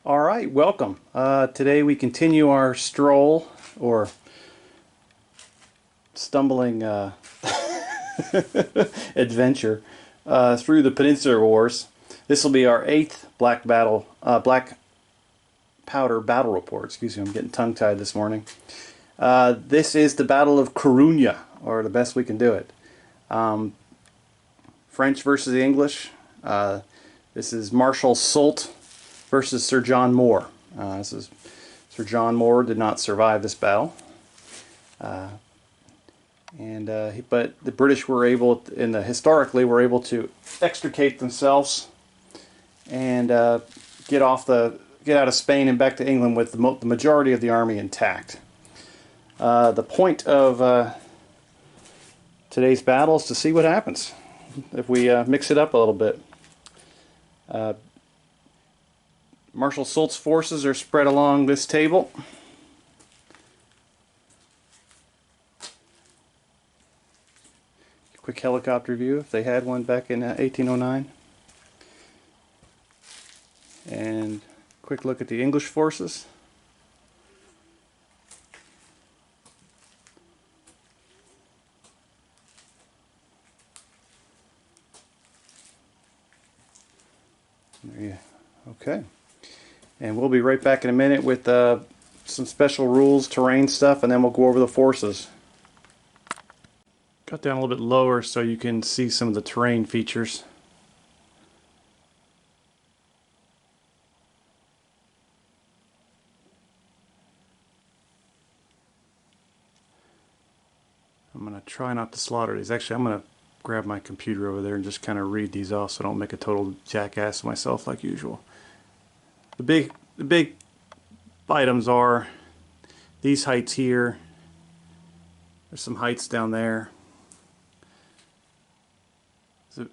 All right, welcome. Today we continue our stroll or stumbling adventure through the Peninsular Wars. This will be our 8th Black Powder Battle Report. Excuse me, I'm getting tongue-tied this morning. This is the Battle of Corunna, or the best we can do it. French versus the English. This is Marshal Soult versus Sir John Moore. Sir John Moore did not survive this battle, but the British were able, historically, were able to extricate themselves and get out of Spain and back to England with the majority of the army intact. The point of today's battle is to see what happens if we mix it up a little bit. Marshal Soult's forces are spread along this table. Quick helicopter view if they had one back in 1809. And quick look at the English forces. There you okay. And we'll be right back in a minute with some special rules, terrain stuff, and then we'll go over the forces. Cut down a little bit lower so you can see some of the terrain features. I'm going to try not to slaughter these. Actually, I'm going to grab my computer over there and just kind of read these off so I don't make a total jackass of myself like usual. The big items are these heights here. There's some heights down there. It's a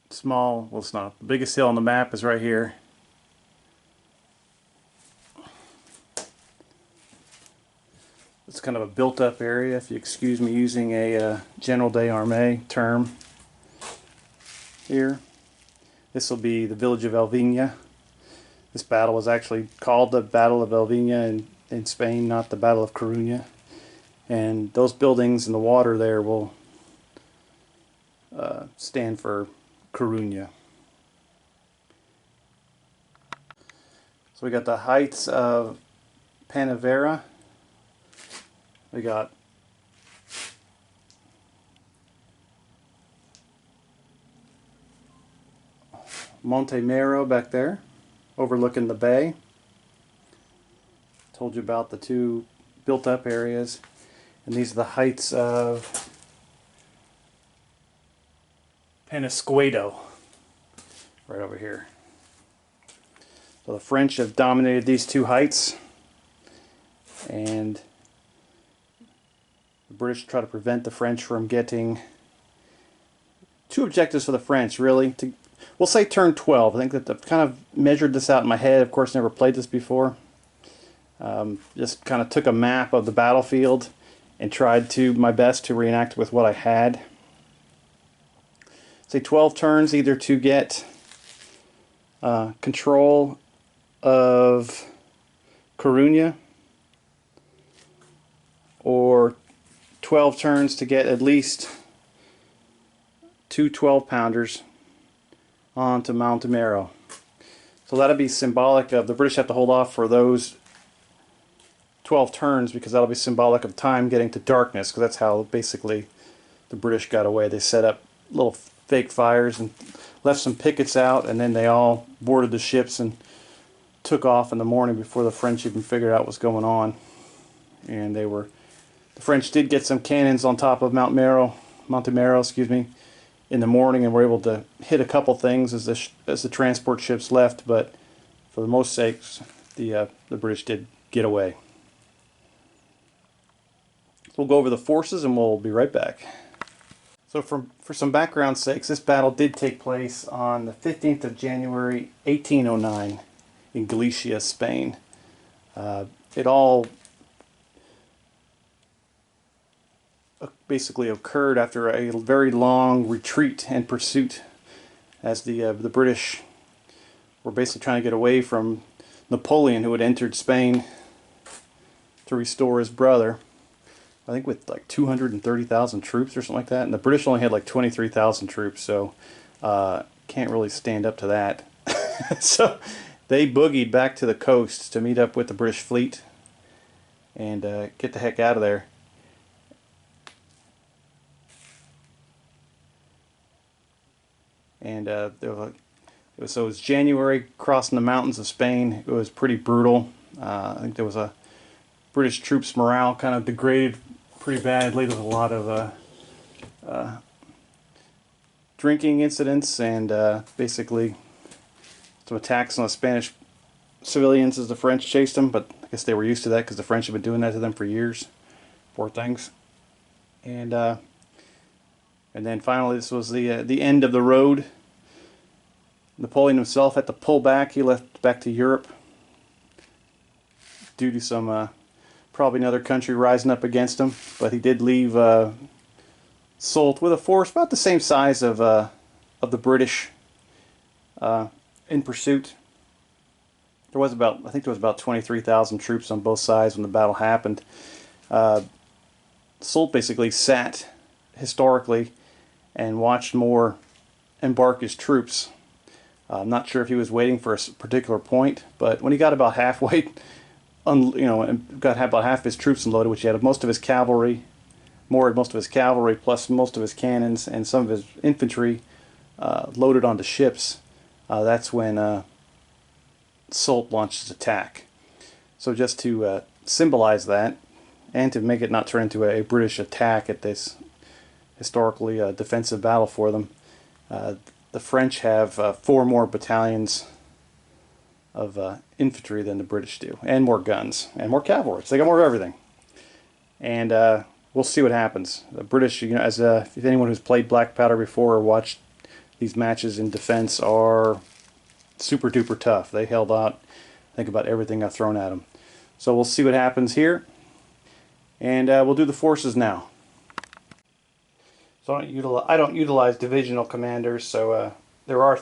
small, well, it's not. The biggest hill on the map is right here. It's kind of a built-up area, if you excuse me using a General d'Armée term here. This will be the village of Elvina. This battle was actually called the Battle of Elvina in Spain, not the Battle of Coruna. And those buildings in the water there will stand for Coruna. So we got the heights of Panavera. We got Monte Mero back there, overlooking the bay. Told you about the two built-up areas, and these are the heights of Penasquedo, right over here. So the French have dominated these two heights, and the British try to prevent the French from getting two objectives for the French, really. We'll say turn 12. I think that I've kind of measured this out in my head. Of course, never played this before. Just kind of took a map of the battlefield and tried my best to reenact with what I had. Say 12 turns either to get control of Corunna, or 12 turns to get at least two 12-pounders onto Mount Mero. So that'll be symbolic of the British have to hold off for those 12 turns, because that'll be symbolic of time getting to darkness, because that's how basically the British got away. They set up little fake fires and left some pickets out, and then they all boarded the ships and took off in the morning before the French even figured out what's going on. And the French did get some cannons on top of Monte Mero, excuse me, in the morning, and were able to hit a couple things as the transport ships left, but for the most sakes, the British did get away. So we'll go over the forces and we'll be right back. So for some background sakes, this battle did take place on the 15th of January 1809 in Galicia, Spain. It all basically occurred after a very long retreat and pursuit, as the British were basically trying to get away from Napoleon, who had entered Spain to restore his brother, I think with like 230,000 troops or something like that, and the British only had like 23,000 troops, so can't really stand up to that. So they boogied back to the coast to meet up with the British fleet and get the heck out of there. And so it was January, crossing the mountains of Spain. It was pretty brutal. I think there was a British troops' morale kind of degraded pretty badly. There was a lot of drinking incidents and basically some attacks on the Spanish civilians as the French chased them. But I guess they were used to that because the French have been doing that to them for years. Poor things. And then finally, this was the end of the road. Napoleon himself had to pull back. He left back to Europe due to some probably another country rising up against him. But he did leave Soult with a force about the same size of the British in pursuit. There was about, I think there was about 23,000 troops on both sides when the battle happened. Soult basically sat historically and watched Moore embark his troops. I'm not sure if he was waiting for a particular point, but when he got about halfway, got about half his troops unloaded, which he had most of his cavalry, Moore had most of his cavalry plus most of his cannons and some of his infantry loaded onto ships. That's when Soult launched his attack. So just to symbolize that, and to make it not turn into a British attack at this historically defensive battle for them, the French have 4 more battalions of infantry than the British do, and more guns, and more cavalry. So they got more of everything. And we'll see what happens. The British, as if anyone who's played Black Powder before or watched these matches in defense, are super duper tough. They held out, I think, about everything I've thrown at them. So we'll see what happens here. And we'll do the forces now. So I don't utilize divisional commanders, so there are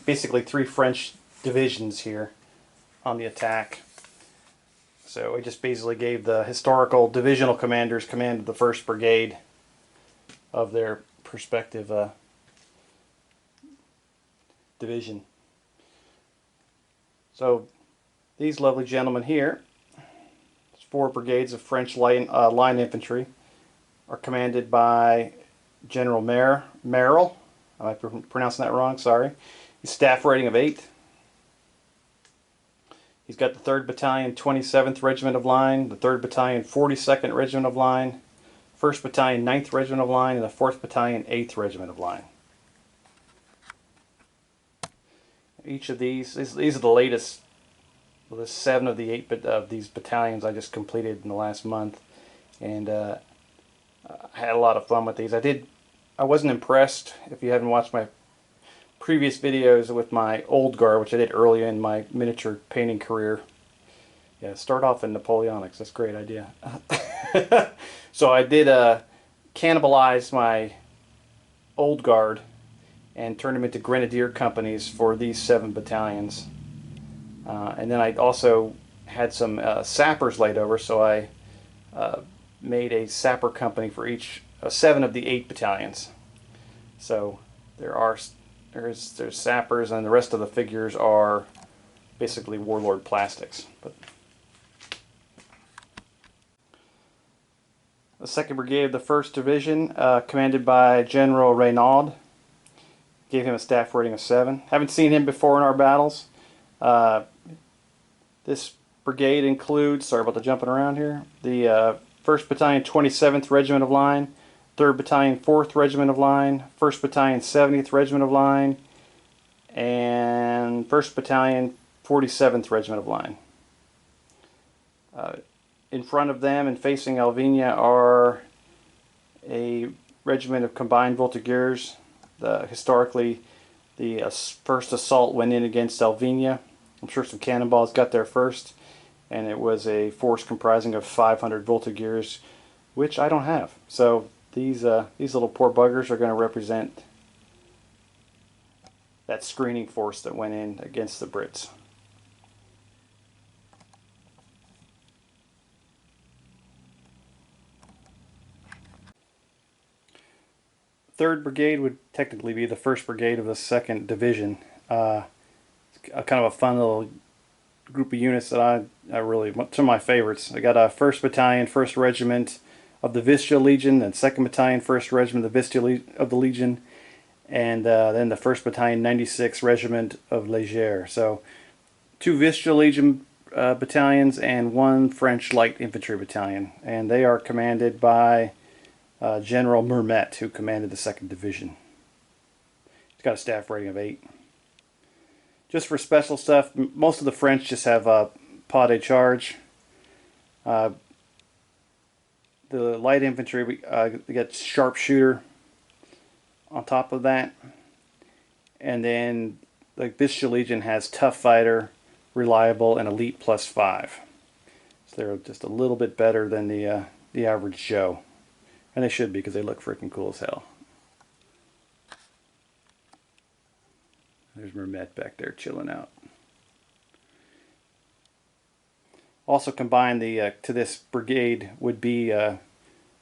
basically three French divisions here on the attack. So I just basically gave the historical divisional commanders command of the 1st Brigade of their respective division. So these lovely gentlemen here, 4 brigades of French line infantry, are commanded by General Merrill. I might be pronouncing that wrong, sorry. He's staff rating of 8. He's got the 3rd Battalion, 27th Regiment of Line, the 3rd Battalion, 42nd Regiment of Line, 1st Battalion, 9th Regiment of Line, and the 4th Battalion, 8th Regiment of Line. Each of these are the latest. Well, there's 7 of the 8 of these battalions I just completed in the last month, and I had a lot of fun with these. I wasn't impressed, if you haven't watched my previous videos, with my old guard, which I did early in my miniature painting career. Yeah, start off in Napoleonics. That's a great idea. So I did cannibalize my old guard and turn them into grenadier companies for these 7 battalions. And then I also had some sappers laid over, so I made a sapper company for each 7 of the 8 battalions. So there's sappers, and the rest of the figures are basically warlord plastics. But the 2nd Brigade of the 1st Division, commanded by General Reynaud, gave him a staff rating of 7. Haven't seen him before in our battles. This brigade includes, sorry about the jumping around here, the 1st Battalion, 27th Regiment of Line, 3rd Battalion, 4th Regiment of Line, 1st Battalion, 70th Regiment of Line, and 1st Battalion, 47th Regiment of Line. In front of them and facing Alvina are a regiment of combined voltigeurs. Historically, the first assault went in against Alvina. I'm sure some cannonballs got there first, and it was a force comprising of 500 voltigeurs, which I don't have. So these little poor buggers are going to represent that screening force that went in against the Brits. 3rd Brigade would technically be the 1st Brigade of the 2nd Division. Kind of a fun little group of units that I really, some of my favorites. I got a 1st Battalion, 1st Regiment of the Vistula Legion, and 2nd Battalion, 1st Regiment of the Vistula of the Legion, and then the 1st Battalion, 96th Regiment of Légers. So 2 Vistula Legion battalions and 1 French Light Infantry battalion, and they are commanded by General Mermet, who commanded the 2nd Division. He's got a staff rating of 8. Just for special stuff, most of the French just have pas de charge. The light infantry, we get sharpshooter on top of that. And then the Vistula Legion has tough fighter, reliable, and elite +5. So they're just a little bit better than the average Joe. And they should be, because they look freaking cool as hell. There's Mermet back there chilling out. Also combined to this brigade would be the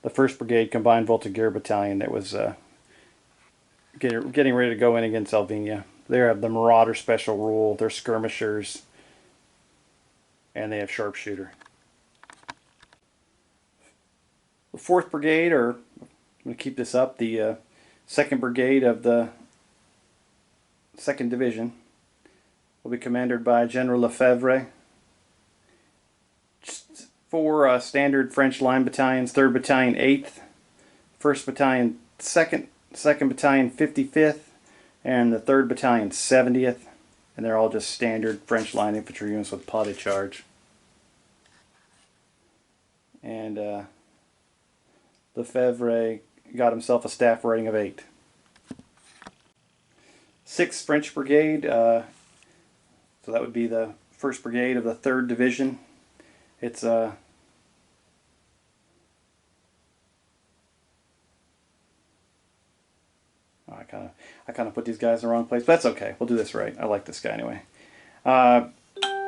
1st Brigade Combined Voltigeur Battalion that was getting ready to go in against Albania. They have the Marauder Special Rule, they're skirmishers, and they have sharpshooter. The 4th Brigade, or I'm going to keep this up, the 2nd Brigade of the 2nd Division, will be commanded by General Lefebvre. 4 standard French line battalions: 3rd Battalion, 8th, 1st Battalion, 2nd, 2nd Battalion, 55th, and the 3rd Battalion, 70th. And they're all just standard French line infantry units with pas de charge. And Lefebvre got himself a staff rating of 8. 6th French Brigade, so that would be the 1st Brigade of the 3rd Division. It's I kind of put these guys in the wrong place, but that's okay. We'll do this right. I like this guy anyway.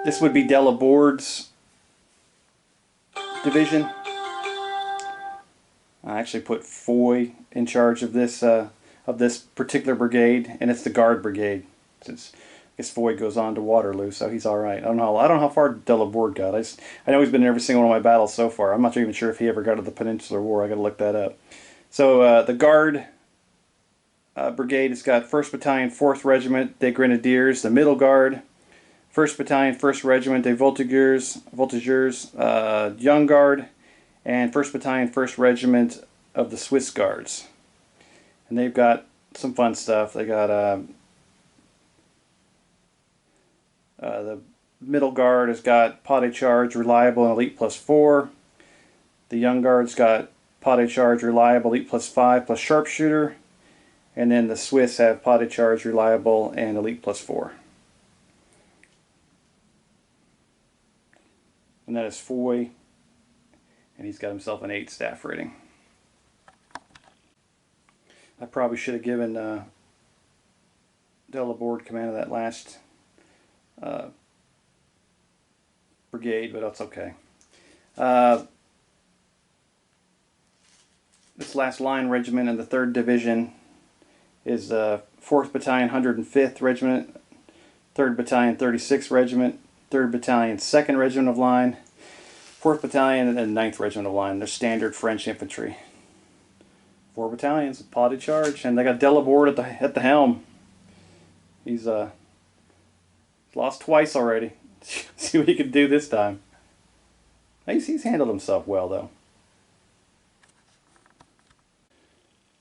This would be Delabord's division. I actually put Foy in charge of this particular brigade, and it's the Guard Brigade. Since I guess Foy goes on to Waterloo, so he's all right. I don't know how far Delabord got. I know he's been in every single one of my battles so far. I'm not even sure if he ever got to the Peninsular War. I got to look that up. So the Guard Brigade has got 1st Battalion, 4th Regiment des Grenadiers, the Middle Guard, 1st Battalion, 1st Regiment des Voltigeurs, Young Guard, and 1st Battalion, 1st Regiment of the Swiss Guards. And they've got some fun stuff. They got the Middle Guard has got pas de charge, reliable, and elite +4. The Young Guard's got pas de charge, reliable, elite +5, plus sharpshooter. And then the Swiss have pas de charge, reliable, and elite +4. And that is Foy. And he's got himself an 8 staff rating. I probably should have given Delabord command of that last brigade, but that's okay. This last line regiment in the 3rd Division is 4th Battalion, 105th Regiment, 3rd Battalion, 36th Regiment, 3rd Battalion, 2nd Regiment of Line, 4th Battalion, and 9th Regiment of Line. They're standard French infantry. 4 battalions with pas de charge, and they got Delabord at the helm. He's lost twice already. See what he can do this time. He's handled himself well, though.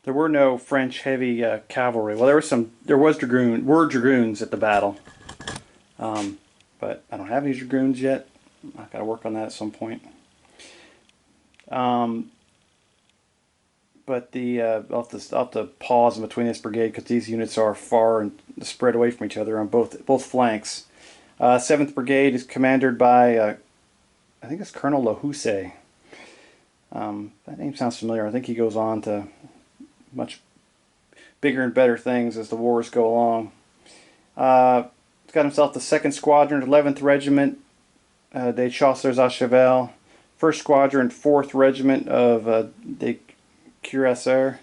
There were no French heavy cavalry. Well, there was dragoons at the battle, but I don't have any dragoons yet. I've got to work on that at some point. But I'll have to pause in between this brigade because these units are far and spread away from each other on both flanks. 7th Brigade is commanded by I think it's Colonel Lahousse. That name sounds familiar. I think he goes on to much bigger and better things as the wars go along. He's got himself the 2nd Squadron, 11th Regiment des Chasseurs à Cheval, 1st Squadron, 4th Regiment of des Cuirassiers,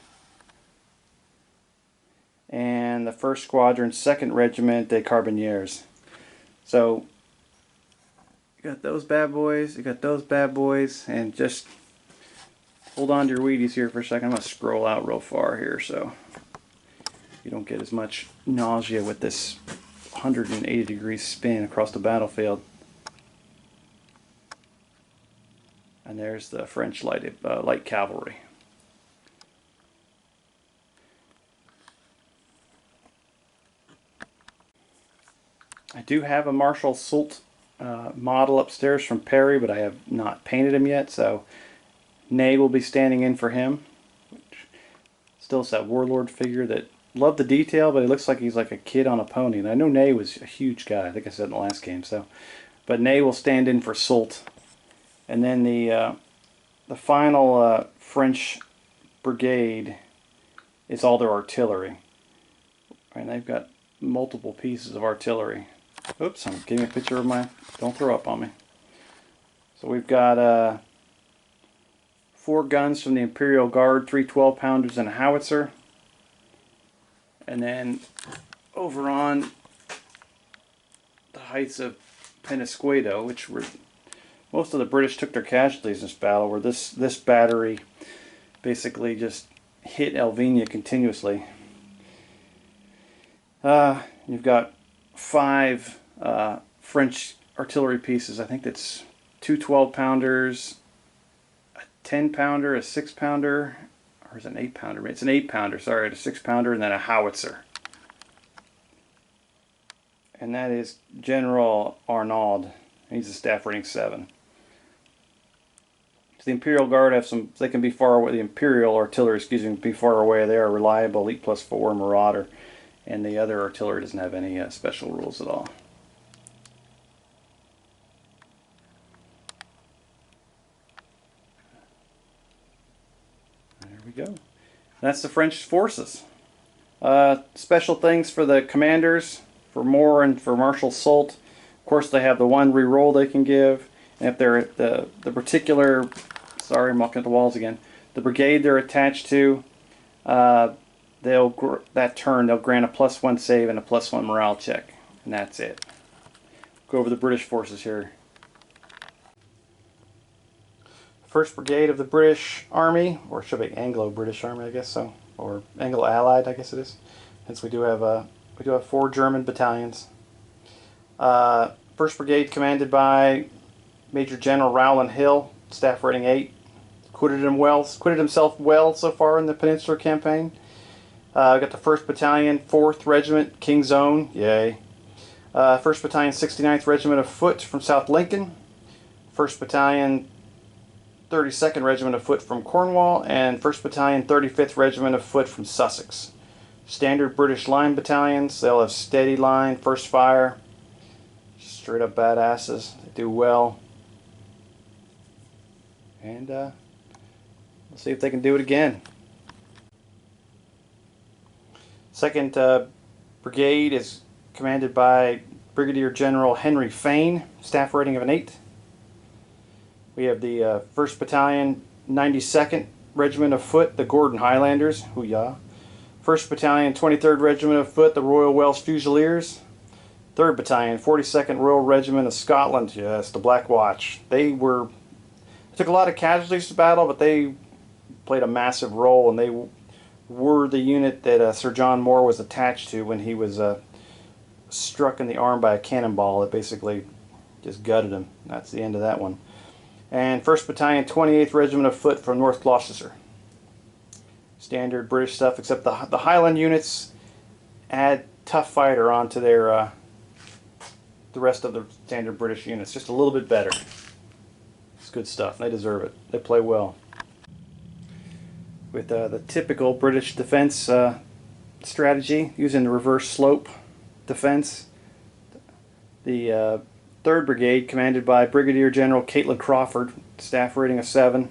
and the 1st Squadron, 2nd Regiment des Carabiniers. So you got those bad boys, you got those bad boys, and just hold on to your Wheaties here for a second. I'm going to scroll out real far here so you don't get as much nausea with this 180-degree spin across the battlefield. And there's the French light cavalry. I do have a Marshal Soult model upstairs from Perry, but I have not painted him yet, so Ney will be standing in for him. Still, it's that warlord figure that love the detail, but it looks like he's like a kid on a pony. And I know Ney was a huge guy. I think I said in the last game. So, but Ney will stand in for Soult, and then the final French brigade is all their artillery, and they've got multiple pieces of artillery. Oops, I'm getting a picture of my. Don't throw up on me. So we've got 4 guns from the Imperial Guard, 3 12-pounders and a howitzer. And then over on the heights of Penasquito, which were most of the British took their casualties in this battle, where this battery basically just hit Elvina continuously. You've got 5 French artillery pieces. I think that's 2 12-pounders, a 10-pounder, a 6-pounder, or is it an 8-pounder? It's an 8-pounder, sorry, a 6-pounder, and then a howitzer. And that is General Arnaud. He's a staff rating 7. So the Imperial Guard have some, they can be far away, the Imperial Artillery, excuse me, be far away. They are reliable, Elite +4, Marauder. And the other artillery doesn't have any special rules at all. There we go. That's the French forces. Special things for the commanders, for Moore and for Marshal Soult. Of course, they have the 1 reroll they can give. And if they're the particular, sorry, I'm walking at the walls again. The brigade they're attached to, that turn they'll grant a +1 save and a +1 morale check, and that's it. Go over the British forces here. 1st Brigade of the British Army, or should be Anglo-British Army, I guess so, or Anglo-Allied, I guess it is, since we do have 4 German battalions. 1st Brigade commanded by Major General Rowland Hill, staff rating 8. Acquitted himself well so far in the Peninsular Campaign. We've got the 1st Battalion, 4th Regiment, King's Own, yay. 1st Battalion, 69th Regiment of Foot from South Lincoln. 1st Battalion, 32nd Regiment of Foot from Cornwall. And 1st Battalion, 35th Regiment of Foot from Sussex. Standard British line battalions. They'll have steady line, first fire. Straight up badasses. They do well. And we'll see if they can do it again. 2nd Brigade is commanded by Brigadier General Henry Fane, staff rating of an 8. We have the 1st Battalion, 92nd Regiment of Foot, the Gordon Highlanders, hoo-yah. 1st Battalion, 23rd Regiment of Foot, the Royal Welsh Fusiliers. 3rd Battalion, 42nd Royal Regiment of Scotland, yes, the Black Watch. They took a lot of casualties to battle, but they played a massive role, and they were the unit that Sir John Moore was attached to when he was struck in the arm by a cannonball that basically just gutted him. That's the end of that one. And 1st Battalion, 28th Regiment of Foot from North Gloucestershire. Standard British stuff, except the Highland units add Tough Fighter onto their the rest of the standard British units. Just a little bit better. It's good stuff. They deserve it. They play well. With the typical British defense strategy, using the reverse slope defense. The 3rd Brigade, commanded by Brigadier General Caitlin Crawford, staff rating of 7.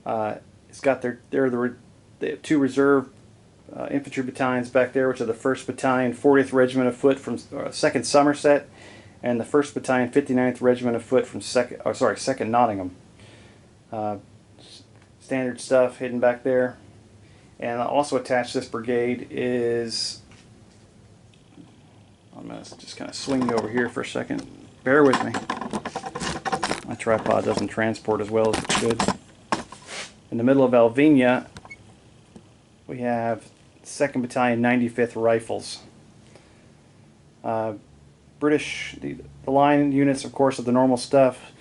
It's got they have 2 reserve infantry battalions back there, which are the 1st Battalion, 40th Regiment of Foot from 2nd Somerset, and the 1st Battalion, 59th Regiment of Foot from 2nd Nottingham. Standard stuff hidden back there. And also attached to this brigade is, I'm going to just kind of swing you over here for a second. Bear with me. My tripod doesn't transport as well as it should. In the middle of Alvina, we have 2nd Battalion 95th Rifles. British, the line units, of course, are the normal stuff.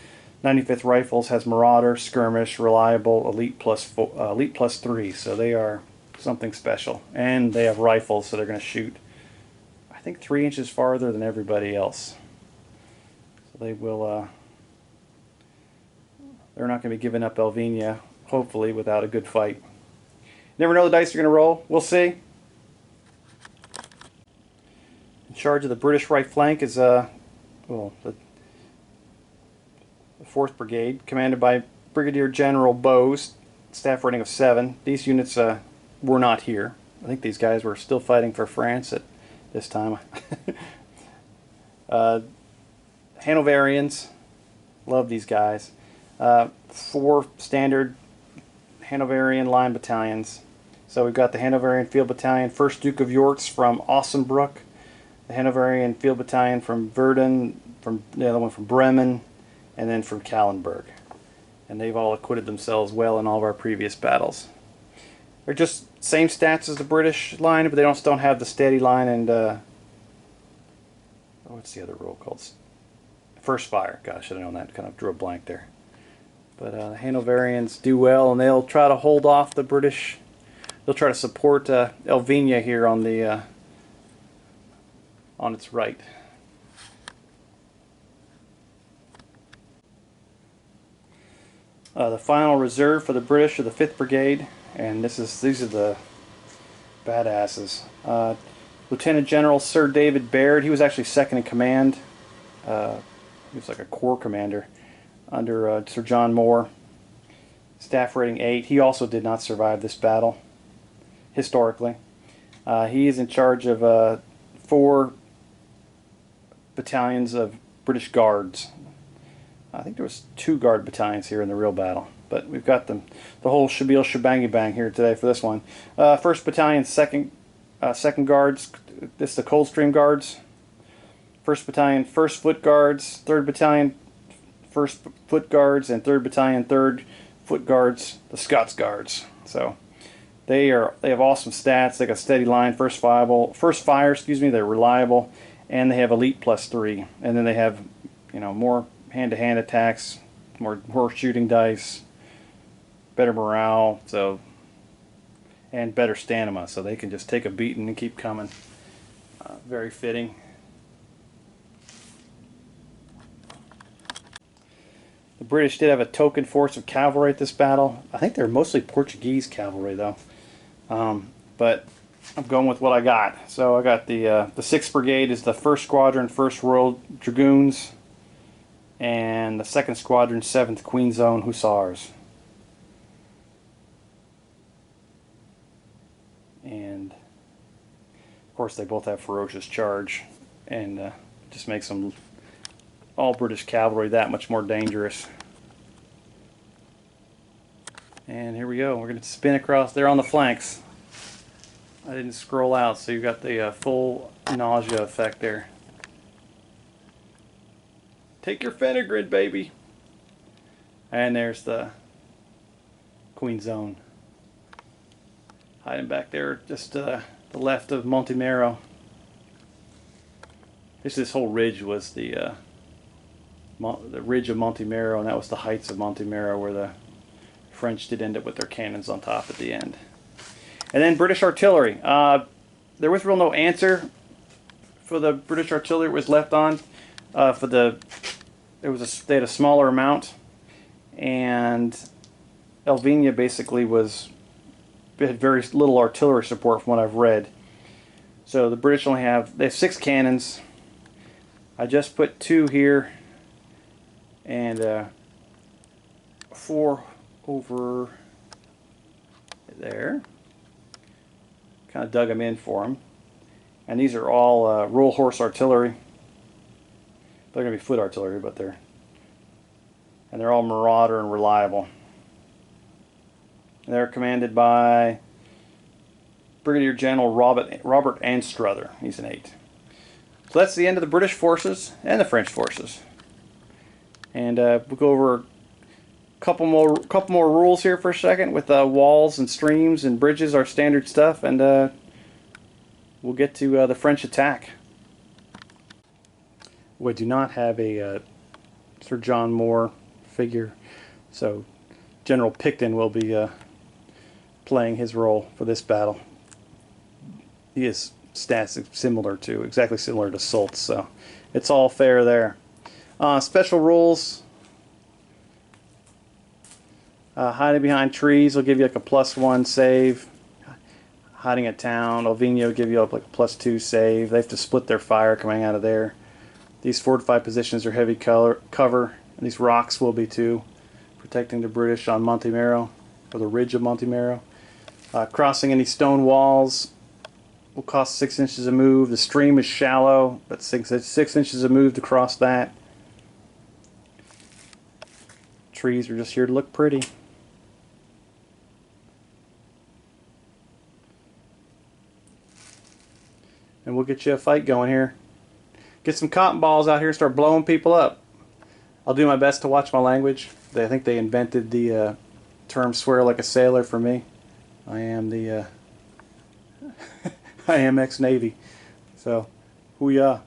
95th Rifles has Marauder, Skirmish, Reliable, Elite plus 3, so they are something special. And they have rifles, so they're going to shoot, I think, 3 inches farther than everybody else. So they will, they're not going to be giving up Alvina, hopefully, without a good fight. Never know the dice are going to roll. We'll see. In charge of the British right flank is the 4th Brigade, commanded by Brigadier General Bowes, staff rating of 7. These units were not here. I think these guys were still fighting for France at this time. Hanoverians, love these guys. 4 standard Hanoverian line battalions. So we've got the Hanoverian Field Battalion, 1st Duke of York's from Ossenbruck, the Hanoverian Field Battalion from Verden, from the other one from Bremen, and then from Kallenberg. And they've all acquitted themselves well in all of our previous battles. They're just same stats as the British line, but they don't have the steady line and what's the other rule called? First fire. Gosh, I should have known that. Kind of drew a blank there. But the Hanoverians do well, and they'll try to hold off the British. They'll try to support Alvina here on the on its right. The final reserve for the British are the 5th Brigade, and these are the badasses. Lieutenant General Sir David Baird, he was actually 2nd in command. He was like a corps commander under Sir John Moore. Staff rating 8. He also did not survive this battle, historically. He is in charge of 4 battalions of British Guards. I think there was 2 guard battalions here in the real battle, but we've got the whole shabeel shebangy bang here today for this one. 1st Battalion, 2nd Guards. This is the Coldstream Guards. 1st Battalion, 1st Foot Guards. 3rd Battalion, 1st Foot Guards, and 3rd Battalion, 3rd Foot Guards, the Scots Guards. So they have awesome stats. They got steady line, first fire, they're reliable, and they have Elite plus 3. And then they have, more hand-to-hand attacks, more shooting dice, better morale, and better stamina, so they can just take a beating and keep coming. Very fitting. The British did have a token force of cavalry at this battle. I think they're mostly Portuguese cavalry, though. But I'm going with what I got. So I got the 6th Brigade is the 1st Squadron, 1st Royal Dragoons, and the 2nd Squadron, 7th Queen's Own Hussars. And of course they both have ferocious charge, and just makes them, all British cavalry, that much more dangerous. And here we go. We're going to spin across there on the flanks. I didn't scroll out, so you've got the full nausea effect there. Take your Fenegrin, baby. And there's the Queen's Own, hiding back there just to the left of Montemero. This whole ridge was the ridge of Montemero, and that was the heights of Montemero, where the French did end up with their cannons on top at the end. And then British artillery. There was no answer for the British artillery it was left on. They had a smaller amount, and Alvina basically had very little artillery support from what I've read. So the British they have 6 cannons. I just put 2 here, and 4 over there. Kind of dug them in for them. And these are all roll horse artillery. They're going to be foot artillery, but they're all Marauder and reliable. And they're commanded by Brigadier General Robert Anstruther. He's an 8. So that's the end of the British forces and the French forces. And we'll go over a couple more rules here for a second with walls and streams and bridges, our standard stuff, and we'll get to the French attack. We do not have a Sir John Moore figure, so General Picton will be playing his role for this battle. He is stats exactly similar to Soult, so it's all fair there. Special rules. Hiding behind trees will give you like a +1 save. Hiding a town, Alvino will give you like a +2 save. They have to split their fire coming out of there. These fortified positions are heavy cover, and these rocks will be too, protecting the British on Monte Mero, or the ridge of Monte Mero. Crossing any stone walls will cost 6 inches a move. The stream is shallow, but 6 inches a move to cross that. Trees are just here to look pretty. And we'll get you a fight going here. Get some cotton balls out here and start blowing people up. I'll do my best to watch my language. I think they invented the term "swear like a sailor" for me. I am the I am ex-Navy, so hoo-yah.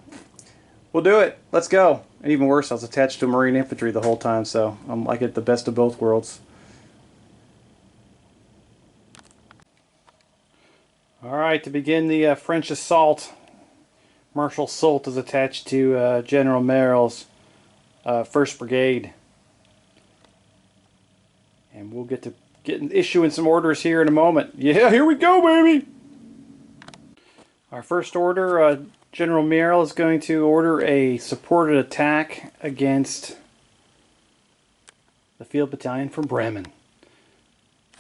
We'll do it. Let's go. And even worse, I was attached to Marine infantry the whole time, so I get the best of both worlds. All right, to begin the French assault, Marshal Soult is attached to General Merle's 1st Brigade. And we'll get to issuing some orders here in a moment. Yeah, here we go, baby! Our first order, General Merle is going to order a supported attack against the Field Battalion from Bremen.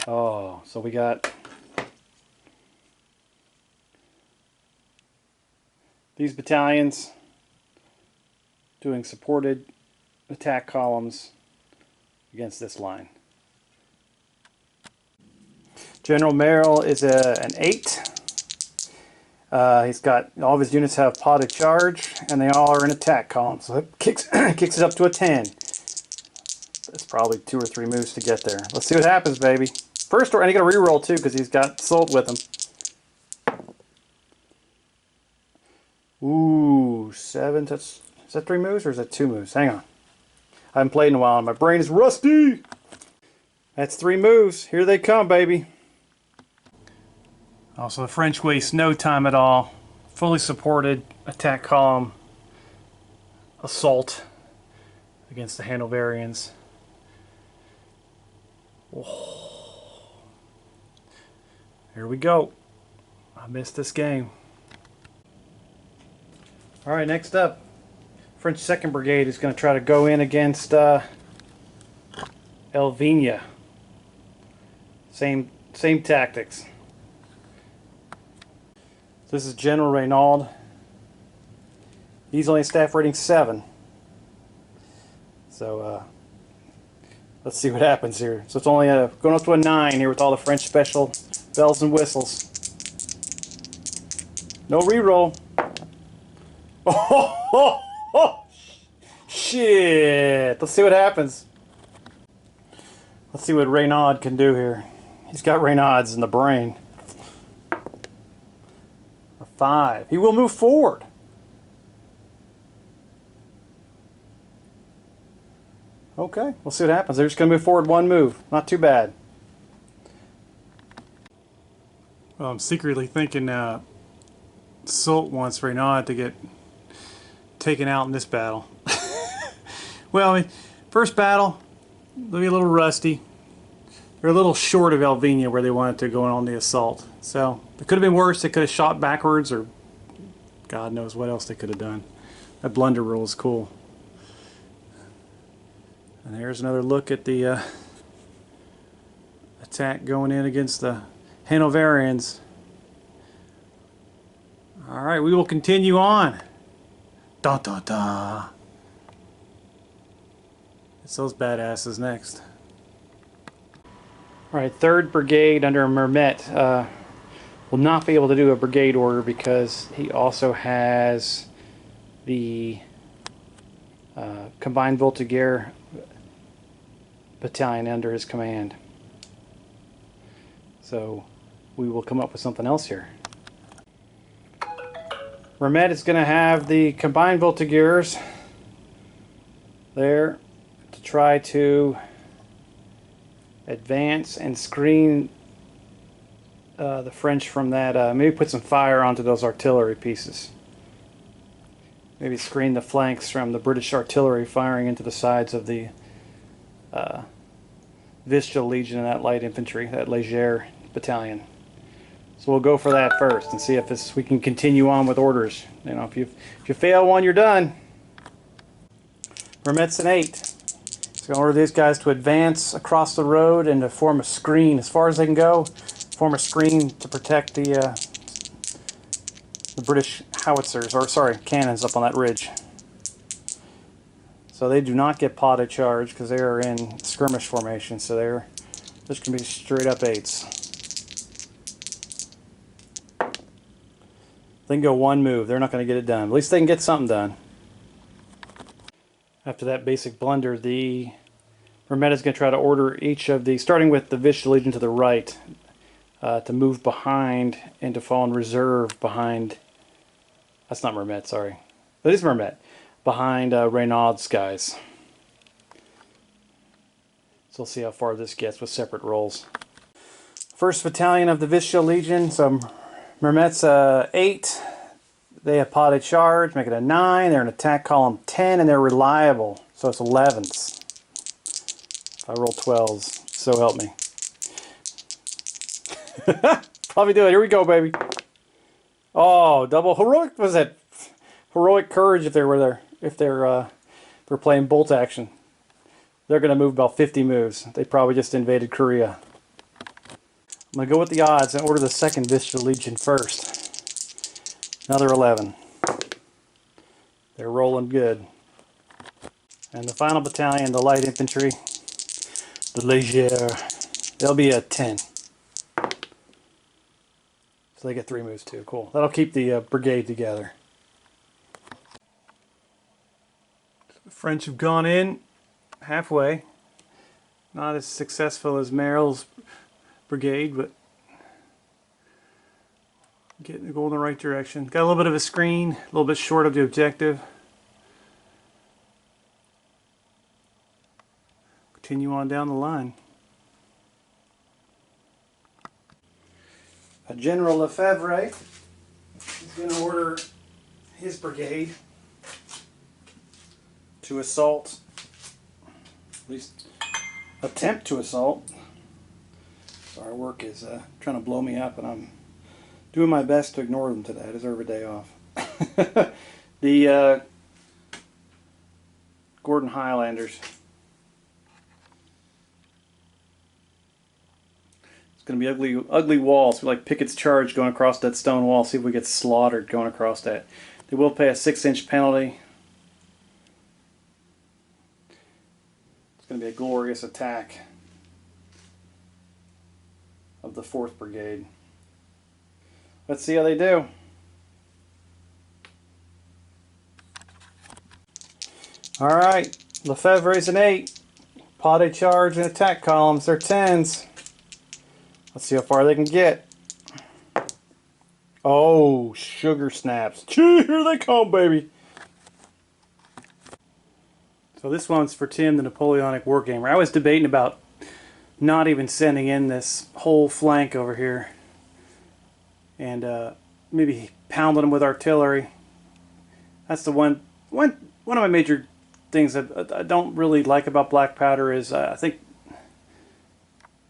Oh, so we got these battalions doing supported attack columns against this line. General Merle is an 8. He's got all of his units have potted charge, and they all are in attack columns. So it kicks it up to a 10. It's probably 2 or 3 moves to get there. Let's see what happens, baby. First, and he got a reroll too because he's got Soult with him. Ooh, 7. Is that 3 moves or is that 2 moves? Hang on. I haven't played in a while and my brain is rusty. That's 3 moves. Here they come, baby. Also, the French waste no time at all. Fully supported attack column assault against the Hanoverians. Oh. Here we go. I missed this game. Alright, next up, French 2nd Brigade is going to try to go in against Elvina. Same tactics. This is General Reynaud. He's only staff rating 7. So let's see what happens here. So it's only going up to a 9 here with all the French special bells and whistles. No reroll. Oh, shit. Let's see what happens. Let's see what Reynaud can do here. He's got Reynauds in the brain. A 5. He will move forward. Okay, we'll see what happens. They're just going to move forward 1 move. Not too bad. Well, I'm secretly thinking Soult wants Reynaud to get taken out in this battle. Well, I mean, first battle, they'll be a little rusty. They're a little short of Elvina where they wanted to go on the assault. So it could have been worse. They could have shot backwards, or God knows what else they could have done. That blunder rule is cool. And there's another look at the attack going in against the Hanoverians. Alright, we will continue on. Da da da. It's those badasses next. Alright, 3rd Brigade under Mermet will will not be able to do a brigade order because he also has the Combined Voltigeur battalion under his command. So we will come up with something else here. Vermette is going to have the Combined Voltigeurs there to try to advance and screen the French from that. Maybe put some fire onto those artillery pieces. Maybe screen the flanks from the British artillery firing into the sides of the Vistula Legion and that light infantry, that Légère battalion. So we'll go for that first and see if we can continue on with orders. You know, if you fail one, you're done. Vermette's an 8. He's going to order these guys to advance across the road and to form a screen as far as they can go. Form a screen to protect the British howitzers, or sorry, cannons up on that ridge. So they do not get potted charge because they are in skirmish formation. So they're just going to be straight up 8s. They can go one move. They're not going to get it done. At least they can get something done. After that basic blunder, the Vermette is going to try to order each of the, starting with the Vistula Legion to the right, to move behind and to fall in reserve behind. That's not Vermette, sorry. That is Vermette. Behind Reynaud's guys. So we'll see how far this gets with separate rolls. First battalion of the Vistula Legion. So Vermette's 8. They have potted charge, make it a 9. They're in attack column 10, and they're reliable. So it's 11s. If I roll 12s, so help me. Probably do it. Here we go, baby. Oh, double heroic. What was that? Heroic courage if they were there. If they're playing bolt action. They're going to move about 50 moves. They probably just invaded Korea. I'm going to go with the odds and order the second Vistula Legion first. Another 11. They're rolling good. And the final battalion, the light infantry, the Légère, they'll be a 10. So they get 3 moves too. Cool. That'll keep the brigade together. The French have gone in halfway. Not as successful as Merrill's brigade, but getting to go in the right direction. Got a little bit of a screen, a little bit short of the objective. Continue on down the line. General Lefebvre is going to order his brigade to assault, at least attempt to assault. So our work is trying to blow me up, and I'm doing my best to ignore them today. I deserve a day off. The Gordon Highlanders. It's going to be ugly walls. We like Pickett's charge going across that stone wall. See if we get slaughtered going across that. They will pay a 6-inch penalty. It's going to be a glorious attack of the 4th Brigade. Let's see how they do. Alright, Lefebvre's an 8. Potted charge and attack columns, they're 10s. Let's see how far they can get. Oh, sugar snaps. Here they come, baby. So this one's for Tim, the Napoleonic Wargamer. I was debating about not even sending in this whole flank over here. And maybe pounding them with artillery. That's the one of my major things that I don't really like about black powder is I think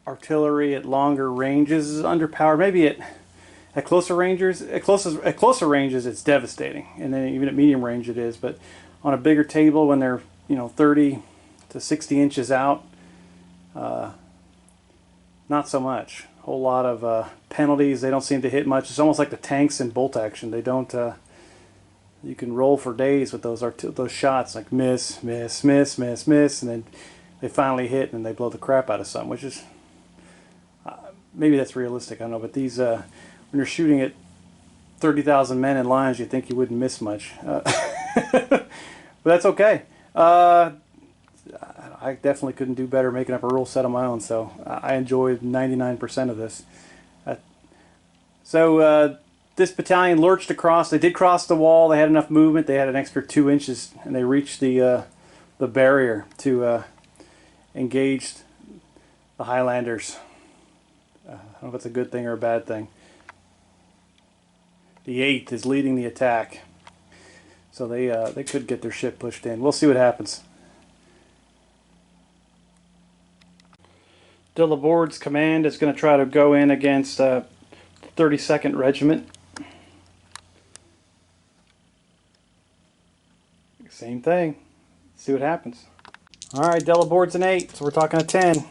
artillery at longer ranges is underpowered. Maybe at closer ranges, at closer ranges it's devastating, and then even at medium range it is. But on a bigger table, when they're 30 to 60 inches out, not so much. A whole lot of penalties. They don't seem to hit much. It's almost like the tanks in bolt action. They don't. You can roll for days with those shots, like miss, miss, miss, miss, miss, and then they finally hit and they blow the crap out of something, which is maybe that's realistic. I don't know, but these when you're shooting at 30,000 men in lines, you think you wouldn't miss much. But that's okay. I definitely couldn't do better making up a rule set on my own, so I enjoyed 99% of this. This battalion lurched across. They did cross the wall. They had enough movement. They had an extra 2 inches, and they reached the barrier to engage the Highlanders. I don't know if it's a good thing or a bad thing. The 8th is leading the attack, so they could get their ship pushed in. We'll see what happens. De Laborde's command is going to try to go in against 32nd Regiment. Same thing. Let's see what happens. Alright, De Laborde's an 8, so we're talking a 10.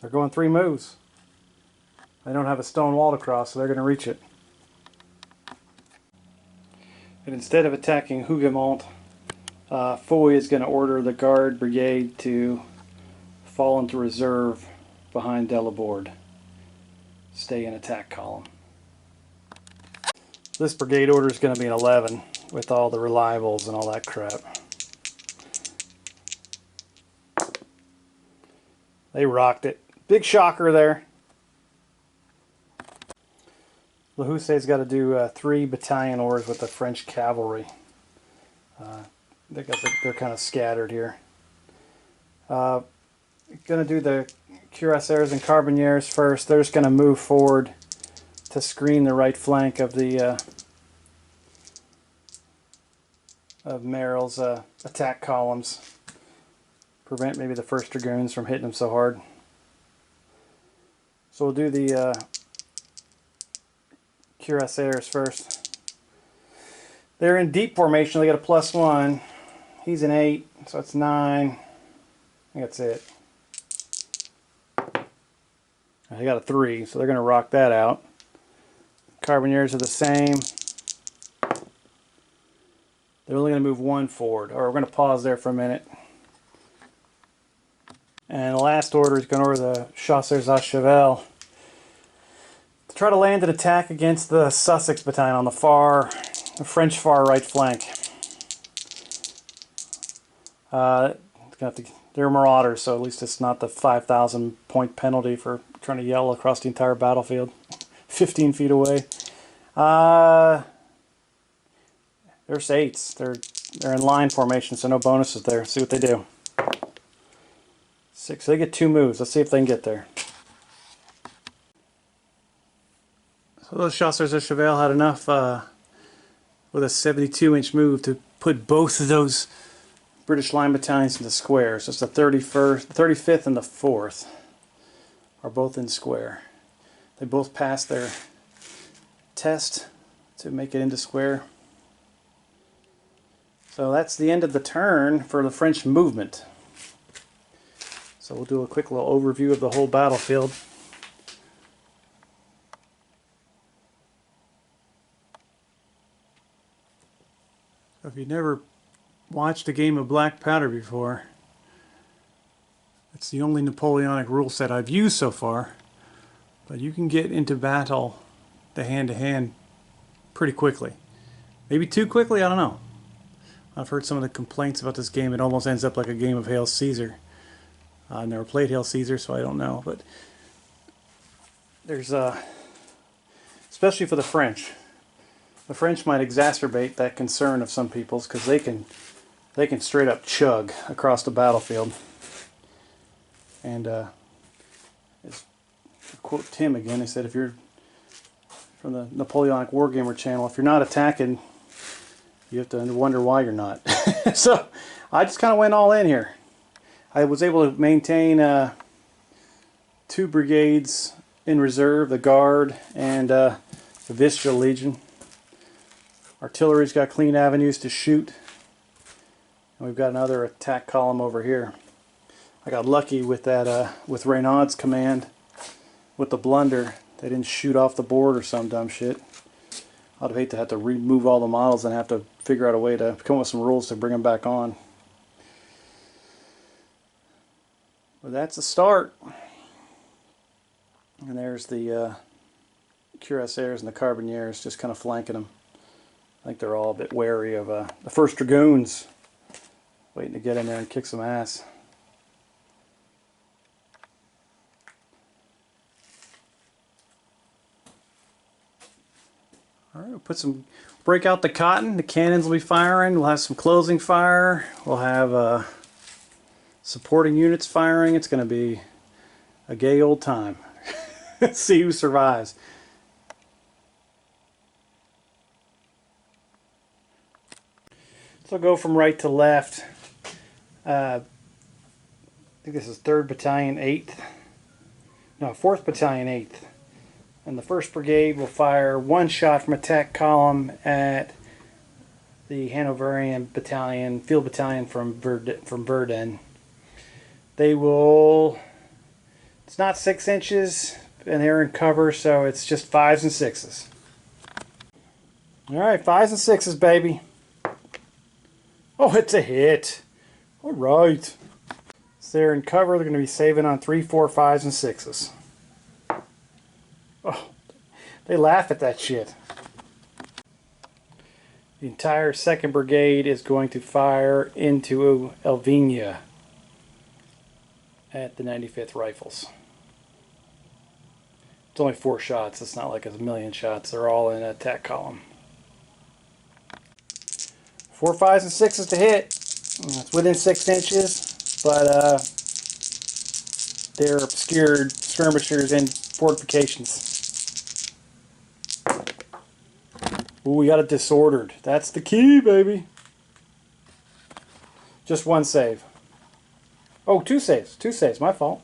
They're going 3 moves. They don't have a stone wall to cross, so they're going to reach it. And instead of attacking Hougoumont, Foy is going to order the Guard Brigade to fall into reserve behind De Laborde. Stay in attack column. This brigade order is going to be an 11 with all the reliables and all that crap. They rocked it. Big shocker there. Lahusse's got to do 3 battalion orders with the French cavalry. They're kind of scattered here. Going to do the cuirassiers and carbineers first. They're just going to move forward to screen the right flank of the of Merrill's attack columns. Prevent maybe the 1st Dragoons from hitting them so hard. So we'll do the cuirassiers first. They're in deep formation. They got a +1. He's an 8, so it's 9. I think that's it. They got a 3, so they're going to rock that out. Carbineers are the same. They're only going to move 1 forward. Or we're going to pause there for a minute. And the last order is going to order the Chasseurs à Cheval to try to land an attack against the Sussex battalion on the French far right flank. They're marauders, so at least it's not the 5,000 point penalty for trying to yell across the entire battlefield 15 feet away. They're 8s. They're in line formation, so no bonuses there. See what they do. 6. So they get 2 moves. Let's see if they can get there. So those Chasseurs à Cheval had enough with a 72-inch move to put both of those British line battalions into square. So it's the 31st, 35th and the 4th are both in square. They both passed their test to make it into square. So that's the end of the turn for the French movement. So we'll do a quick little overview of the whole battlefield. If you've never watched a game of Black Powder before, it's the only Napoleonic rule set I've used so far, but you can get into battle, the hand-to-hand, pretty quickly. Maybe too quickly, I don't know. I've heard some of the complaints about this game. It almost ends up like a game of Hail Caesar. I've never played Hail Caesar, so I don't know, but there's especially for the French. The French might exacerbate that concern of some people's because they can straight up chug across the battlefield. And to quote Tim again, he said, if you're from the Napoleonic Wargamer channel, if you're not attacking, you have to wonder why you're not. So I just kind of went all in here. I was able to maintain 2 brigades in reserve, the Guard and the Vistula Legion. Artillery's got clean avenues to shoot. And we've got another attack column over here. I got lucky with that, with Reynaud's command, with the blunder. They didn't shoot off the board or some dumb shit. I'd hate to have to remove all the models and have to figure out a way to come up with some rules to bring them back on. But that's the start. And there's the cuirassiers and the carbineers just kind of flanking them. I think they're all a bit wary of the 1st Dragoons, waiting to get in there and kick some ass. Alright, we'll break out the cotton. The cannons will be firing. We'll have some closing fire. We'll have supporting units firing. It's going to be a gay old time. See who survives. So I'll go from right to left. I think this is 3rd Battalion 8th. No, 4th Battalion 8th. And the 1st Brigade will fire 1 shot from attack column at the Hanoverian Battalion, Field Battalion from Verden. They will... It's not 6 inches, and they're in cover, so it's just 5s and 6s. Alright, 5s and 6s, baby. Oh, it's a hit. Alright. So they're in cover. They're going to be saving on 3, 4, 5s, and 6s. Oh, they laugh at that shit. The entire 2nd Brigade is going to fire into Elvina at the 95th Rifles. It's only 4 shots. It's not like it's a million shots. They're all in attack column. 4, 5s, and 6s to hit. It's within 6 inches, but they're obscured skirmishers and fortifications. Ooh, we got it disordered. That's the key, baby. Just 1 save. Oh, 2 saves. 2 saves. My fault.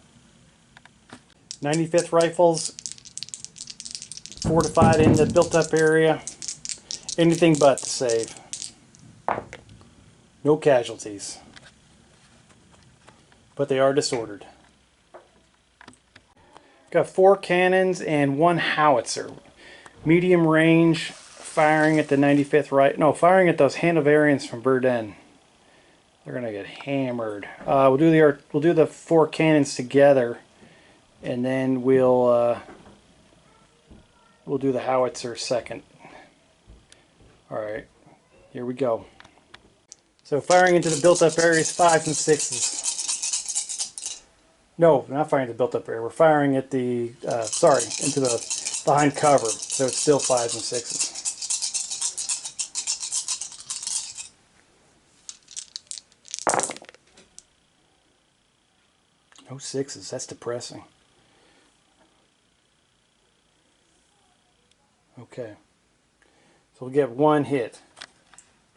95th Rifles fortified in the built-up area. Anything but to save. No casualties. But they are disordered. Got 4 cannons and 1 howitzer. Medium range, firing at the 95th firing at those Hanoverians from Verden. They're gonna get hammered. We'll do the 4 cannons together, and then we'll do the howitzer second. All right, here we go. So firing into the built-up areas, 5s and 6s. No, we're not firing into the built-up area. We're firing at the into the behind cover. So it's still 5s and 6s. No 6s. That's depressing. Okay. So we'll get 1 hit,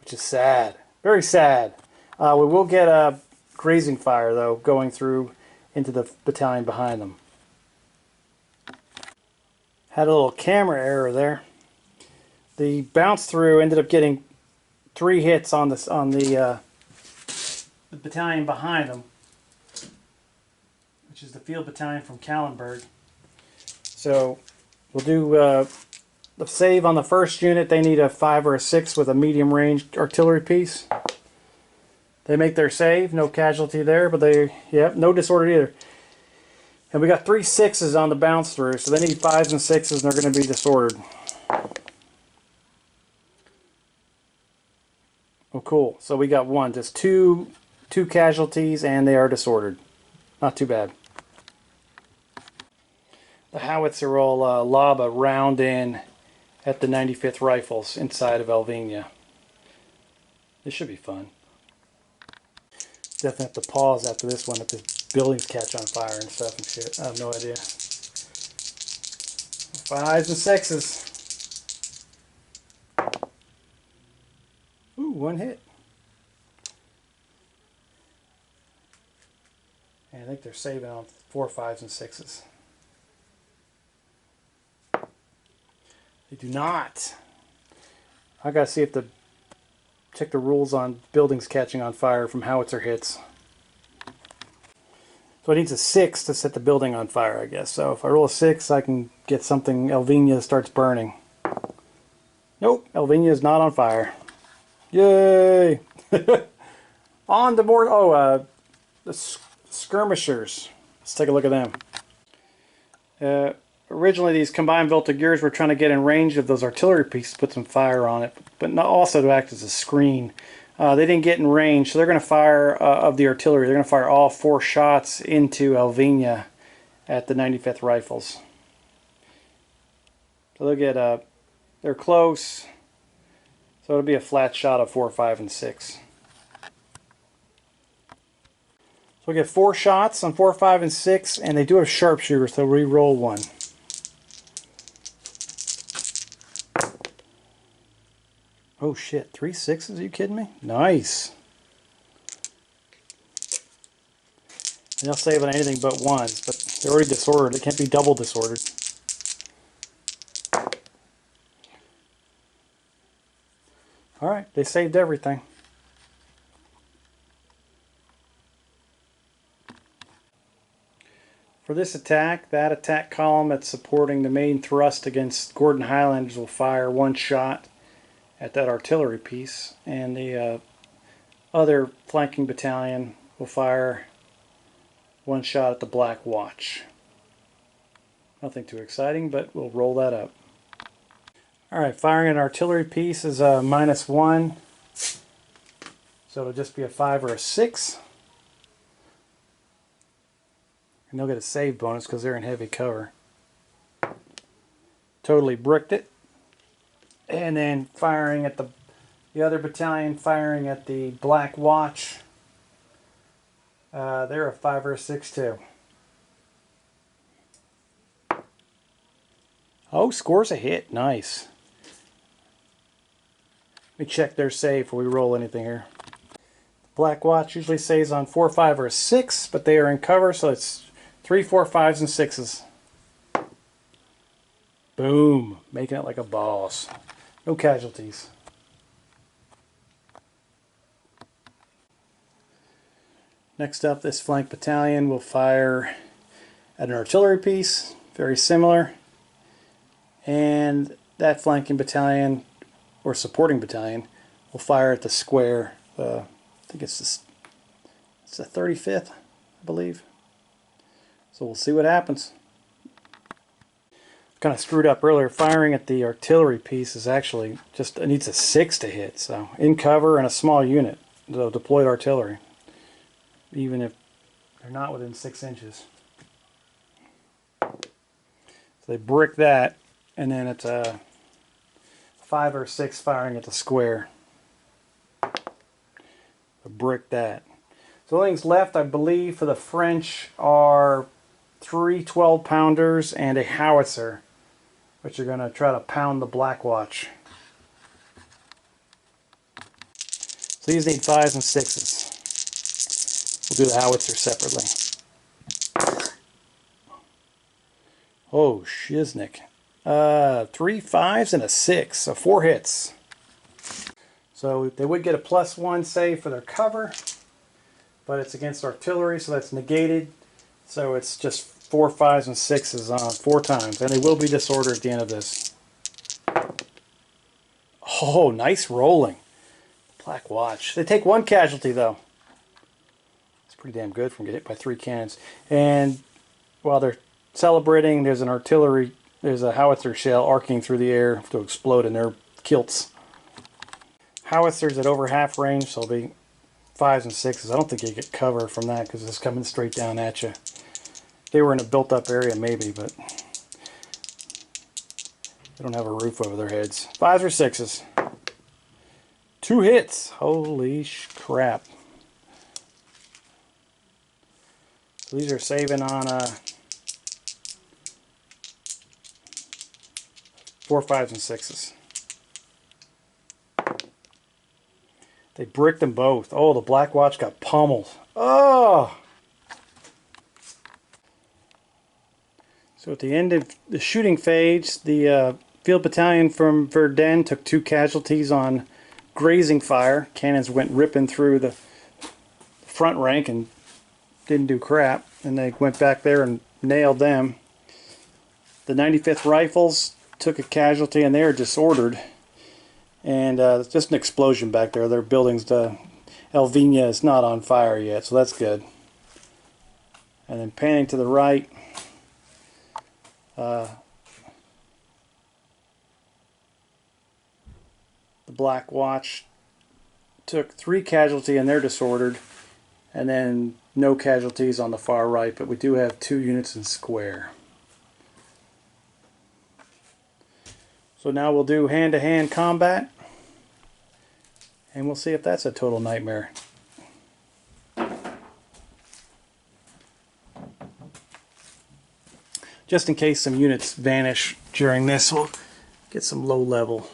which is sad. Very sad. We will get a grazing fire, though, going through into the battalion behind them. Had a little camera error there. The bounce through ended up getting 3 hits on the battalion behind them, which is the field battalion from Kallenberg. So we'll do the save on the 1st unit. They need a 5 or a 6 with a medium range artillery piece. They make their save, no casualty there, but no disorder either. And we got 3 6s on the bounce through, so they need 5s and 6s, and they're going to be disordered. Oh, cool. So we got just two casualties, and they are disordered. Not too bad. The howitzer will lob a round in at the 95th Rifles inside of Elvina. This should be fun. Definitely have to pause after this one if the buildings catch on fire and stuff and shit. I have no idea. 5s and 6s. Ooh, 1 hit. And I think they're saving on 4 5s and 6s. They do not. I gotta see if check the rules on buildings catching on fire from howitzer hits. So it needs a 6 to set the building on fire, I guess. So if I roll a 6, I can get something. Elvina starts burning. Nope, Elvina is not on fire. Yay! On to more. The skirmishers. Let's take a look at them. originally these combined voltigeurs were trying to get in range of those artillery pieces to put some fire on it, but not also to act as a screen. They didn't get in range, so they're going to fire of the artillery. They're going to fire all 4 shots into Alvina at the 95th Rifles. So they'll get they're close, so it'll be a flat shot of 4, 5, and 6. So we'll get 4 shots on 4, 5, and 6, and they do have sharpshooters, so re-roll 1. Oh shit, 3 6s? Are you kidding me? Nice. And they'll save on anything but 1s, but they're already disordered. They can't be double disordered. Alright, they saved everything. For this attack, that attack column that's supporting the main thrust against Gordon Highlanders will fire 1 shot at that artillery piece, and the other flanking battalion will fire 1 shot at the Black Watch. Nothing too exciting, but we'll roll that up. Alright, firing an artillery piece is a -1, so it'll just be a 5 or a 6. And they'll get a save bonus because they're in heavy cover. Totally bricked it. And then firing at the other battalion, firing at the Black Watch. They're a 5 or a 6 too. Oh, scores a hit. Nice. Let me check their save before we roll anything here. Black Watch usually saves on 4, 5, or a 6, but they are in cover, so it's 3, 4, 5s, and 6s. Boom. Making it like a boss. No casualties. Next up, this flank battalion will fire at an artillery piece, very similar. And that flanking battalion, or supporting battalion, will fire at the square. I think it's the 35th, I believe. So we'll see what happens. Kind of screwed up earlier. Firing at the artillery piece is actually just, it needs a 6 to hit. So in cover and a small unit, the deployed artillery, even if they're not within 6 inches. So they brick that, and then it's a 5 or 6 firing at the square. So brick that. So the things left, I believe, for the French are 3 12-pounders and a howitzer, which are going to try to pound the Black Watch. So these need 5s and 6s. We'll do the howitzer separately. Oh, shiznick. 3 5s and a 6, so 4 hits. So they would get a +1 save for their cover, but it's against artillery, so that's negated. So it's just 4 5s and 6s on 4 times, and they will be disordered at the end of this. Oh, nice rolling. Black Watch. They take 1 casualty though. It's pretty damn good from getting hit by 3 cannons. And while they're celebrating, there's a howitzer shell arcing through the air to explode in their kilts. Howitzers at over half range, so they'll be 5s and 6s. I don't think you get cover from that because it's coming straight down at you. They were in a built-up area, maybe, but they don't have a roof over their heads. 5s or 6s. 2 hits. Holy crap. So these are saving on 4 5s and 6s. They bricked them both. Oh, the Black Watch got pummeled. Oh! So at the end of the shooting phase, the field battalion from Verdun took 2 casualties on grazing fire. Cannons went ripping through the front rank and didn't do crap. And they went back there and nailed them. The 95th Rifles took a casualty and they are disordered. And it's just an explosion back there. Their buildings, Alvina is not on fire yet, so that's good. And then panning to the right, The Black Watch took 3 casualty and they're disordered, and then no casualties on the far right, but we do have 2 units in square. So now we'll do hand-to-hand combat, and we'll see if that's a total nightmare. Just in case some units vanish during this, we'll get some low level.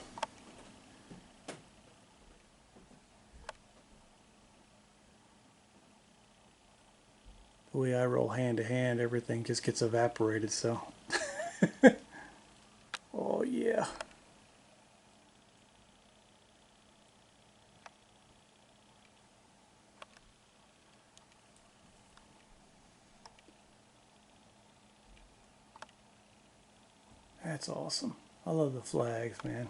The way I roll hand to hand, everything just gets evaporated, so. Oh yeah. That's awesome. I love the flags, man.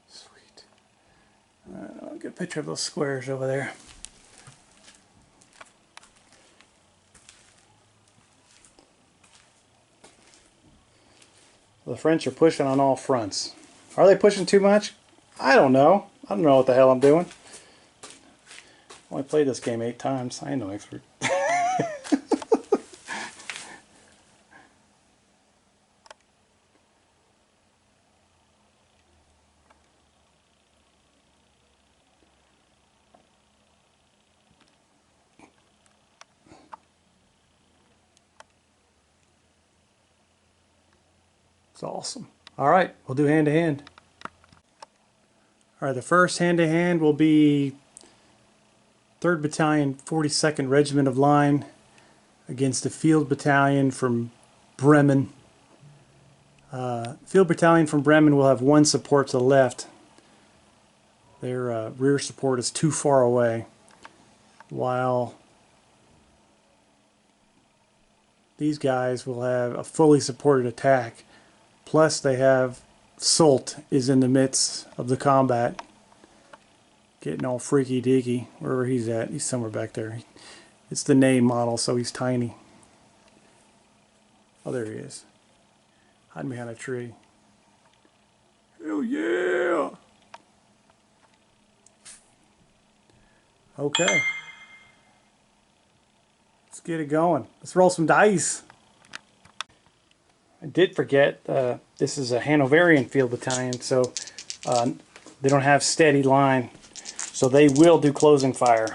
Sweet. I'll get a picture of those squares over there. The French are pushing on all fronts. Are they pushing too much? I don't know. I don't know what the hell I'm doing. I only played this game 8 times. I ain't no expert. It's awesome. All right, we'll do hand to hand. All right, the first hand to hand will be 3rd Battalion, 42nd Regiment of Line against the Field Battalion from Bremen. Field Battalion from Bremen will have 1 support to the left. Their rear support is too far away, while these guys will have a fully supported attack. Plus they have Soult is in the midst of the combat, getting all freaky deaky wherever he's at. He's somewhere back there. It's the name model, so he's tiny. Oh, there he is, hiding behind a tree. Hell yeah! Okay, let's get it going. Let's roll some dice. I did forget, this is a Hanoverian Field Battalion, so they don't have steady line, so they will do closing fire.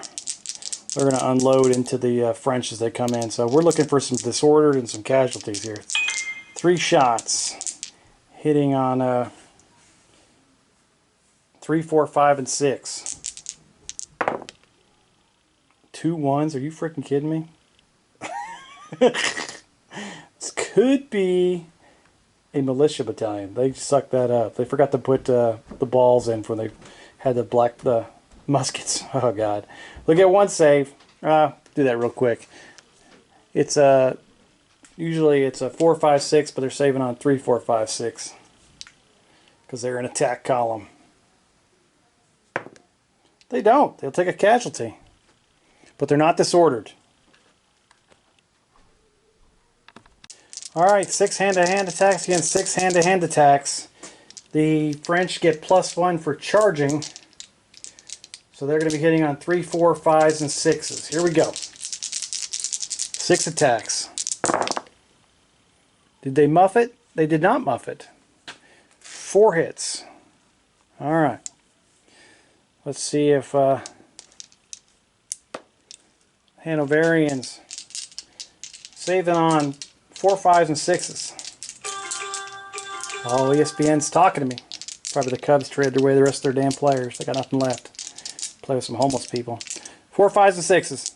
They're going to unload into the French as they come in, so we're looking for some disorder and some casualties here. 3 shots, hitting on 3, 4, 5, and 6. 2 1s, are you freaking kidding me? Could be a militia battalion. They sucked that up. They forgot to put the balls in when they had the muskets. Oh god! Look at 1 save. Do that real quick. It's usually it's a 4, 5, 6, but they're saving on 3, 4, 5, 6 because they're an attack column. They don't. They'll take a casualty, but they're not disordered. Alright, 6 hand-to-hand attacks against 6 hand-to-hand attacks. The French get +1 for charging. So they're going to be hitting on 3, 4, 5s, and 6s. Here we go. 6 attacks. Did they muff it? They did not muff it. 4 hits. Alright. Let's see if Hanoverians saving on 4, 5s, and 6s. Oh, ESPN's talking to me. Probably the Cubs traded away the rest of their damn players. They got nothing left. Play with some homeless people. 4, 5s, and 6s.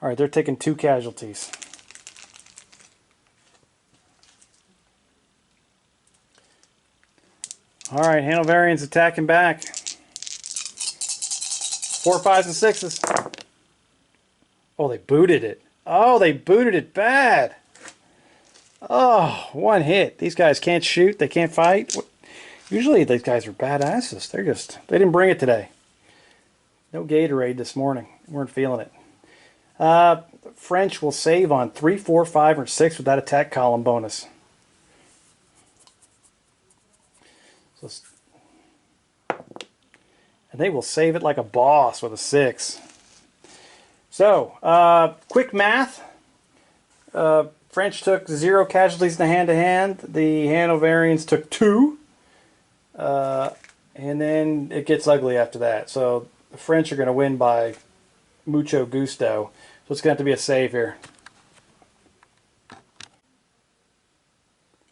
Alright, they're taking 2 casualties. Alright, Hanoverians attacking back. 4, 5s, and 6s. Oh, they booted it. Oh, they booted it bad. Oh, one hit. These guys can't shoot. They can't fight. Usually these guys are badasses. They didn't bring it today. No Gatorade this morning. Weren't feeling it. French will save on 3, 4, 5, or 6 with that attack column bonus. So, and they will save it like a boss with a 6. So, quick math. French took 0 casualties in the hand-to-hand. The Hanoverians took 2. And then it gets ugly after that. So the French are going to win by mucho gusto. So it's going to have to be a save here.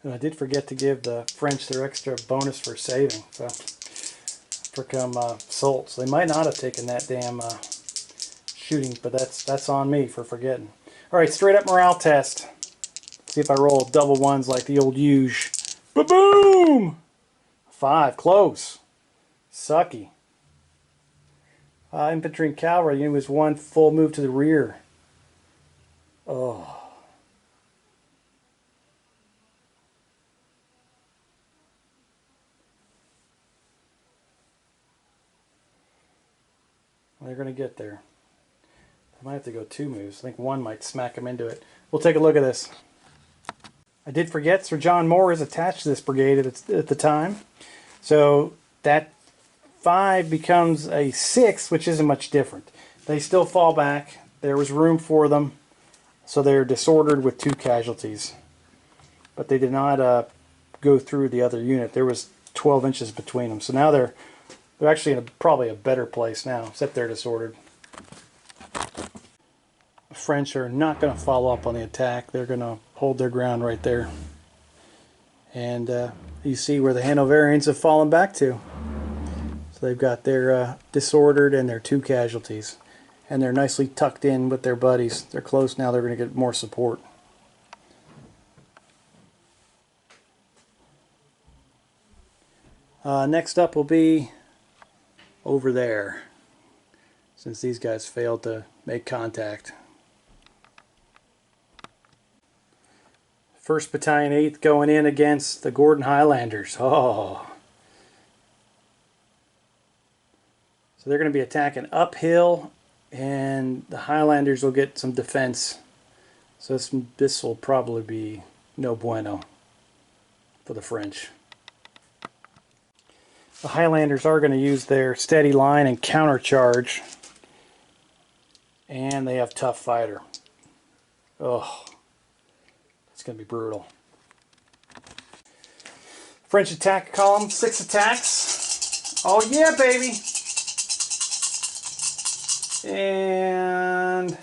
And I did forget to give the French their extra bonus for saving. So for Soult. So they might not have taken that damn shooting, but that's on me for forgetting. All right, straight up morale test. See if I roll double ones like the old huge. Ba-boom! 5, close. Sucky. Infantry and cavalry, it was 1 full move to the rear. Oh. They're going to get there. I might have to go 2 moves. I think 1 might smack them into it. We'll take a look at this. I did forget Sir John Moore is attached to this brigade at the time. So that 5 becomes a 6, which isn't much different. They still fall back. There was room for them. So they're disordered with 2 casualties. But they did not go through the other unit. There was 12 inches between them. So now they're actually in probably a better place now, except they're disordered. The French are not going to follow up on the attack. They're going to hold their ground right there. And you see where the Hanoverians have fallen back to. So they've got their disordered and their 2 casualties. And they're nicely tucked in with their buddies. They're close now. They're going to get more support. Next up will be over there, since these guys failed to make contact. 1st Battalion 8th going in against the Gordon Highlanders. Oh. So they're going to be attacking uphill, and the Highlanders will get some defense. So this will probably be no bueno for the French. The Highlanders are going to use their steady line and countercharge. And they have tough fighter. Oh. It's going to be brutal. French attack column, 6 attacks. Oh yeah, baby! And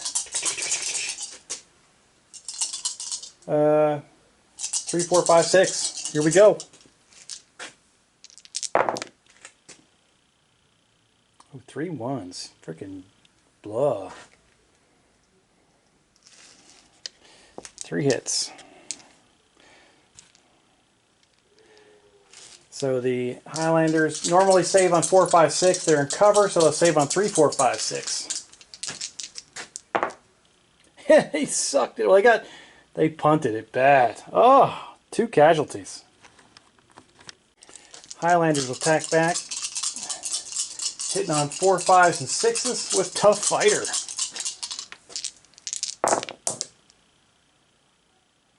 3, 4, 5, 6. Here we go. Oh, 3 1s. Freaking blah. 3 hits. So the Highlanders normally save on 4, 5, 6. They're in cover, so they'll save on 3, 4, 5, 6. They sucked it. Well, they punted it bad. Oh, 2 casualties. Highlanders will attack back, hitting on 4, 5s, and 6s with tough fighter.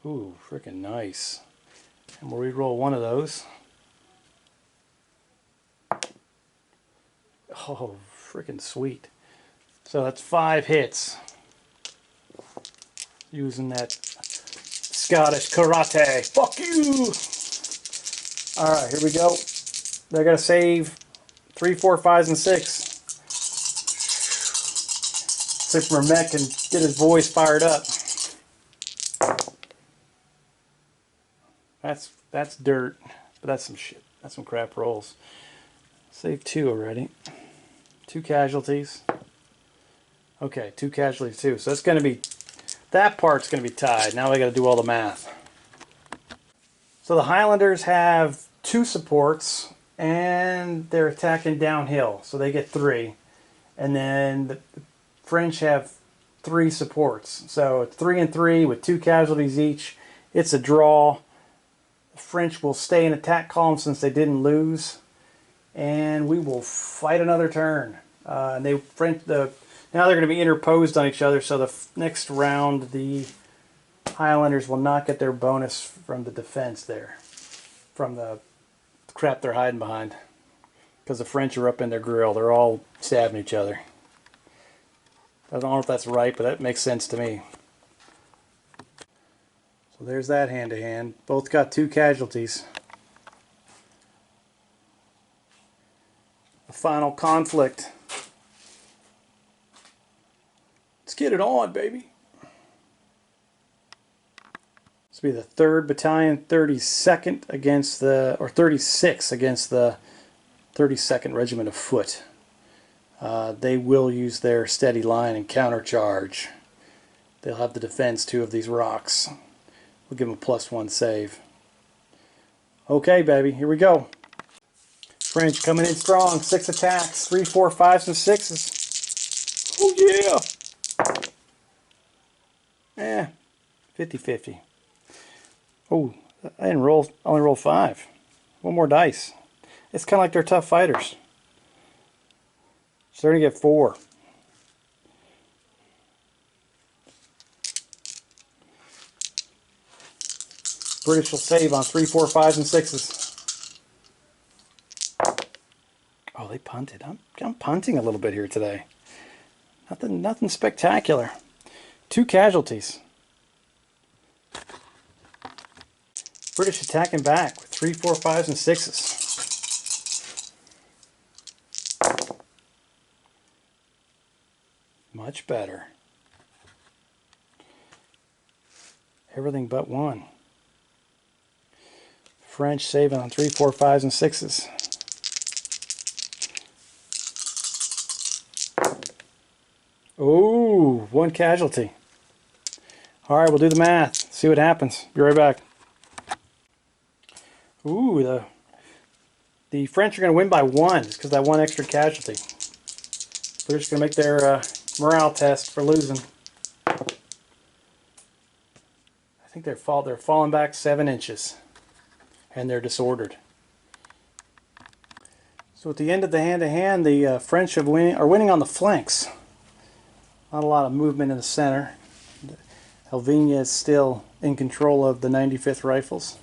Ooh, freaking nice. And we'll re-roll 1 of those. Oh, freaking sweet. So that's 5 hits. Using that Scottish karate. Fuck you! Alright, here we go. They're going to save 3, 4, 5s, and 6. See if Mermet can get his voice fired up. That's dirt, but that's some shit. That's some crap rolls. Save 2 already. 2 casualties. Okay, 2 casualties too. So that's going to be, that part's going to be tied. Now I got to do all the math. So the Highlanders have 2 supports, and they're attacking downhill, so they get 3. and then the French have 3 supports. So it's 3 and 3 with 2 casualties each. It's a draw. The French will stay in attack column since they didn't lose, and we will fight another turn. Now they're going to be interposed on each other, so the next round the Highlanders will not get their bonus from the defense there, from the crap they're hiding behind, because the French are up in their grill. They're all stabbing each other. I don't know if that's right, but that makes sense to me. So there's that hand-to-hand. Both got 2 casualties. The final conflict. Let's get it on, baby. This will be the 3rd Battalion, 32nd against the, or 36 against the 32nd Regiment of Foot. They will use their steady line and countercharge. They'll have to defense 2 of these rocks. We'll give them a +1 save. Okay, baby, here we go. French coming in strong. 6 attacks, 3, 4, 5s, and 6s. Oh yeah! 50-50. Oh, I didn't roll. Only roll 5. 1 more dice. It's kind of like they're tough fighters. Starting to get 4. British will save on 3, 4, 5s, and 6s. Oh, they punted. I'm punting a little bit here today. Nothing spectacular. 2 casualties. British attacking back with 3, 4, 5s, and 6s. Much better. Everything but 1. French saving on 3, 4, 5s, and 6s. Ooh, 1 casualty. Alright, we'll do the math. See what happens. Be right back. Ooh, the French are going to win by 1 just because that 1 extra casualty. They're just going to make their morale test for losing. I think they're falling back 7 inches. And they're disordered. So at the end of the hand-to-hand, the French are winning on the flanks. Not a lot of movement in the center. Helvenia is still in control of the 95th Rifles.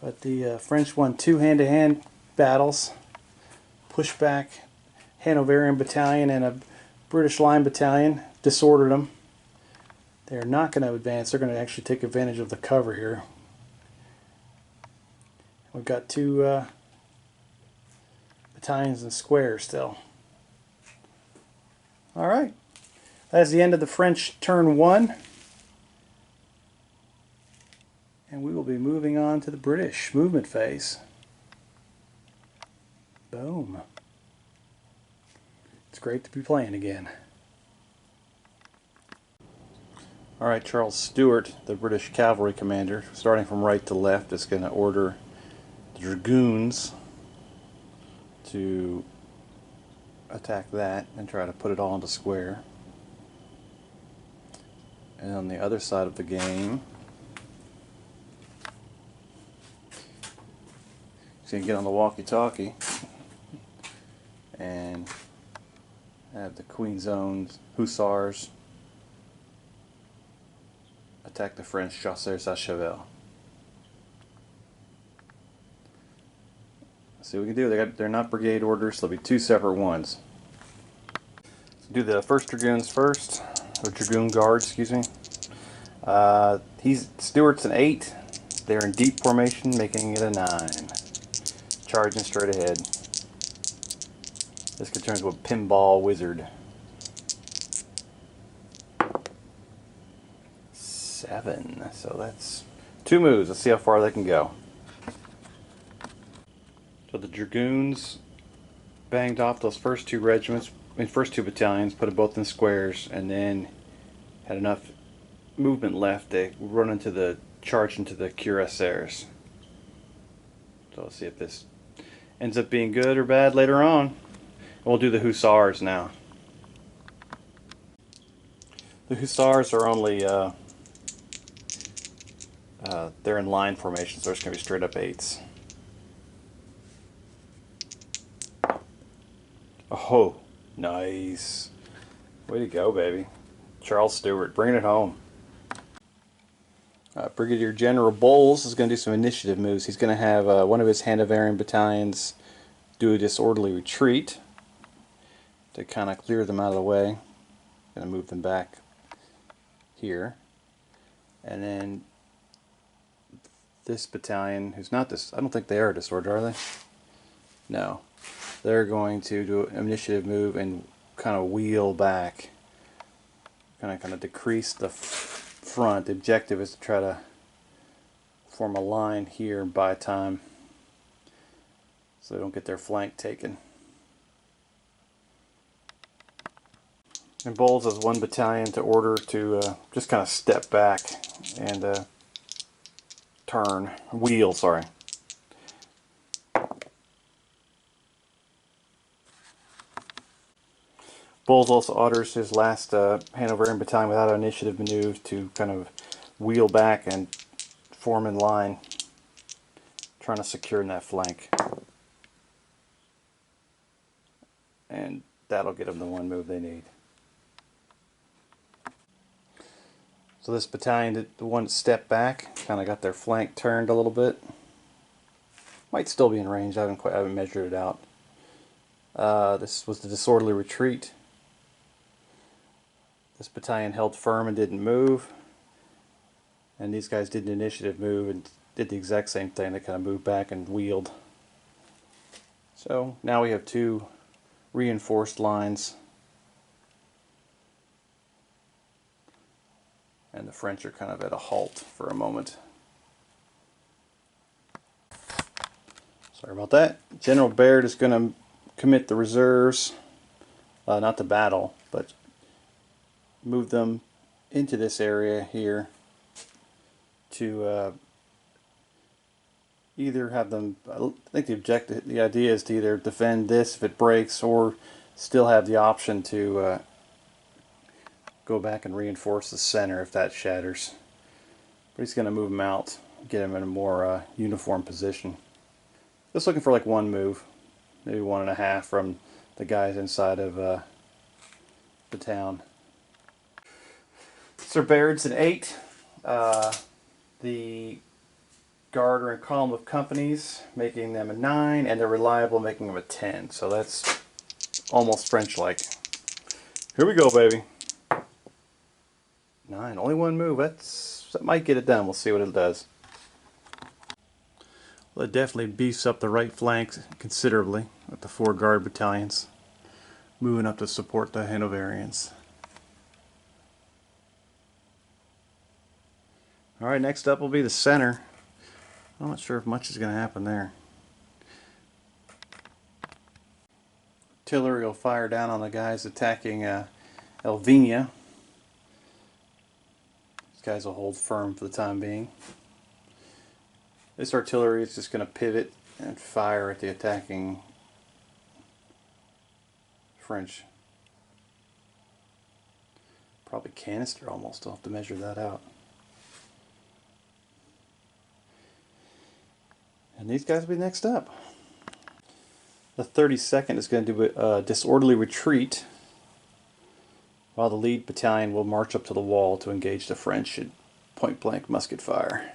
But the French won 2 hand-to-hand battles. Pushed back Hanoverian Battalion and a British Line Battalion. Disordered them. They're not going to advance. They're going to actually take advantage of the cover here. We've got 2 battalions and squares still. Alright. That's the end of the French turn 1. And we will be moving on to the British movement phase. Boom. It's great to be playing again. Alright, Charles Stewart, the British cavalry commander, starting from right to left, is going to order the dragoons to attack that and try to put it all into square. And on the other side of the game, he's going to get on the walkie-talkie and have the Queen's Own Hussars attack the French chasseurs à cheval. See what we can do. They're not brigade orders, so there'll be 2 separate ones. So do the first dragoons first, or dragoon guards, excuse me. Stewart's an 8. They're in deep formation, making it a 9. Charging straight ahead. This could turn into a pinball wizard. 7. So that's 2 moves. Let's see how far they can go. So the dragoons banged off those first 2 regiments, first 2 battalions, put them both in squares, and then had enough movement left to run into the charge into the cuirassiers. So let's see if this ends up being good or bad later on. We'll do the Hussars now. The Hussars are only, they're in line formation, so it's going to be straight up 8s. Oh, nice. Way to go, baby. Charles Stewart, bringing it home. Brigadier General Bowles is going to do some initiative moves. He's going to have one of his Hanoverian battalions do a disorderly retreat to kind of clear them out of the way. Going to move them back here. And then this battalion, who's not this, I don't think they are disordered, are they? No. They're going to do an initiative move and kind of wheel back. Kind of decrease the front. The objective is to try to form a line here and buy time so they don't get their flank taken. And Bowles has one battalion to order to just kind of step back and wheel, sorry. Bowles also orders his last Hanoverian battalion without an initiative maneuver to kind of wheel back and form in line, trying to secure in that flank. And that'll get them the one move they need. So this battalion, the one that stepped back, kind of got their flank turned a little bit. Might still be in range, I haven't measured it out. This was the disorderly retreat. This battalion held firm and didn't move. And these guys did an initiative move and did the exact same thing. They kind of moved back and wheeled. So now we have 2 reinforced lines. And the French are kind of at a halt for a moment. Sorry about that. General Baird is going to commit the reserves, not to battle, but move them into this area here to either have them, I think the idea is to either defend this if it breaks or still have the option to go back and reinforce the center if that shatters. But he's going to move them out, get them in a more uniform position. Just looking for like one move, maybe 1.5 from the guys inside of the town. Sir Baird's an 8. The Guard are in column of companies, making them a 9, and they're reliable, making them a 10. So that's almost French-like. Here we go, baby. 9, only one move. That might get it done. We'll see what it does. Well, it definitely beefs up the right flank considerably with the 4 Guard battalions moving up to support the Hanoverians. Alright, next up will be the center. I'm not sure if much is going to happen there. Artillery will fire down on the guys attacking Elvina. These guys will hold firm for the time being. This artillery is just going to pivot and fire at the attacking French. Probably canister almost. I'll have to measure that out. And these guys will be next up. The 32nd is going to do a disorderly retreat, while the lead battalion will march up to the wall to engage the French at point-blank musket fire.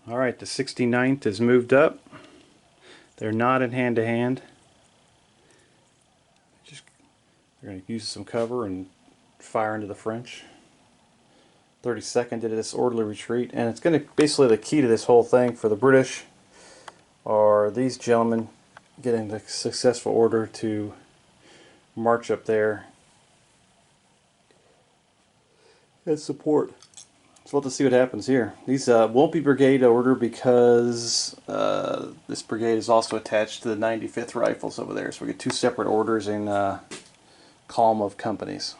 Alright, the 69th is moved up. They're not in hand-to-hand. They're going to use some cover and fire into the French. 32nd did a disorderly retreat, and it's going to basically the key to this whole thing for the British are these gentlemen getting the successful order to march up there and support. So we'll have to see what happens here. These won't be brigade order because this brigade is also attached to the 95th Rifles over there, so we get 2 separate orders in column of companies.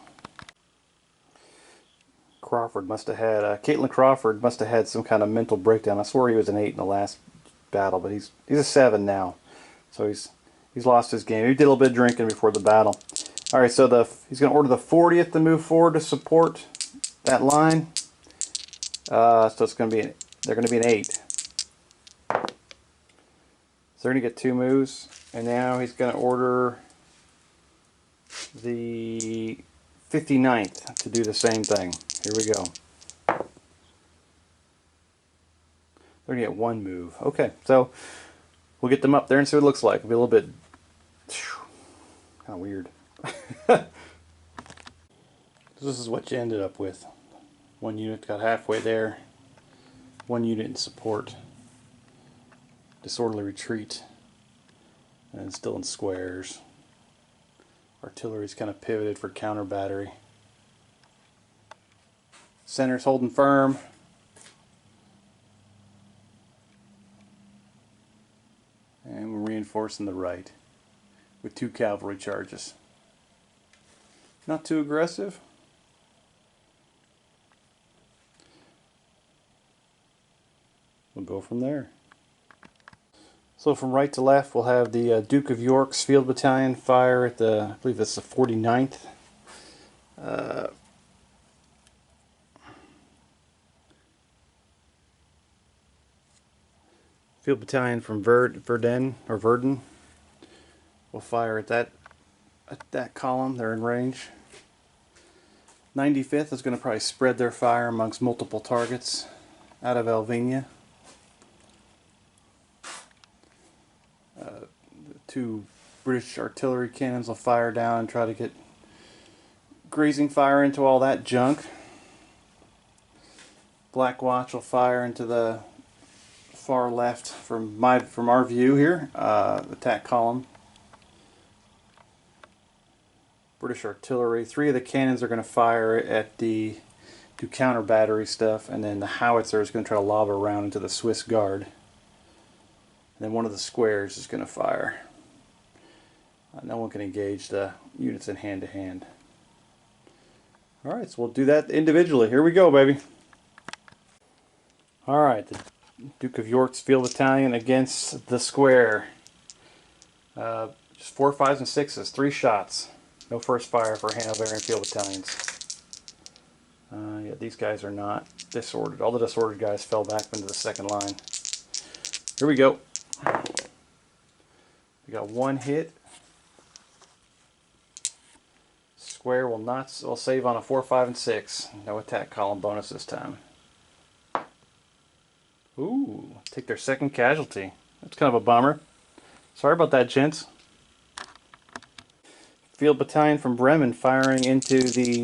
Crawford must have had, Caitlin Crawford must have had some kind of mental breakdown. I swore he was an 8 in the last battle, but he's a 7 now. So he's He's lost his game. He did a little bit of drinking before the battle. All right, so he's going to order the 40th to move forward to support that line. So it's going to be they're going to be an 8. So they're going to get 2 moves, and now he's going to order the 59th to do the same thing. Here we go. They're going to get 1 move. Okay, so we'll get them up there and see what it looks like. It'll be a little bit kind of weird. This is what you ended up with. 1 unit got halfway there. 1 unit in support. Disorderly retreat. And still in squares. Artillery's kind of pivoted for counter battery. Center's holding firm. And we're reinforcing the right with 2 cavalry charges. Not too aggressive. We'll go from there. So from right to left, we'll have the Duke of York's Field Battalion fire at the, I believe it's the 49th. Field Battalion from Verdun will fire at that column. They're in range. 95th is going to probably spread their fire amongst multiple targets out of Elvina. The 2 British artillery cannons will fire down and try to get grazing fire into all that junk. Black Watch will fire into the far left from our view here, attack column. British artillery, 3 of the cannons are going to fire at do counter battery stuff, and then the howitzer is going to try to lob around into the Swiss Guard. And then one of the squares is going to fire. No one can engage the units in hand to hand. Alright, so we'll do that individually. Here we go, baby. Alright, the Duke of York's Field Battalion against the square. Just 4, 5s, and 6s. 3 shots. No first fire for Hanoverian Field Battalions. Yeah, these guys are not disordered. All the disordered guys fell back into the second line. Here we go. We got 1 hit. Square will save on a 4, 5, and 6. No attack column bonus this time. Ooh, take their 2nd casualty. That's kind of a bummer. Sorry about that, gents. Field Battalion from Bremen firing into the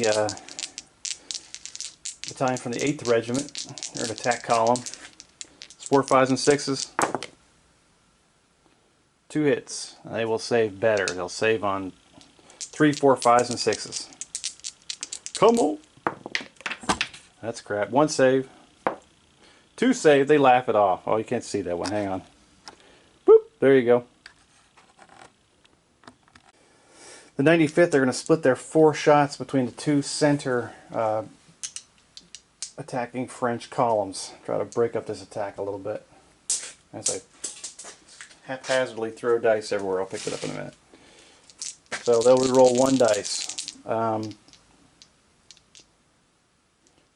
battalion from the 8th Regiment. They're an attack column. It's 4, 5s, and 6s. 2 hits. They will save better. They'll save on 3, 4, 5s, and 6s. Come on! That's crap. 1 save. 2 save. They laugh it off. Oh, you can't see that one. Hang on. Boop! There you go. The 95th, they're going to split their 4 shots between the 2 center attacking French columns. Try to break up this attack a little bit. As I haphazardly throw dice everywhere. I'll pick it up in a minute. So they'll re-roll 1 dice.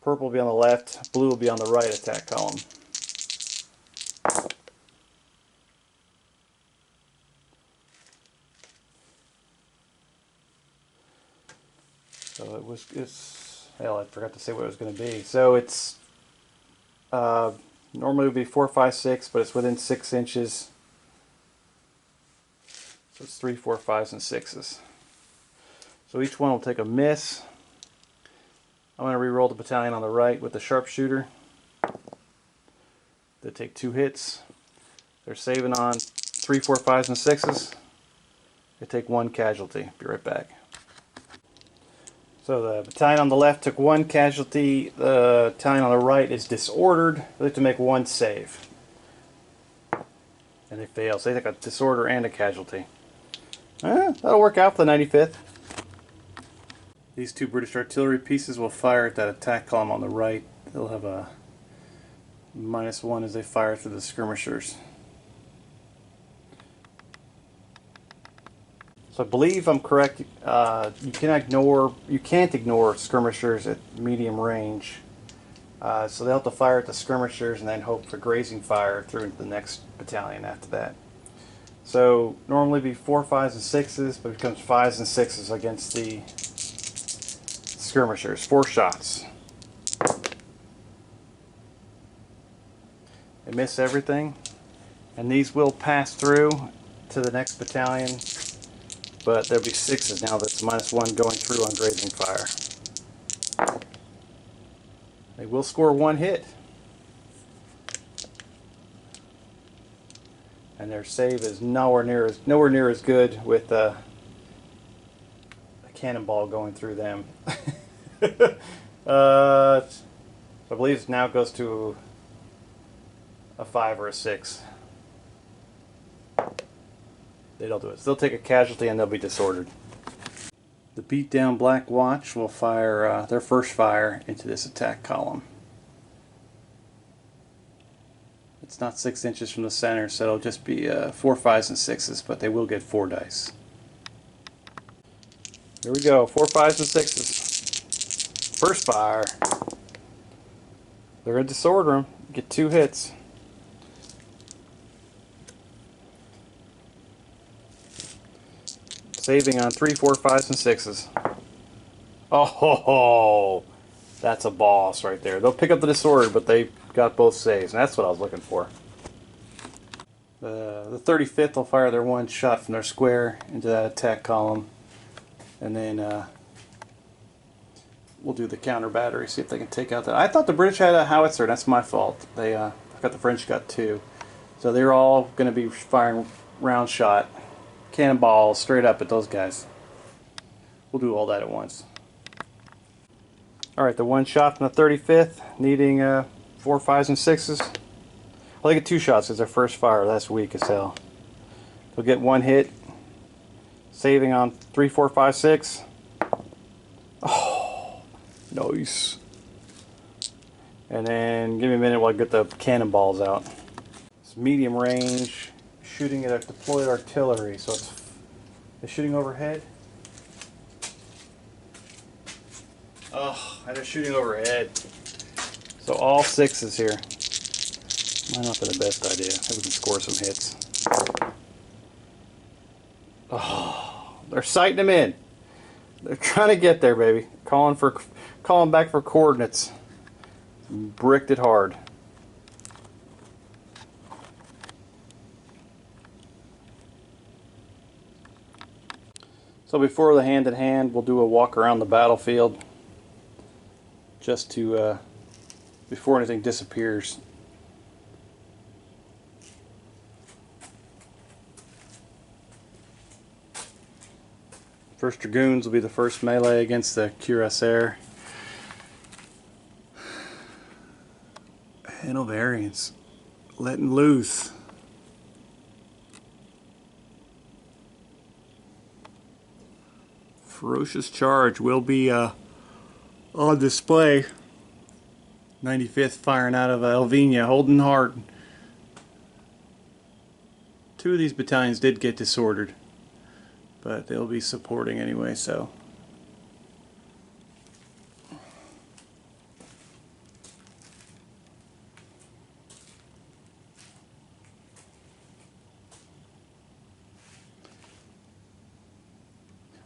Purple will be on the left, blue will be on the right attack column. So hell, I forgot to say what it was going to be. So it's normally it would be 4, 5, 6, but it's within 6 inches. So it's 3, 4, 5s, and 6s. So each one will take a miss. I'm going to re-roll the battalion on the right with the sharpshooter. They take 2 hits. They're saving on 3, 4, 5s, and 6s. They take 1 casualty. Be right back. So the battalion on the left took 1 casualty. The battalion on the right is disordered. They have to make 1 save. And they fail. So they take a disorder and a casualty. That'll work out for the 95th. These 2 British artillery pieces will fire at that attack column on the right. They'll have a -1 as they fire through the skirmishers. So I believe I'm correct. You can't ignore skirmishers at medium range. So they'll have to fire at the skirmishers and then hope for grazing fire through the next battalion after that. So normally be 4, 5s, and 6s, but it becomes 5s and 6s against the skirmishers. 4 shots. They miss everything, and these will pass through to the next battalion, but there'll be 6s now. That's -1 going through on grazing fire. They will score 1 hit, and their save is nowhere near as good with a cannonball going through them. I believe it now goes to a 5 or a 6. They don't do it. So they'll take a casualty and they'll be disordered. The beat-down Black Watch will fire their first fire into this attack column. It's not 6 inches from the center, so it'll just be 4, 5s, and 6s, but they will get 4 dice. Here we go, 4, 5s, and 6s. First fire. They're going to disorder them. Get 2 hits. Saving on 3, 4, 5s, and 6s. Oh, ho, ho. That's a boss right there. They'll pick up the disorder, but they got both saves, and that's what I was looking for. The 35th will fire their 1 shot from their square into that attack column, and then we'll do the counter battery, see if they can take out that. I thought the British had a howitzer. That's my fault. I forgot the French got 2, so they're all going to be firing round shot. Cannonballs straight up at those guys. We'll do all that at once. Alright, the 1 shot from the 35th, needing 4, 5s, and 6s. Well, they get 2 shots as their first fire. That's weak as hell. They'll get 1 hit, saving on 3, 4, 5, 6. Oh, nice. And then give me a minute while I get the cannonballs out. It's medium range. Shooting at a deployed artillery, so it's shooting overhead. Oh, and they're shooting overhead. So all 6s here. Might not be the best idea. Maybe we can score some hits. Oh, they're sighting them in. They're trying to get there, baby. Calling back for coordinates. Bricked it hard. So before the hand-to-hand, we'll do a walk around the battlefield just to, before anything disappears. First Dragoons will be the first melee against the Cuirassier. Hanoverians letting loose. Ferocious charge will be on display. 95th firing out of Elvina, holding hard. 2 of these battalions did get disordered, but they'll be supporting anyway, so.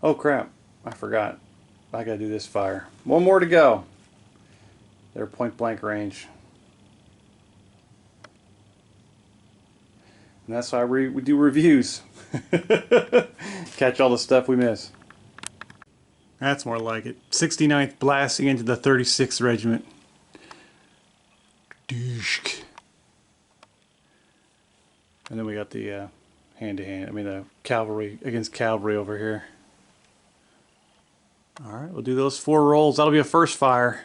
Oh crap, I forgot. I gotta do this fire. 1 more to go. They're point blank range. And that's why we do reviews. Catch all the stuff we miss. That's more like it. 69th blasting into the 36th Regiment. Dooshk. And then we got the hand-to-hand, the cavalry against cavalry over here. Alright, we'll do those 4 rolls. That'll be a first fire.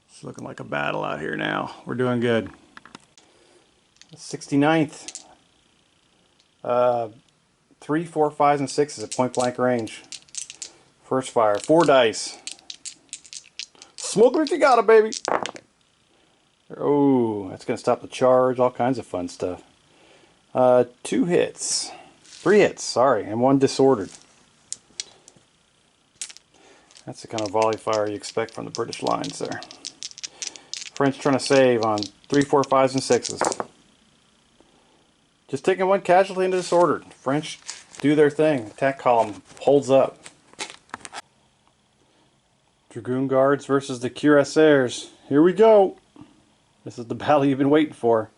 It's looking like a battle out here now. We're doing good. 69th. 3, 4, 5s, and 6s at point blank range. First fire. 4 dice. Smoke it if you got it, baby. Oh, that's going to stop the charge, all kinds of fun stuff. 2 hits. 3 hits, sorry, and 1 disordered. That's the kind of volley fire you expect from the British lines there. French trying to save on 3, 4, 5s, and 6s. Just taking 1 casualty into disordered. French do their thing. Attack column holds up. Dragoon Guards versus the Cuirassiers. Here we go. This is the battle you've been waiting for.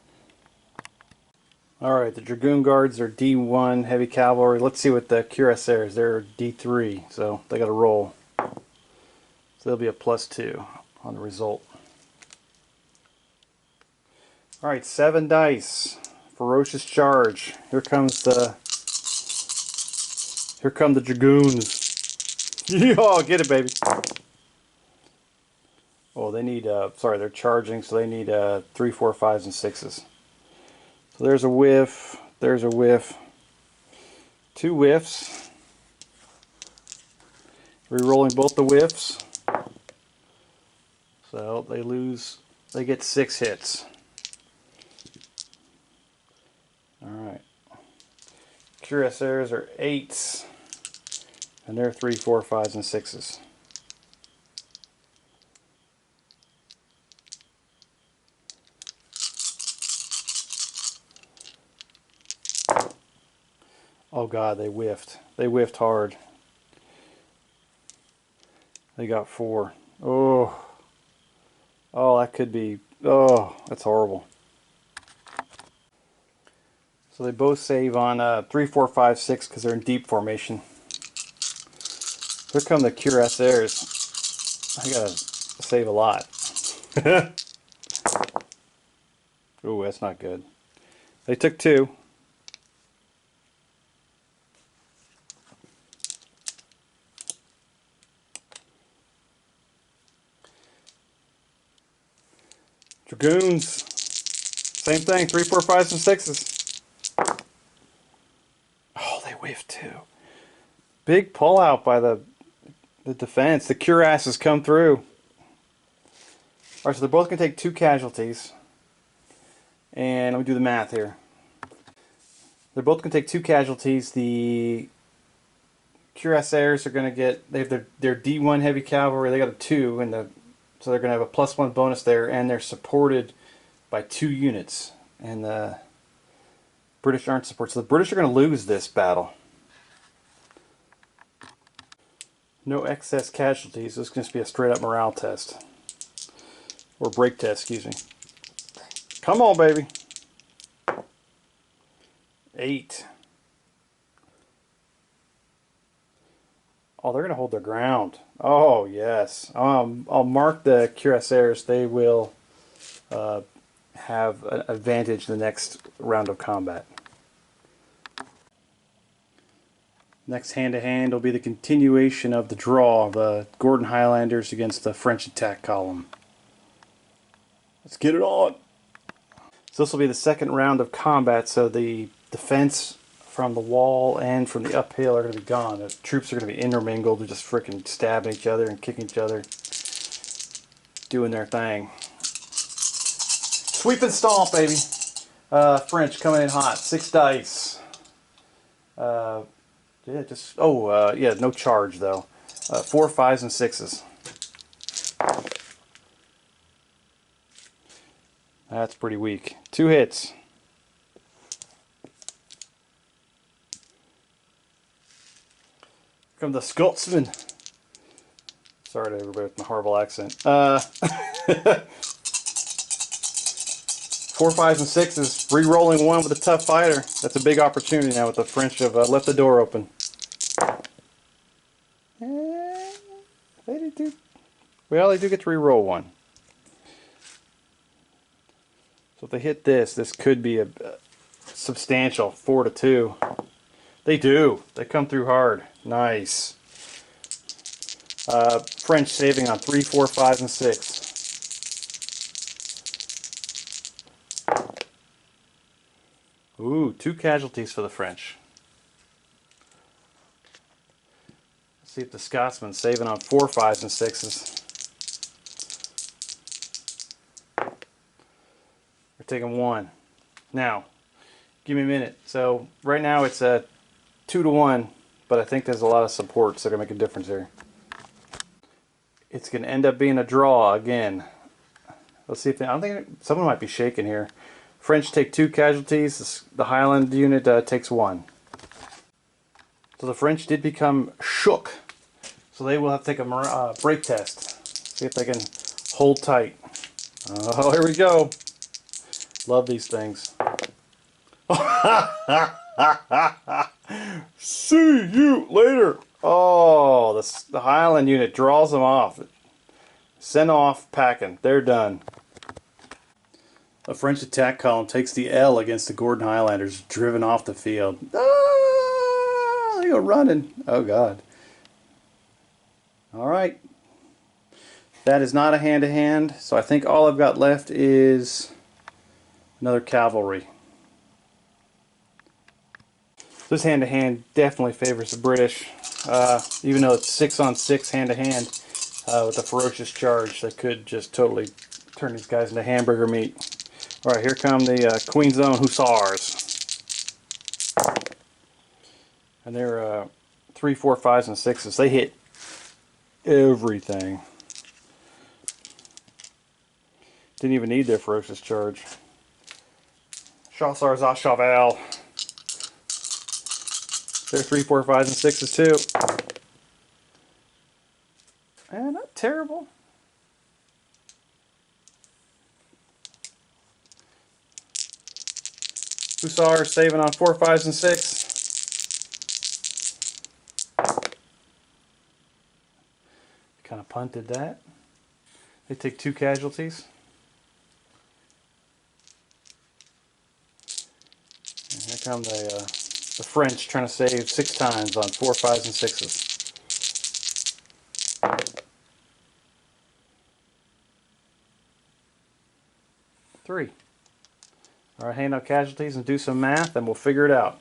Alright, the Dragoon Guards are D1 heavy cavalry. Let's see what the Cuirassiers, they're D3, so they got to roll. So there'll be a +2 on the result. Alright, 7 dice. Ferocious charge. Here come the Dragoons. Yeah, get it, baby. Oh, they need, sorry, they're charging, so they need 3, 4, 5s, and 6s. So there's a whiff, there's a whiff. 2 whiffs. Re-rolling both the whiffs. So they get 6 hits. Alright. Cuirassiers are 8s. And they're 3, 4, 5s, and 6s. Oh god, they whiffed. They whiffed hard. They got 4. Oh. Oh, that could be... Oh, that's horrible. So they both save on 3, 4, 5, 6 because they're in deep formation. Here come the Cuirassiers. I gotta save a lot. Ooh, that's not good. They took 2. Dragoons. Same thing, 3, 4, 5s, and 6s. Oh, they whiffed too. Big pull out by the defense. The cuirasses come through. Alright, so they're both going to take 2 casualties. And let me do the math here. They're both going to take 2 casualties. The cuirassiers are going to get, they have their D1 heavy cavalry, they got a 2, and so they're going to have a +1 bonus there, and they're supported by 2 units. And the British aren't supported. So the British are going to lose this battle. No excess casualties. This is going to be a straight up morale test. Or break test, excuse me. Come on, baby. 8. Oh, they're going to hold their ground. Oh, yes. I'll mark the cuirassiers. They will have an advantage in the next round of combat. Next hand-to-hand will be the continuation of the draw of the Gordon Highlanders against the French attack column. Let's get it on! So this will be the second round of combat, so the defense from the wall and from the uphill are going to be gone. The troops are going to be intermingled. They're just freaking stabbing each other and kicking each other, doing their thing. Sweep and stomp, baby! French coming in hot. 6 dice. Yeah, just... Oh, yeah, no charge, though. 4, 5s, and 6s. That's pretty weak. 2 hits. From the Scotsman. Sorry to everybody with my horrible accent. 4, 5s, and 6s. Re-rolling 1 with a tough fighter. That's a big opportunity now with the French have left the door open. They do. Well, they do get to re-roll 1. So if they hit this, this could be a substantial 4 to 2. They do. They come through hard. Nice. French saving on 3, 4, 5, and 6. Ooh, 2 casualties for the French. Let's see if the Scotsman's saving on 4, 5s, and 6s. taking 1. Now, give me a minute. So right now it's a 2-to-1, but I think there's a lot of supports that are going to make a difference here. It's going to end up being a draw again. Let's see if I don't think someone might be shaking here. French take 2 casualties. The Highland unit takes 1. So the French did become shook. So they will have to take a break test. See if they can hold tight. Oh, here we go. Love these things. See you later. Oh, the Highland unit draws them off. Sent off packing. They're done. A French attack column takes the L against the Gordon Highlanders, driven off the field. Ah, they go running. Oh, God. All right. That is not a hand-to-hand, so I think all I've got left is another cavalry. This hand-to-hand definitely favors the British, even though it's 6-on-6 hand-to-hand with a ferocious charge that could just totally turn these guys into hamburger meat. All right, here come the Queen's Own Hussars, and they're 3, 4, 5s, and 6s. They hit everything. Didn't even need their ferocious charge. Chasseurs à cheval. They're 3, 4, 5s, and 6s too. And not terrible. Hussars saving on 4, 5s, and 6. Kind of punted that. They take 2 casualties. And here come the French trying to save 6 times on 4, 5s, and 6s. Three. All right, hand out casualties and do some math, and we'll figure it out.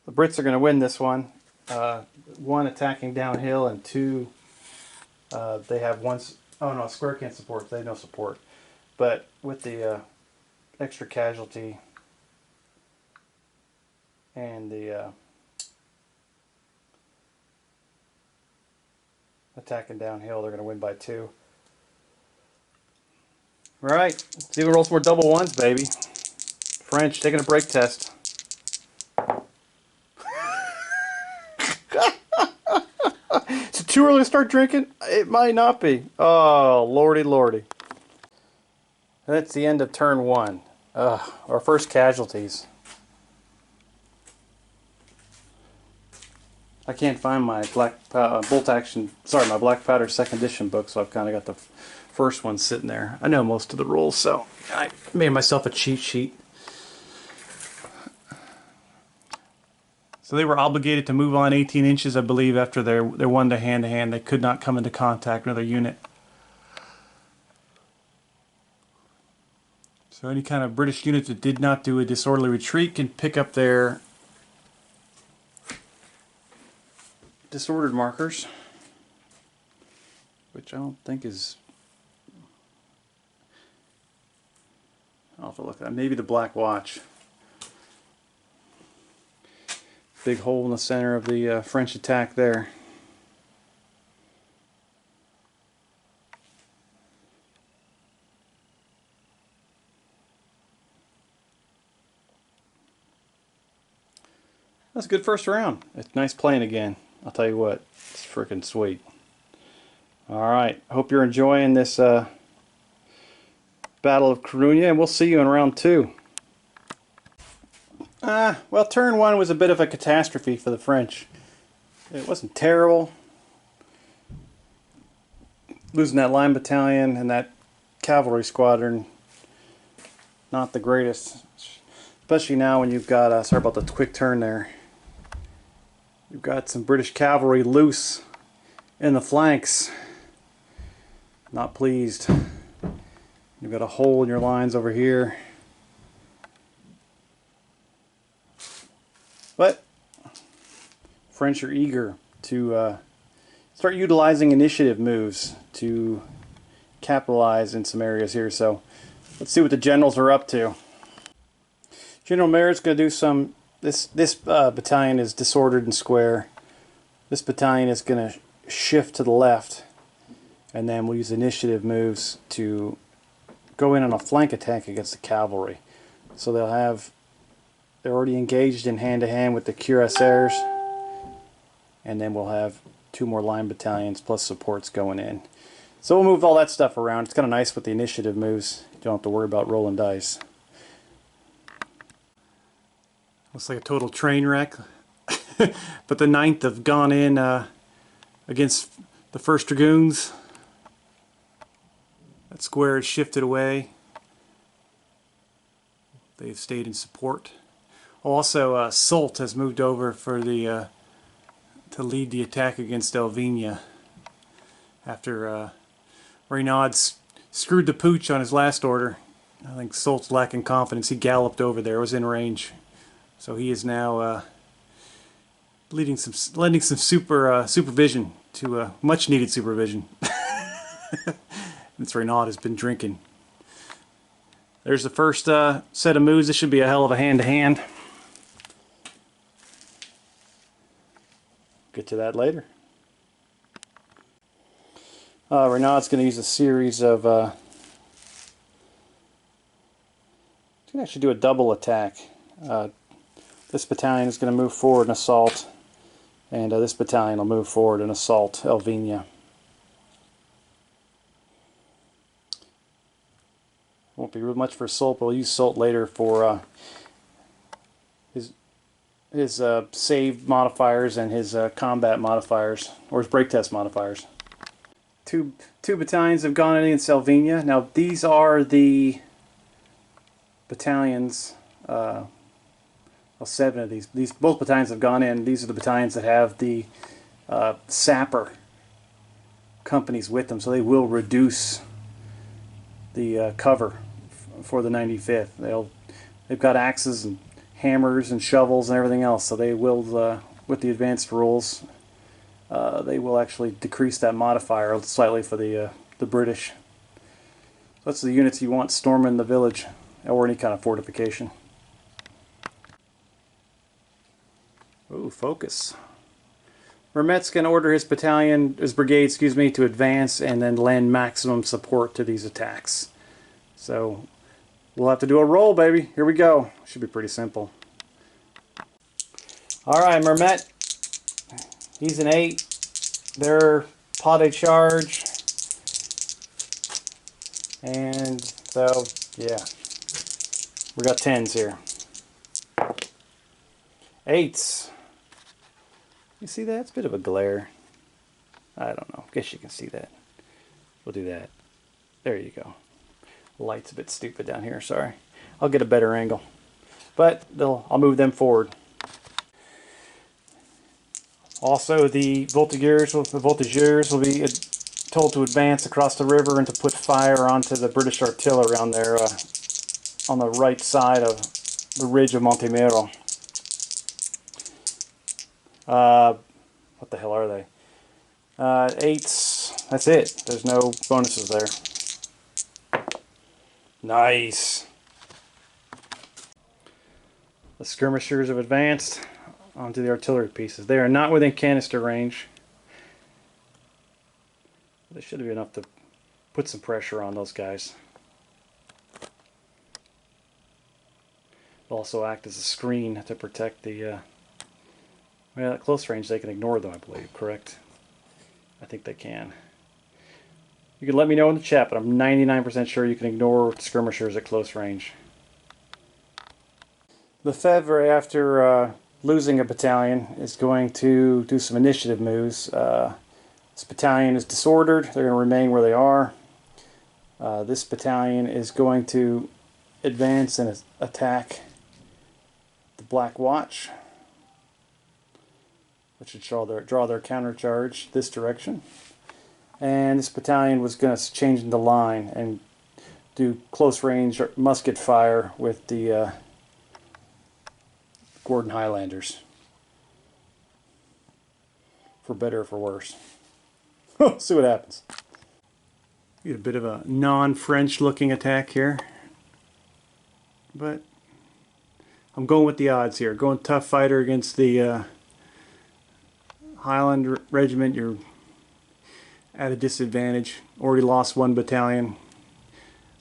The Brits are going to win this one. 1 attacking downhill, and 2 they have one. Oh no, square can't support. They have no support. But with the extra casualty and the attacking downhill, they're going to win by 2. All right, let's see if we roll some more double 1s, baby. French taking a break test. Is it too early to start drinking? It might not be. Oh, lordy, lordy. That's the end of turn 1. Our first casualties. I can't find my black bolt action. Sorry, my black powder second edition book, so I've kind of got the first one sitting there. I know most of the rules, so I made myself a cheat sheet. So they were obligated to move on 18 inches, I believe, after their one to hand. They could not come into contact with another unit. So any kind of British unit that did not do a disorderly retreat can pick up their disordered markers, which I don't think is... I'll have to look at that. Maybe the Black Watch. Big hole in the center of the French attack there. That's a good first round. It's nice playing again. I'll tell you what, it's freaking sweet. Alright, hope you're enjoying this Battle of Coruna, and we'll see you in round 2. Well, turn 1 was a bit of a catastrophe for the French. It wasn't terrible. Losing that line battalion and that cavalry squadron, not the greatest. Especially now when you've got, sorry about the quick turn there. You've got some British cavalry loose in the flanks. Not pleased. You've got a hole in your lines over here. But French are eager to start utilizing initiative moves to capitalize in some areas here. So let's see what the generals are up to. General Merritt's going to do some. This battalion is disordered and square. This battalion is going to shift to the left, and then we'll use initiative moves to go in on a flank attack against the cavalry. So they're already engaged in hand-to-hand with the cuirassiers, and then we'll have 2 more line battalions plus supports going in. So we'll move all that stuff around. It's kind of nice with the initiative moves. You don't have to worry about rolling dice. Looks like a total train wreck. But the 9th have gone in against the 1st Dragoons. That square is shifted away. They've stayed in support. Also, Soult has moved over for the to lead the attack against Elvina after Renaud screwed the pooch on his last order. I think Soult's lacking confidence. He galloped over there. It was in range. So he is now lending some supervision to much needed supervision. Since Renaud has been drinking. There's the first set of moves. This should be a hell of a hand-to-hand. Get to that later. Renaud's going to use a series of... he's going to actually do a double attack. This battalion is going to move forward and assault, and this battalion will move forward and assault Elvina. Won't be real much for Soult, but we'll use Soult later for his save modifiers and his combat modifiers, or his break test modifiers. Two battalions have gone in against Elvina. Now these are the battalions. Well, 7 of these. Both battalions have gone in. These are the battalions that have the sapper companies with them, so they will reduce the cover for the 95th. They've got axes and hammers and shovels and everything else, so they will, with the advanced rules, they will actually decrease that modifier slightly for the British. That's the units you want storming the village or any kind of fortification. Ooh, focus. Mermet's going to order his brigade, to advance and then lend maximum support to these attacks. So we'll have to do a roll, baby. Here we go. Should be pretty simple. Alright, Mermet. He's an 8. They're pas charge. And so, yeah. We got 10s here. 8s. You see that? It's a bit of a glare. I don't know. Guess you can see that. We'll do that. There you go. The light's a bit stupid down here. Sorry. I'll get a better angle. But I'll move them forward. Also, the voltigeurs will be told to advance across the river and to put fire onto the British artillery on their on the right side of the ridge of Montemero. What the hell are they? 8s. That's it. There's no bonuses there. Nice. The skirmishers have advanced onto the artillery pieces. They are not within canister range. They should be enough to put some pressure on those guys. They'll also act as a screen to protect the... well, at close range they can ignore them, I believe, correct? I think they can. You can let me know in the chat, but I'm 99% sure you can ignore skirmishers at close range. Lefebvre, after losing a battalion, is going to do some initiative moves. This battalion is disordered. They're going to remain where they are. This battalion is going to advance and attack the Black Watch, which should draw their countercharge this direction. And this battalion was going to change into line and do close range musket fire with the Gordon Highlanders. For better or for worse. See what happens. Get a bit of a non-French looking attack here. But I'm going with the odds here. Going tough fighter against the Highland Regiment. You're at a disadvantage. Already lost one battalion.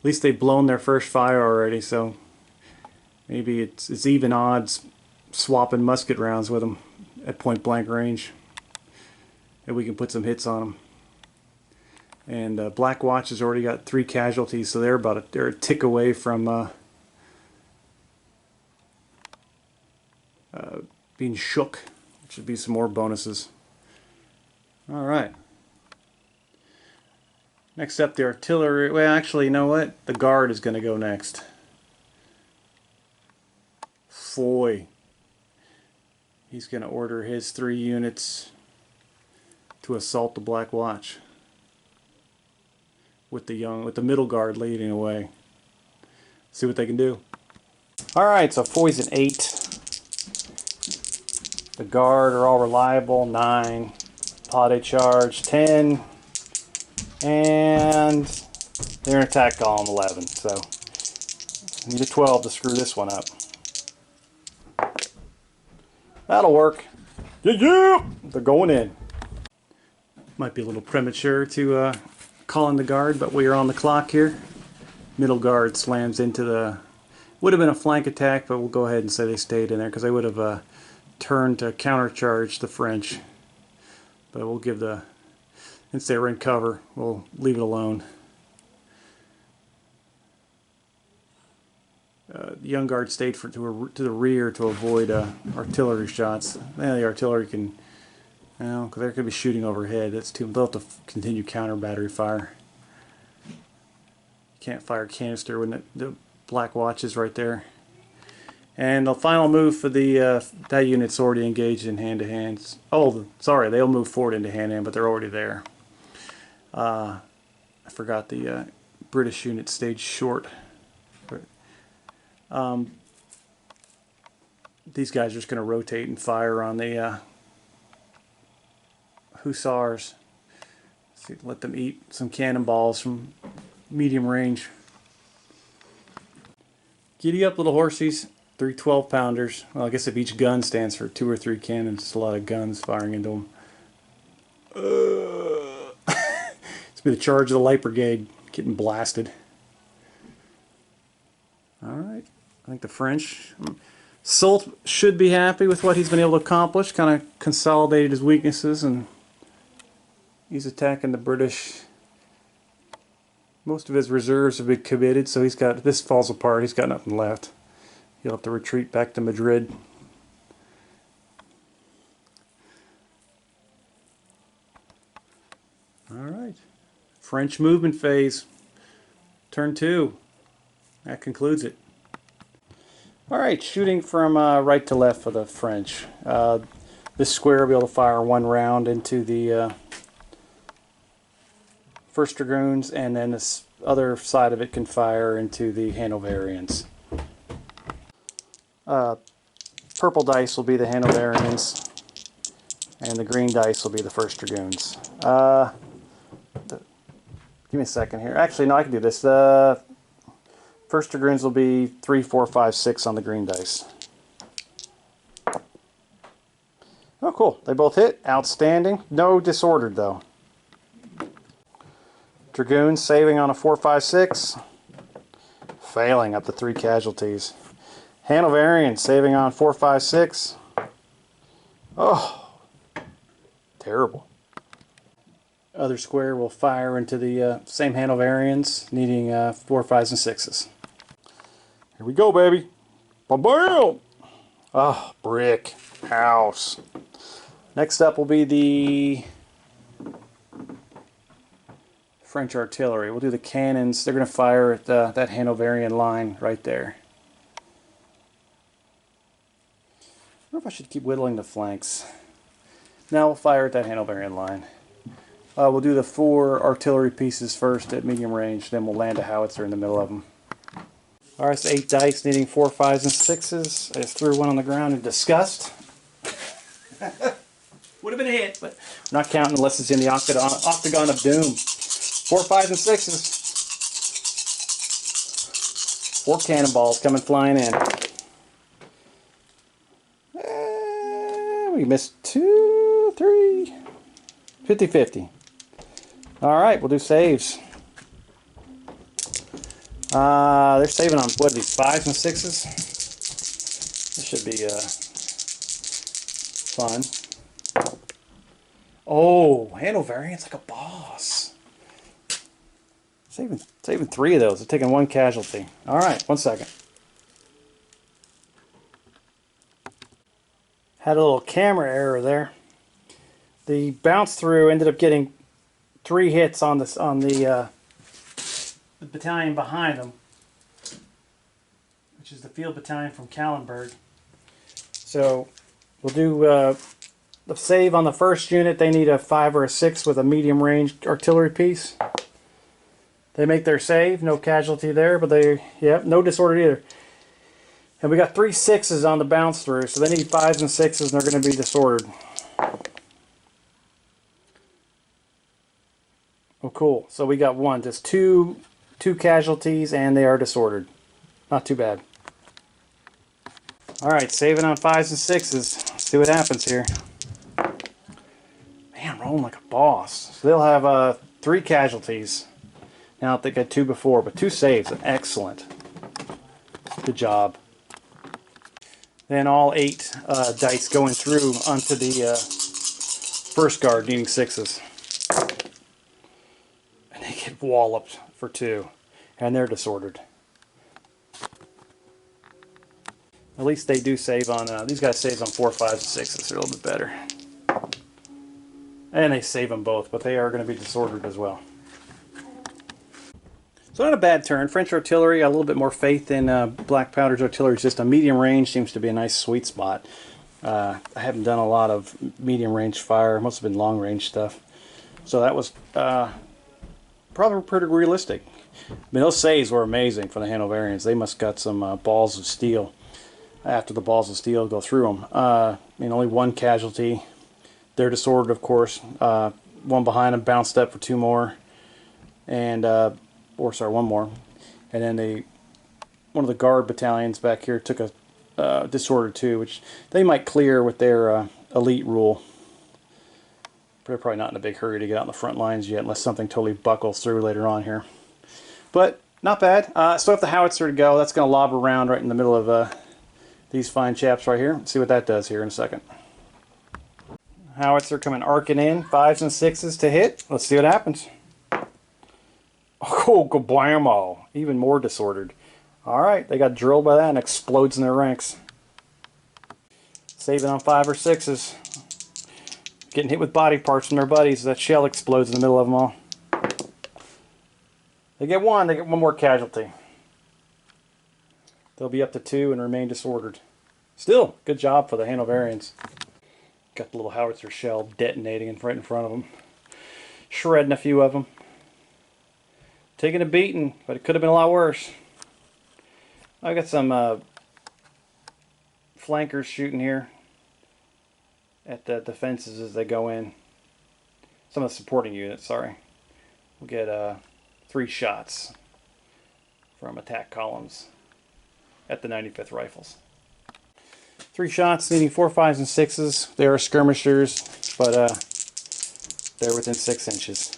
At least they've blown their first fire already, so maybe it's even odds swapping musket rounds with them at point blank range. And we can put some hits on them. And Black Watch has already got 3 casualties, so they're a tick away from being shook, which would be some more bonuses. Alright. Next up, the artillery. Well, actually, you know what? The guard is going to go next. Foy. He's going to order his 3 units to assault the Black Watch, with the middle guard leading away. See what they can do. Alright, so Foy's an 8. The guard are all reliable, 9. Pot charge, 10. And they're in attack column, 11. So need a 12 to screw this one up. That'll work. Yeah! They're going in. Might be a little premature to call in the guard, but we are on the clock here. Middle guard slams into the... Would have been a flank attack, but we'll go ahead and say they stayed in there because they would have turned to countercharge the French. But we'll give the... Since they were in cover, we'll leave it alone. The young guard stayed to the rear to avoid artillery shots. Yeah, the artillery can... Well, because they could be shooting overhead. That's too... They'll have to continue counter battery fire. You can't fire canister when the Black Watch is right there. And the final move for the that unit's already engaged in hand-to-hands. Oh, sorry, they'll move forward into hand-to-hand, but they're already there. I forgot the British unit stayed short. These guys are just going to rotate and fire on the Hussars. See, let them eat some cannonballs from medium range. Giddy up, little horsies. 3 12-pounders. Well, I guess if each gun stands for 2 or 3 cannons, it's a lot of guns firing into them. It's been the charge of the Light Brigade getting blasted. Alright, I think the French... Soult should be happy with what he's been able to accomplish. Kind of consolidated his weaknesses, and he's attacking the British. Most of his reserves have been committed, so he's got... This falls apart, he's got nothing left. He'll have to retreat back to Madrid. Alright. French movement phase. Turn 2. That concludes it. Alright, shooting from right to left for the French. This square will be able to fire 1 round into the 1st Dragoons, and then this other side of it can fire into the Hanoverians. Purple dice will be the Hanoverians, and the green dice will be the 1st Dragoons. Give me a second here. Actually, no, I can do this. The 1st Dragoons will be 3, 4, 5, 6 on the green dice. Oh, cool. They both hit. Outstanding. No disordered, though. Dragoons saving on a 4, 5, 6. Failing up to 3 casualties. Hanoverian saving on 4, 5, 6. Oh, terrible. Other square will fire into the same Hanoverians, needing 4, 5s, and 6s. Here we go, baby. Bam! Oh, brick house. Next up will be the French artillery. We'll do the cannons. They're going to fire at that Hanoverian line right there. I wonder if I should keep whittling the flanks. Now we'll fire at that Hanoverian line. We'll do the 4 artillery pieces first at medium range, then we'll land a howitzer in the middle of them. Alright, so 8 dice needing 4, 5s, and 6s. I just threw one on the ground in disgust. Would have been a hit, but I'm not counting unless it's in the octagon of doom. 4, 5, and 6s. 4 cannonballs coming flying in. We missed 2, 3. 50-50. Alright, we'll do saves. They're saving on, what are these, 5s and 6s? This should be fun. Oh, handle variants like a boss. Saving 3 of those. They're taking 1 casualty. Alright, 1 second. Had a little camera error there. The bounce through ended up getting 3 hits on this the battalion behind them, which is the field battalion from Kallenberg. So we'll do the save on the first unit. They need a 5 or a 6 with a medium range artillery piece. They make their save, no casualty there, but no disorder either. And we got 3 6s on the bounce through, so they need 5s and 6s, and they're going to be disordered. Oh, cool. So we got just two casualties, and they are disordered. Not too bad. All right, saving on 5s and 6s. Let's see what happens here. Man, rolling like a boss. So they'll have 3 casualties. Now they got 2 before, but 2 saves. Excellent. Good job. Then all 8 dice going through onto the first guard needing 6s. And they get walloped for 2. And they're disordered. At least they do save on, these guys save on 4, 5s, and 6s. They're a little bit better. And they save them both, but they are going to be disordered as well. So not a bad turn. French artillery, a little bit more faith in Black Powder's artillery. It's just a medium range seems to be a nice sweet spot. I haven't done a lot of medium range fire. Most have been long range stuff. So that was probably pretty realistic. I mean, those saves were amazing for the Hanoverians. They must have got some balls of steel after the balls of steel go through them. I mean, only 1 casualty. They're disordered, of course. 1 behind them bounced up for 2 more. And... sorry, 1 more, and then one of the guard battalions back here took a disorder too, which they might clear with their elite rule. They're probably not in a big hurry to get out in the front lines yet, unless something totally buckles through later on here. But not bad. So if the howitzer to go, that's going to lob around right in the middle of these fine chaps right here. Let's see what that does here in a second. Howitzer coming arcing in, 5s and 6s to hit. Let's see what happens. Oh, kablammo! Even more disordered. Alright, they got drilled by that and explodes in their ranks. Saving on 5 or 6s. Getting hit with body parts from their buddies. That shell explodes in the middle of them all. They get 1 more casualty. They'll be up to 2 and remain disordered. Still, good job for the Hanoverians. Got the little howitzer shell detonating right in front of them. Shredding a few of them. Taking a beating, but it could have been a lot worse. I got some flankers shooting here at the defenses as they go in. Some of the supporting units, sorry. We'll get 3 shots from attack columns at the 95th Rifles. 3 shots, needing 4, 5s, and 6s. They are skirmishers, but they're within 6 inches.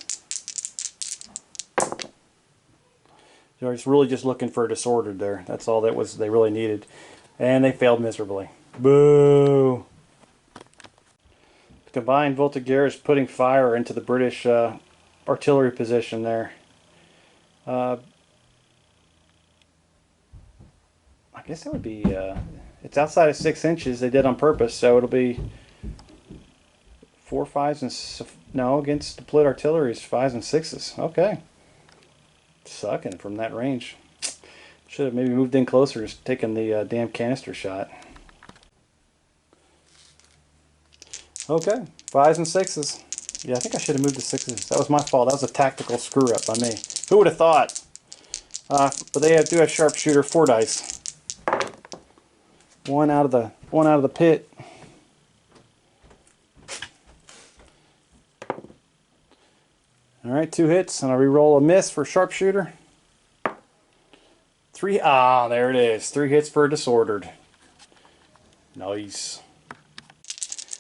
It's really just looking for a disordered there. That's all that was they really needed. And they failed miserably. Boo! The combined Voltigeur is putting fire into the British artillery position there. I guess that would be... it's outside of 6 inches. They did on purpose, so it'll be 4, 5s, and... No, against deployed artillery is 5s and 6s. Okay. Sucking from that range. Should have maybe moved in closer, just taken the damn canister shot. Okay, 5s and 6s. Yeah, I think I should have moved to 6s. That was my fault. That was a tactical screw up by me. Who would have thought? But they do have sharpshooter 4 dice. One out of the pit. All Alright, 2 hits, and I'll re-roll a miss for sharpshooter. 3, there it is. 3 hits for disordered. Nice.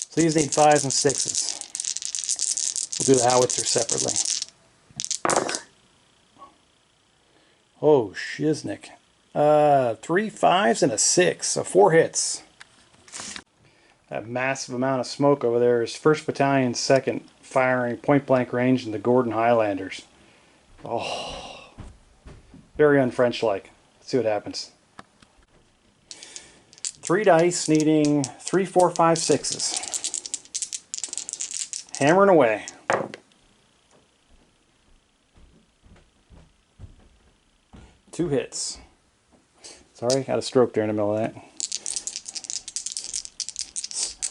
So these need 5s and 6s. We'll do the howitzer separately. Oh, shiznick. 3 5s and a 6, so 4 hits. That massive amount of smoke over there is 1st Battalion, 2nd, firing point blank range in the Gordon Highlanders. Oh, very un-French-like. Let's see what happens. 3 dice needing 3, 4, 5, 6s. Hammering away. Two hits. Sorry, had a stroke there in the middle of that.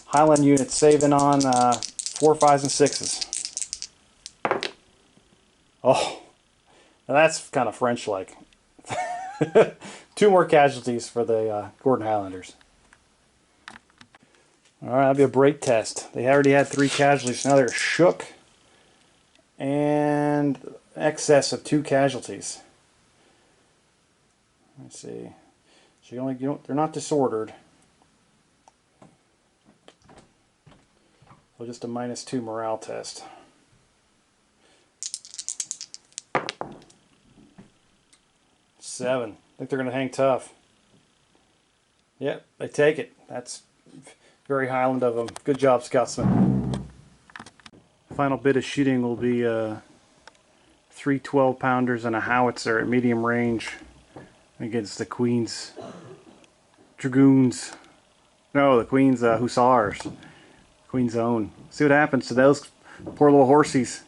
Highland unit saving on 4, 5s, and 6s. Oh, now that's kind of French-like. 2 more casualties for the Gordon Highlanders. Alright, that'll be a break test. They already had 3 casualties, now they're shook. And excess of 2 casualties. Let's see. So they're not disordered. So just a -2 morale test. Seven. I think they're going to hang tough. Yep, they take it. That's very Highland of them. Good job, Scotsman. Final bit of shooting will be 3 12-pounders and a howitzer at medium range against the Queen's Dragoons. No, the Queen's Hussars. Queen's Own. See what happens to those poor little horsies.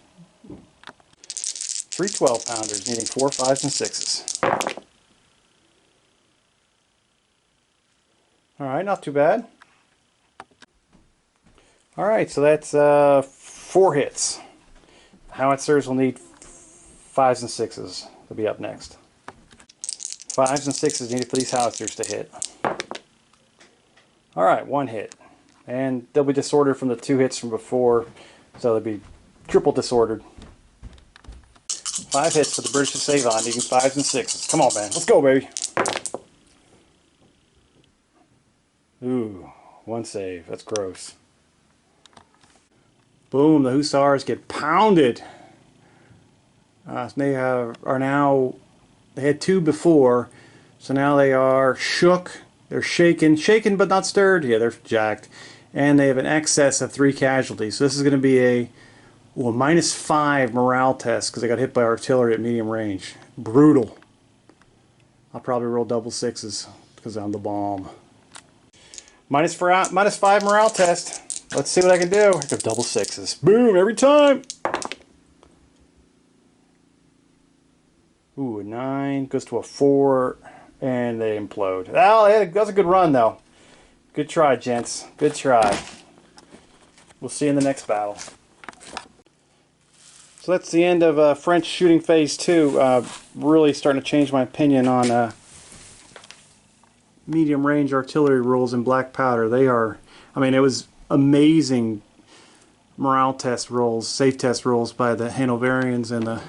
3 12-pounders needing 4, 5s, and 6s. Alright, not too bad. Alright, so that's 4 hits. Howitzers will need 5s and 6s to be up next. 5s and 6s needed for these howitzers to hit. Alright, 1 hit. And they'll be disordered from the 2 hits from before, so they'll be triple disordered. 5 hits for the British to save on, needing 5s and 6s. Come on, man. Let's go, baby. Ooh, 1 save. That's gross. Boom, the Hussars get pounded. They had 2 before, so now they are shook. They're shaken but not stirred. Yeah, they're jacked. And they have an excess of 3 casualties. So this is going to be a -5 morale test because they got hit by artillery at medium range. Brutal. I'll probably roll double 6s because I'm the bomb. -5 morale test. Let's see what I can do. I go double 6s. Boom, every time. Ooh, a 9 goes to a 4, and they implode. Oh, that was a good run, though. Good try, gents. Good try. We'll see you in the next battle. So that's the end of French shooting phase 2. Really starting to change my opinion on medium range artillery rules in black powder. They are, I mean, it was amazing morale test rolls, safe test rolls by the Hanoverians and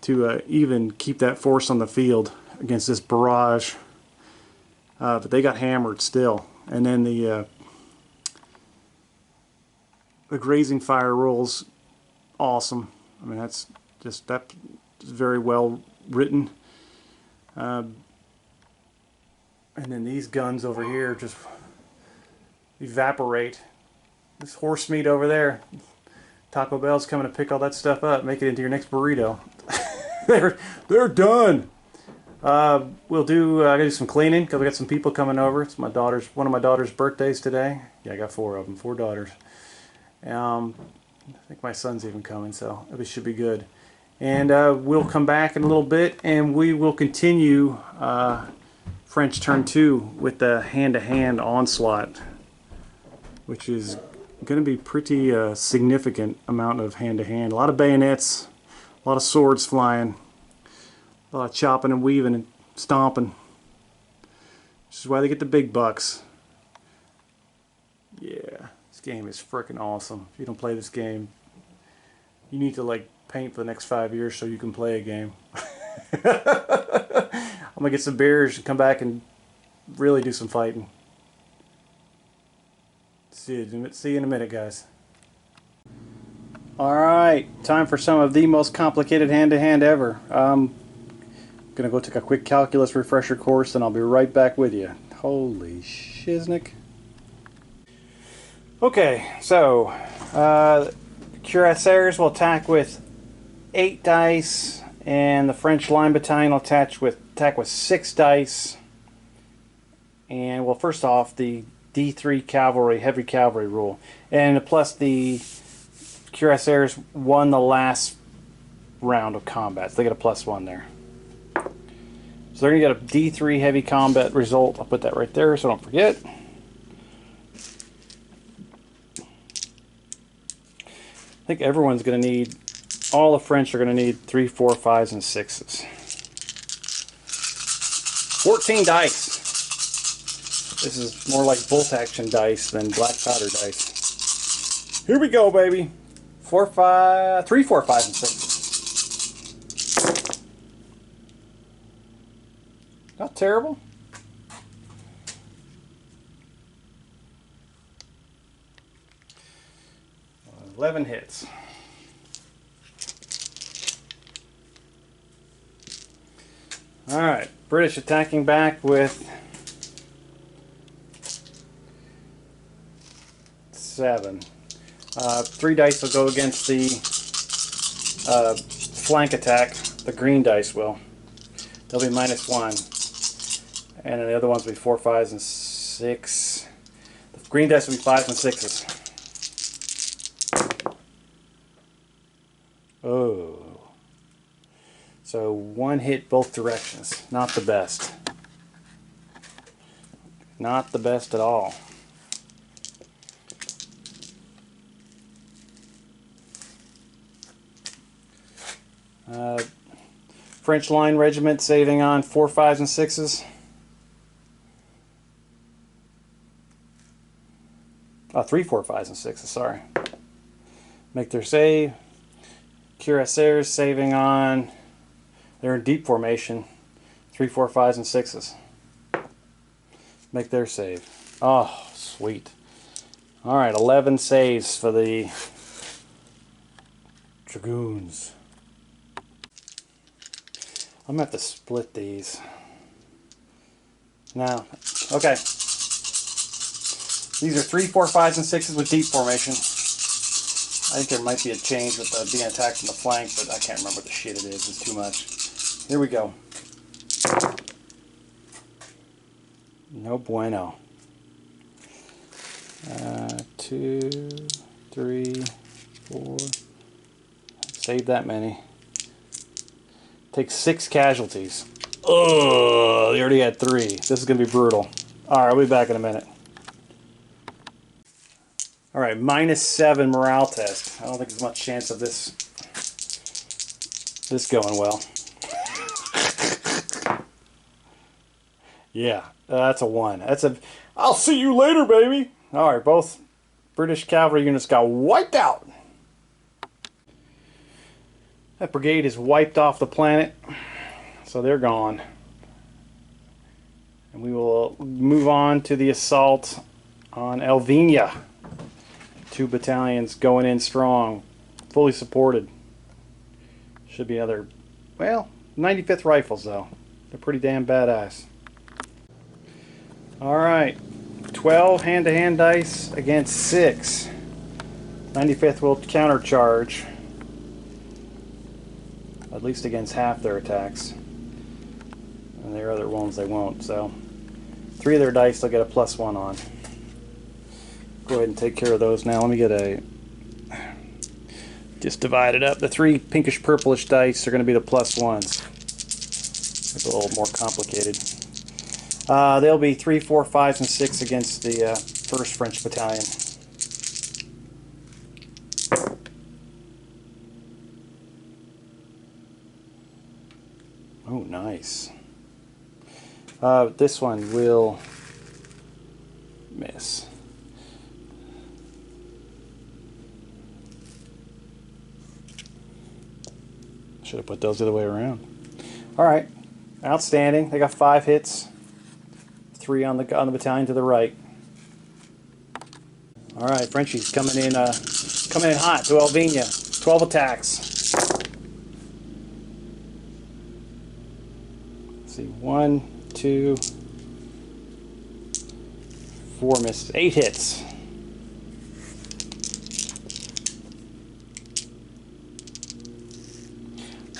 to even keep that force on the field against this barrage. But they got hammered still. And then the grazing fire rolls, awesome. I mean, that's very well written. And then these guns over here just evaporate. This horse meat over there, Taco Bell's coming to pick all that stuff up, make it into your next burrito. they're done. I gotta do some cleaning because we got some people coming over. It's one of my daughter's birthdays today. Yeah, I got 4 of them, 4 daughters. I think my son's even coming, so it should be good. And we'll come back in a little bit, and we will continue French turn 2 with the hand-to-hand onslaught, which is going to be pretty significant amount of hand-to-hand. A lot of bayonets, a lot of swords flying, a lot of chopping and weaving and stomping. Which is why they get the big bucks. Yeah, this game is freaking awesome. If you don't play this game, you need to like paint for the next 5 years so you can play a game. I'm gonna get some beers and come back and really do some fighting. See you in a minute, guys. Alright, time for some of the most complicated hand-to-hand ever. I'm gonna go take a quick calculus refresher course and I'll be right back with you. Holy shiznick. Okay, so Cuirassiers will attack with 8 dice, and the French Line Battalion will attack with 6 dice. And well, first off, the D3 cavalry, heavy cavalry rule, and plus the Cuirassiers won the last round of combat, so they get a +1 there. So they're gonna get a D3 heavy combat result. I'll put that right there so don't forget. I think everyone's going to need, all the French are going to need 3, 4, 5s, and 6s. 14 dice. This is more like bolt action dice than black powder dice. Here we go, baby. 3, 4, 5, and 6. Not terrible. 11 hits. Alright, British attacking back with 7. 3 dice will go against the flank attack. The green dice will. They'll be -1. And then the other ones will be 4, 5s, and 6. The green dice will be 5s and 6s. Oh. So 1 hit both directions. Not the best. Not the best at all. French Line Regiment saving on 4, 5s, and 6s. Oh, 3, 4, 5s, and 6s, sorry. Make their save. Cuirassiers saving on, they're in deep formation, 3, 4, 5s, and 6s. Make their save. Oh, sweet. Alright, 11 saves for the Dragoons. I'm going to have to split these. Now, okay. These are 3, 4, 5s, and 6s with deep formation. I think there might be a change with being attacked from the flank, but I can't remember what the shit it is. It's too much. Here we go. No bueno. 2, 3, 4. Save that many. Take 6 casualties. Oh, they already had 3. This is going to be brutal. Alright, I'll be back in a minute. Alright, -7 morale test. I don't think there's much chance of this going well. Yeah, that's a 1. That's a, I'll see you later, baby! Alright, both British cavalry units got wiped out. That brigade is wiped off the planet, so they're gone. And we will move on to the assault on Elvina. 2 battalions going in strong, fully supported. Should be another, well, 95th Rifles though. They're pretty damn badass. Alright, 12 hand-to-hand dice against 6. 95th will countercharge, at least against half their attacks. And their other ones they won't, so 3 of their dice they'll get a +1 on. Go ahead and take care of those now. Let me get a, just divide it up. The 3 pinkish purplish dice are going to be the +1s. It's a little more complicated. They'll be 3, 4, 5s, and 6 against the 1st French Battalion. Oh, nice. This one will miss. Should have put those the other way around. Alright. Outstanding. They got 5 hits. 3 on the battalion to the right. Alright, Frenchie's coming in hot to Elvina. 12 attacks. Let's see, 1, 2, 4 misses. 8 hits.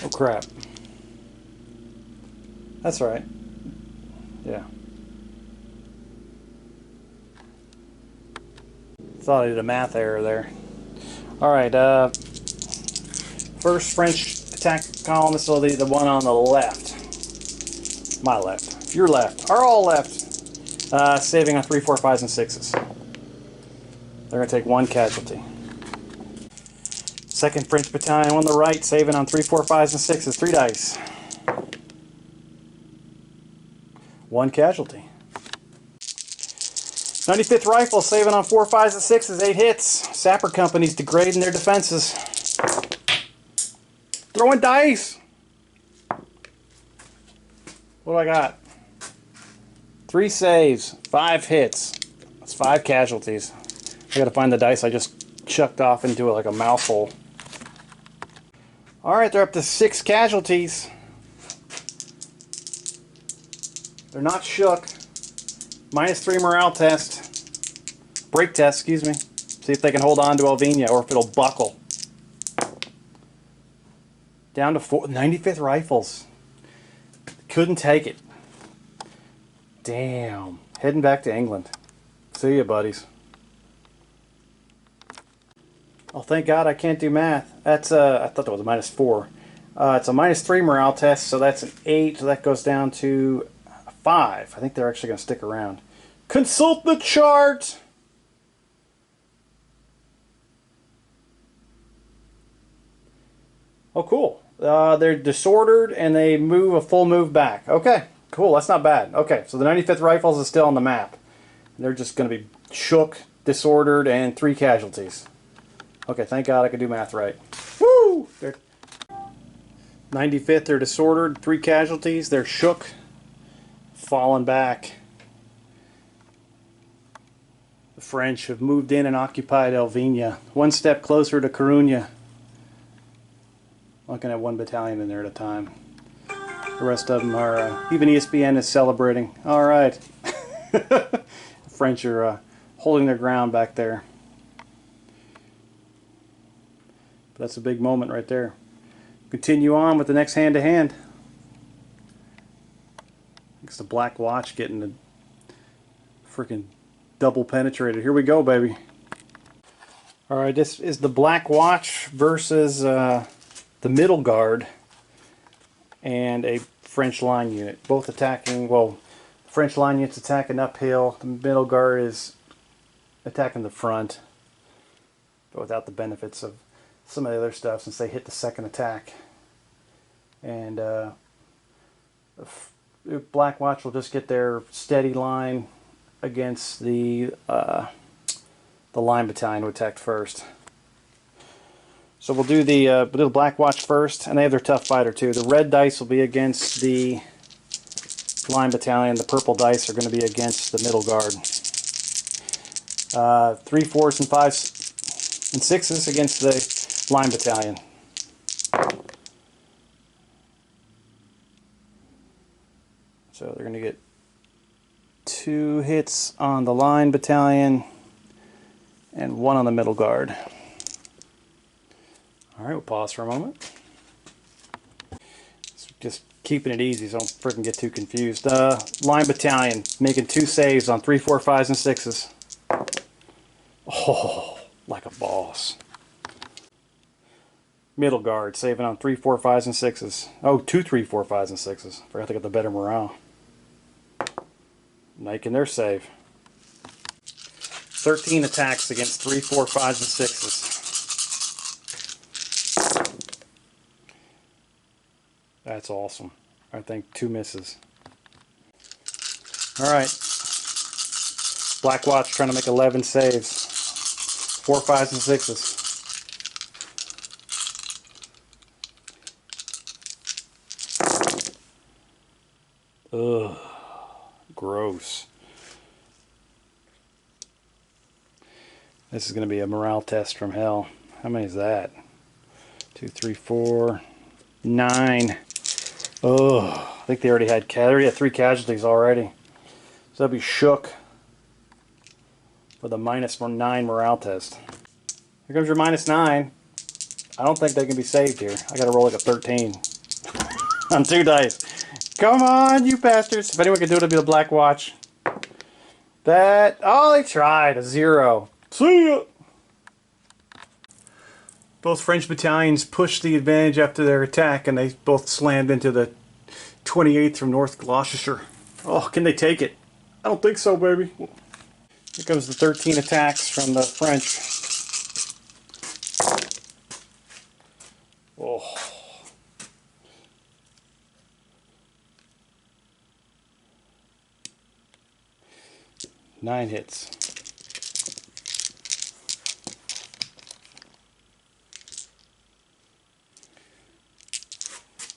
Oh crap. That's right. Yeah. Thought I did a math error there. Alright, first French attack column, this will be the one on the left. My left. Your left. Our all left. Saving on 3, 4, 5s, and 6s. They're going to take 1 casualty. Second French battalion on the right, saving on 3, 4, 5s, and 6s. 3 dice. 1 casualty. 95th Rifle, saving on 4, 5s, and 6s. 8 hits. Sapper Company's degrading their defenses. Throwing dice! What do I got? 3 saves, 5 hits. That's 5 casualties. I gotta find the dice I just chucked off into like a mouthful. Alright, they're up to 6 casualties. They're not shook. -3 morale test. Break test, excuse me. See if they can hold on to Elvina or if it'll buckle. Down to 95th Rifles. Couldn't take it. Damn. Heading back to England. See ya, buddies. Oh, thank God I can't do math. That's I thought that was a -4. It's a -3 morale test, so that's an 8. So that goes down to 5. I think they're actually going to stick around. Consult the chart! Oh, cool. They're disordered and they move a full move back. Okay, cool. That's not bad. Okay, so the 95th Rifles is still on the map. They're just going to be shook, disordered, and 3 casualties. Okay, thank God I could do math right. Woo! 95th, they're disordered, 3 casualties. They're shook, fallen back. The French have moved in and occupied Elvina. 1 step closer to Coruna. Looking at 1 battalion in there at a time. The rest of them are, even ESPN is celebrating. Alright. The French are holding their ground back there. But that's a big moment right there. Continue on with the next hand-to-hand. It's the Black Watch getting the freaking double penetrated. Here we go, baby. Alright, this is the Black Watch versus the middle guard and a French line unit. Both attacking, well, the French line unit's attacking uphill. The middle guard is attacking the front, but without the benefits of some of the other stuff since they hit the second attack. And Black Watch will just get their steady line against the line battalion who attacked first. So we'll do the Black Watch first, and they have their tough fighter too. The red dice will be against the line battalion. The purple dice are going to be against the middle guard. 3, 4s, and 5s, and 6s against the line battalion. So they're going to get 2 hits on the line battalion and 1 on the middle guard. Alright, we'll pause for a moment. Just keeping it easy so I don't freaking get too confused. Line battalion making 2 saves on 3, 4, 5s, and 6s. Oh, like a boss. Middle guard saving on 3, 4, 5s, and 6s. Oh, 2, 3, 4, 5s, and 6s. Forgot to get the better morale. Making their save. 13 attacks against 3, 4, 5s, and 6s. That's awesome. I think 2 misses. Alright. Black Watch trying to make 11 saves. 4, 5s, and 6s. Ugh, gross. This is going to be a morale test from hell. How many is that? 2, 3, 4, 9. Oh, I think they already had 3 casualties already. So they'll be shook for the -9 morale test. Here comes your -9. I don't think they can be saved here. I got to roll like a 13 on 2 dice. Come on, you bastards! If anyone can do it, it'll be the Black Watch. That, oh, they tried a 0. See ya. Both French battalions pushed the advantage after their attack, and they both slammed into the 28th from North Gloucestershire. Oh, can they take it? I don't think so, baby. Here comes the 13 attacks from the French. Oh. Nine hits.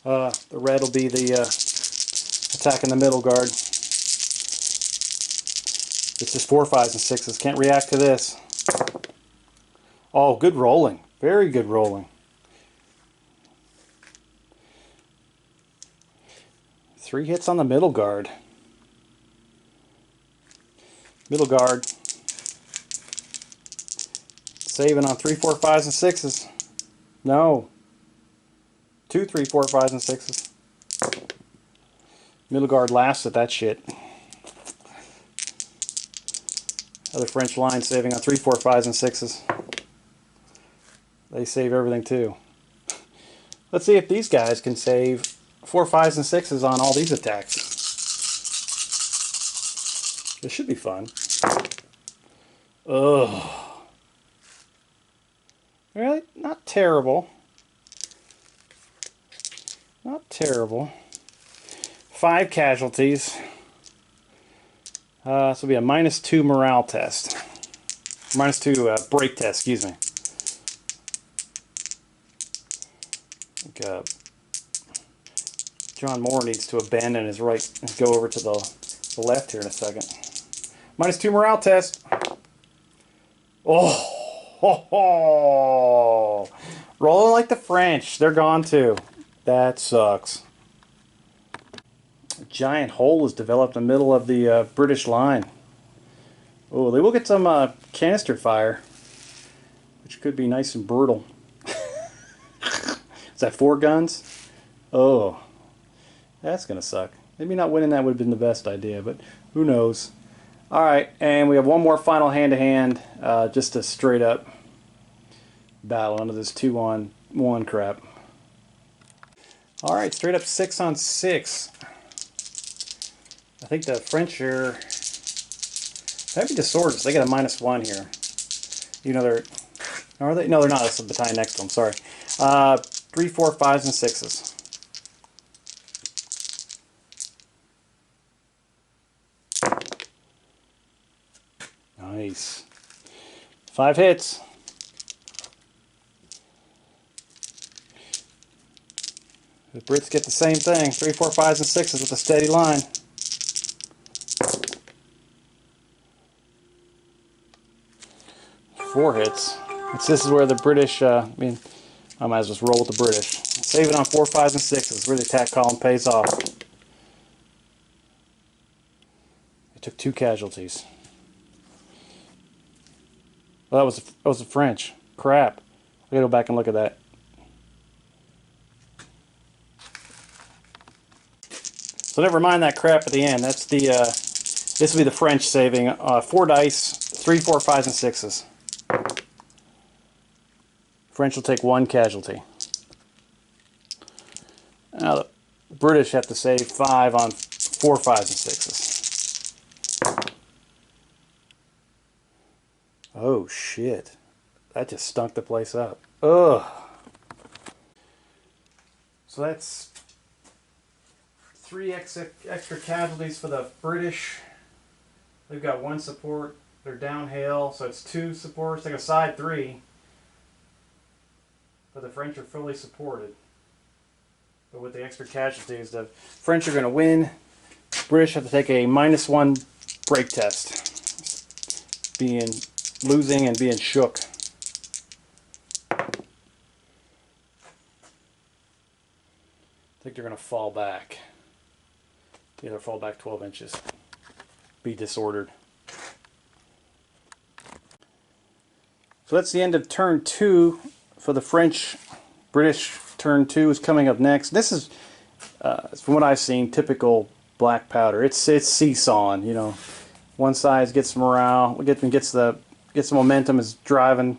The red will be the attack in the middle guard. It's just 4, 5s, and 6s. Can't react to this. Oh, good rolling. Very good rolling. 3 hits on the middle guard. Middle guard. Saving on 3, 4, 5s, and 6s. No. 2, 3, 4, 5s, and 6s. Middle guard laughs at that shit. Other French line saving on 3, 4, 5s, and 6s. They save everything too. Let's see if these guys can save 4, 5s, and 6s on all these attacks. This should be fun. Ugh. Really? Not terrible. Not terrible. 5 casualties. This will be a -2 morale test. -2 break test, excuse me. I think, John Moore needs to abandon his right and go over to the left here in a second. -2 morale test. Oh, ho, ho. Rolling like the French. They're gone too. That sucks. A giant hole is developed in the middle of the British line. Oh, they will get some canister fire, which could be nice and brutal. Is that 4 guns? Oh, that's gonna suck. Maybe not winning that would have been the best idea, but who knows. Alright, and we have one more final hand-to-hand, just a straight-up battle under this 2-on-1 crap. Alright, straight-up 6-on-6. I think the French are heavy disorders. They got a -1 here. You know they're... Are they? No, they're not. That's the battalion next to them. Sorry. 3, 4, 5s, and 6s. Nice. 5 hits. The Brits get the same thing. 3, 4, 5s, and 6s with a steady line. Four hits. This is where the British, I might as well roll with the British. Save it on 4, 5s, and 6s. Where the attack column pays off. They took 2 casualties. Well, that was the French. Crap. I gotta go back and look at that. So never mind that crap at the end. That's the this will be the French saving 4 dice, 3, 4, 5s, and 6s. French will take 1 casualty. Now the British have to save 5 on 4, 5s, and 6s. Oh shit. That just stunk the place up. Ugh. So that's 3 extra casualties for the British. They've got 1 support. They're downhill, so it's 2 supports. They got side 3. But the French are fully supported. But with the extra casualties, the French are going to win British have to take a -1 break test. Losing and being shook. I think they're going to fall back. Yeah, they'll fall back 12 inches. Be disordered. So that's the end of turn 2 for the French. British turn 2 is coming up next. This is, from what I've seen, typical black powder. It's seesawing, you know. One side gets morale, gets the momentum, is driving,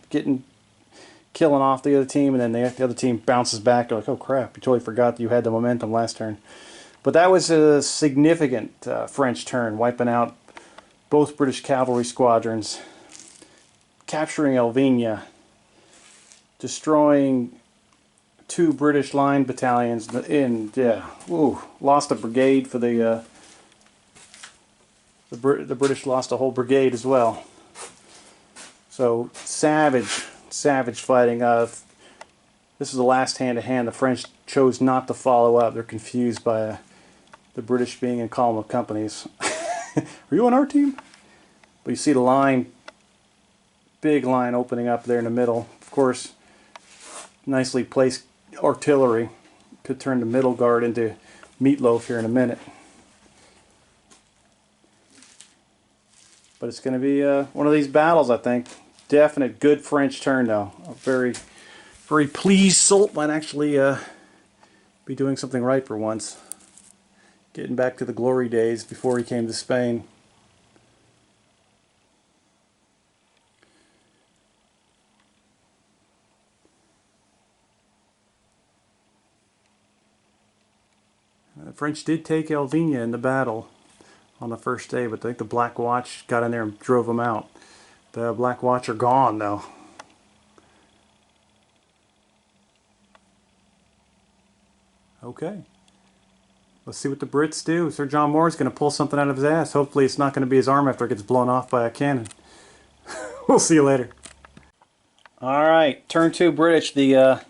killing off the other team, and then the other team bounces back. They're like, oh crap, you totally forgot that you had the momentum last turn. But that was a significant French turn, wiping out both British cavalry squadrons, capturing Elvina, destroying 2 British line battalions, lost a brigade for the British lost a whole brigade as well. So savage fighting. This is the last hand-to-hand. The French chose not to follow up. They're confused by the British being in column of companies. Are you on our team? But you see the line, big line opening up there in the middle. Of course, nicely placed artillery could turn the middle guard into meatloaf here in a minute. But it's going to be one of these battles, I think. Definite good French turn, though. I'm very pleased. Soult might actually be doing something right for once. Getting back to the glory days before he came to Spain. The French did take Elvina in the battle on the first day, but I think the Black Watch got in there and drove them out. The Black Watch are gone, though. Okay. Let's see what the Brits do. Sir John Moore's going to pull something out of his ass. Hopefully it's not going to be his arm after it gets blown off by a cannon. We'll see you later. Alright, turn 2 British. The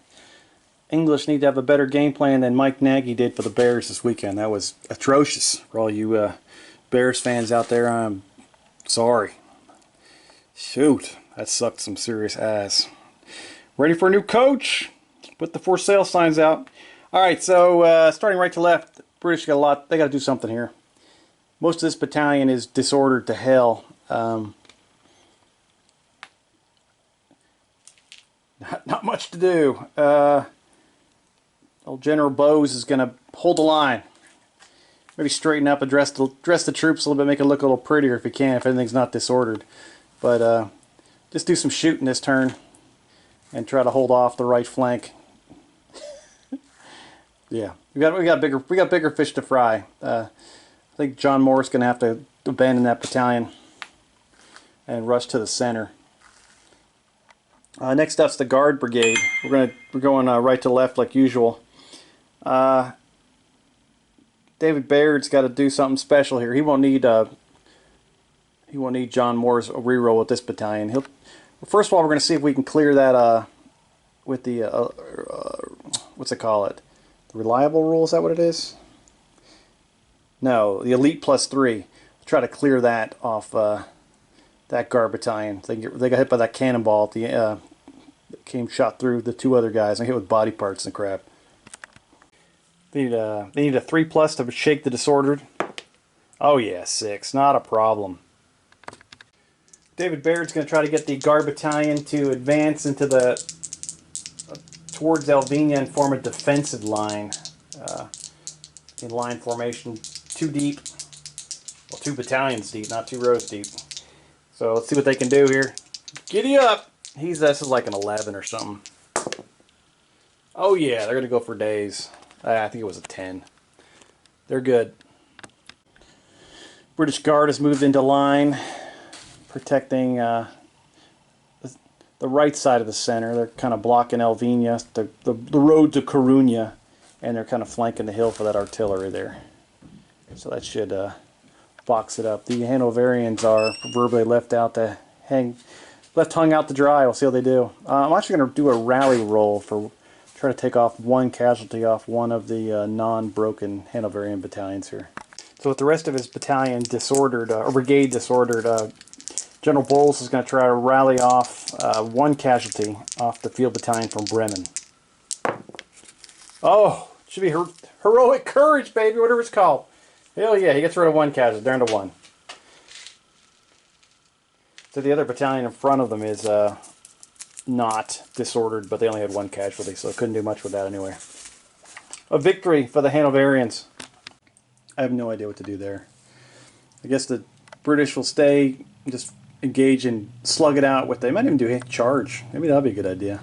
English need to have a better game plan than Mike Nagy did for the Bears this weekend. That was atrocious. For all you Bears fans out there, I'm sorry. Shoot, that sucked some serious ass. Ready for a new coach? Put the for sale signs out. Alright, so starting right to left, British got a lot. They got to do something here. Most of this battalion is disordered to hell. Not much to do. Old General Bose is going to hold the line. Maybe straighten up, address the troops a little bit, make it look a little prettier if he can, if anything's not disordered. But just do some shooting this turn and try to hold off the right flank. Yeah, we got bigger fish to fry. I think John Moore's going to have to abandon that battalion and rush to the center. Next up's the Guard Brigade. We're going right to left like usual. David Baird's got to do something special here. He won't need John Moore's reroll with this battalion. First of all, we're going to see if we can clear that with the what's it call it? The reliable rule, is that what it is? No, the elite +3. We'll try to clear that off that Guard battalion. They got hit by that cannonball at the that came shot through the 2 other guys and hit with body parts and crap. They need a 3+ to shake the disordered. Oh yeah, 6, not a problem. David Baird's going to try to get the Guard battalion to advance into towards Elvina and form a defensive line. In line formation, 2 deep. Well, 2 battalions deep, not 2 rows deep. So let's see what they can do here. Giddy up! This is like an 11 or something. Oh yeah, they're going to go for days. I think it was a 10. They're good. British Guard has moved into line, protecting the right side of the center. They're kind of blocking Elvina, the road to Coruna, and they're kind of flanking the hill for that artillery there. So that should box it up. The Hanoverians are proverbially left hung out to dry. We'll see how they do. I'm actually going to do a rally roll for try to take off 1 casualty off one of the non-broken Hanoverian battalions here. So with the rest of his battalion disordered, or brigade disordered, General Bowles is going to try to rally off one casualty off the field battalion from Bremen. Oh, it should be heroic courage, baby, whatever it's called. Hell yeah, he gets rid of one casualty, down to one. So the other battalion in front of them is not disordered, but they only had one casualty, so couldn't do much with that anyway. A victory for the Hanoverians. I have no idea what to do there. I guess the British will stay, just engage and slug it out with. They might even do a charge. Maybe that'll be a good idea.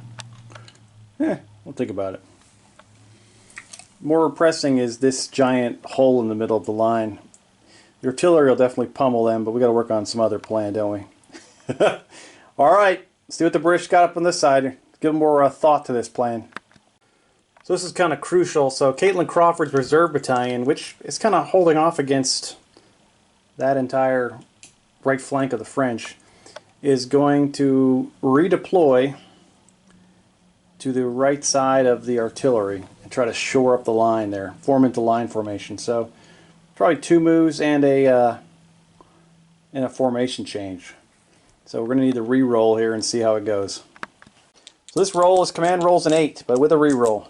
We'll think about it. More pressing is this giant hole in the middle of the line. The artillery will definitely pummel them, but we got to work on some other plan, don't we? All right, let's see what the British got up on this side. Give them more thought to this plan. So this is kind of crucial. So Caitlin Crawford's reserve battalion, which is kind of holding off against that entire right flank of the French, is going to redeploy to the right side of the artillery and try to shore up the line there, form into line formation. So probably 2 moves and a formation change. So we're going to need to re-roll here and see how it goes. So this roll is command rolls an 8, but with a re-roll.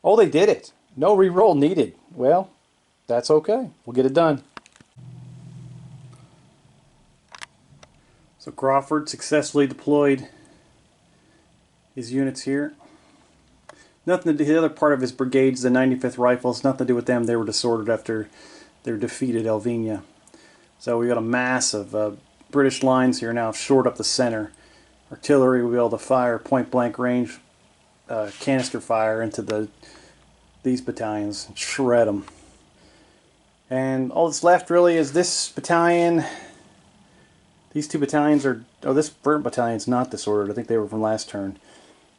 Oh, they did it. No re-roll needed. Well, that's okay. We'll get it done. So Crawford successfully deployed his units here. Nothing to do, the other part of his brigades, the 95th Rifles, nothing to do with them. They were disordered after their defeat at Elvina. So we got a mass of British lines here now, shored up the center. Artillery will be able to fire point blank range canister fire into these battalions and shred them. And all that's left really is this battalion. These 2 battalions are, oh, this Burnt battalion's not disordered. I think they were from last turn.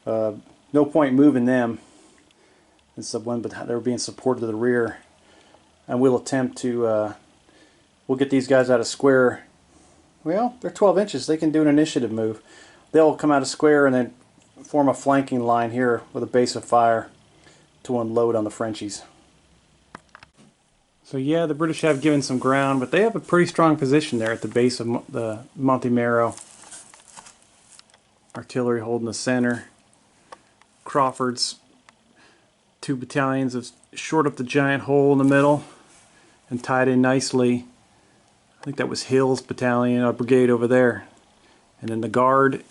No point moving them. It's the one, but they're being supported to the rear. And we'll attempt to, we'll get these guys out of square. Well, they're 12 inches. They can do an initiative move. They'll come out of square and then form a flanking line here with a base of fire to unload on the Frenchies. So yeah, the British have given some ground, but they have a pretty strong position there at the base of the Monte Mero. Artillery holding the center. Crawford's 2 battalions have shored up the giant hole in the middle and tied in nicely. I think that was Hill's battalion, brigade over there. And then the guard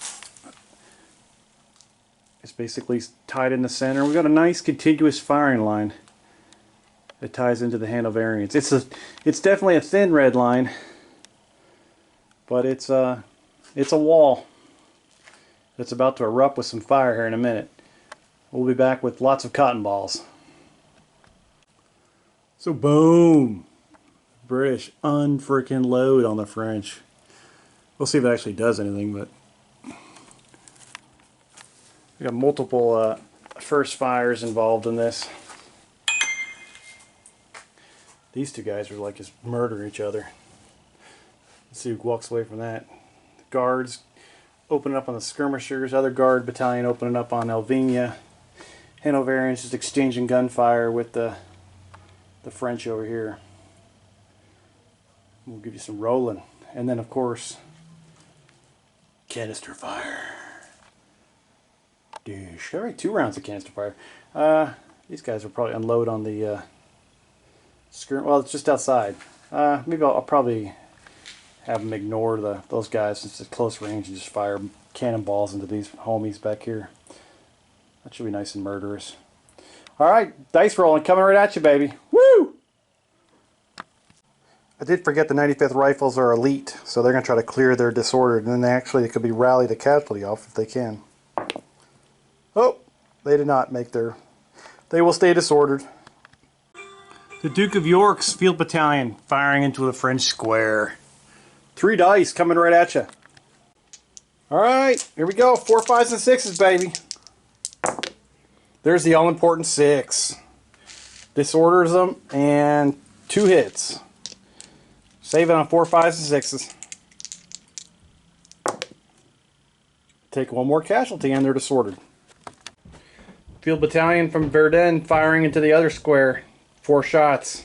is basically tied in the center. We've got a nice contiguous firing line that ties into the Hanoverians. It's definitely a thin red line, but it's a wall that's about to erupt with some fire here in a minute. We'll be back with lots of cotton balls. So boom! British unfreaking load on the French. We'll see if it actually does anything, but we got multiple first fires involved in this. These 2 guys are like just murdering each other. Let's see who walks away from that. The guards opening up on the skirmishers, other guard battalion opening up on Elvina. Hanoverians just exchanging gunfire with the French over here. We'll give you some rolling. And then of course, canister fire. Douche. All right, 2 rounds of canister fire. These guys will probably unload on the well, it's just outside. Maybe I'll probably have them ignore those guys since it's close range and just fire cannonballs into these homies back here. That should be nice and murderous. All right, dice rolling, coming right at you, baby. Woo! I did forget the 95th Rifles are elite, so they're going to try to clear their disordered, and then they could be rallied a casualty off if they can. Oh, they did not make their... They will stay disordered. The Duke of York's Field Battalion firing into the French square. 3 dice coming right at you. Alright, here we go. 4, 5s, and 6s, baby. There's the all-important 6. Disorders them, and 2 hits. Save it on 4, 5s, and 6s. Take 1 more casualty, and they're disordered. Field Battalion from Verdun firing into the other square. 4 shots.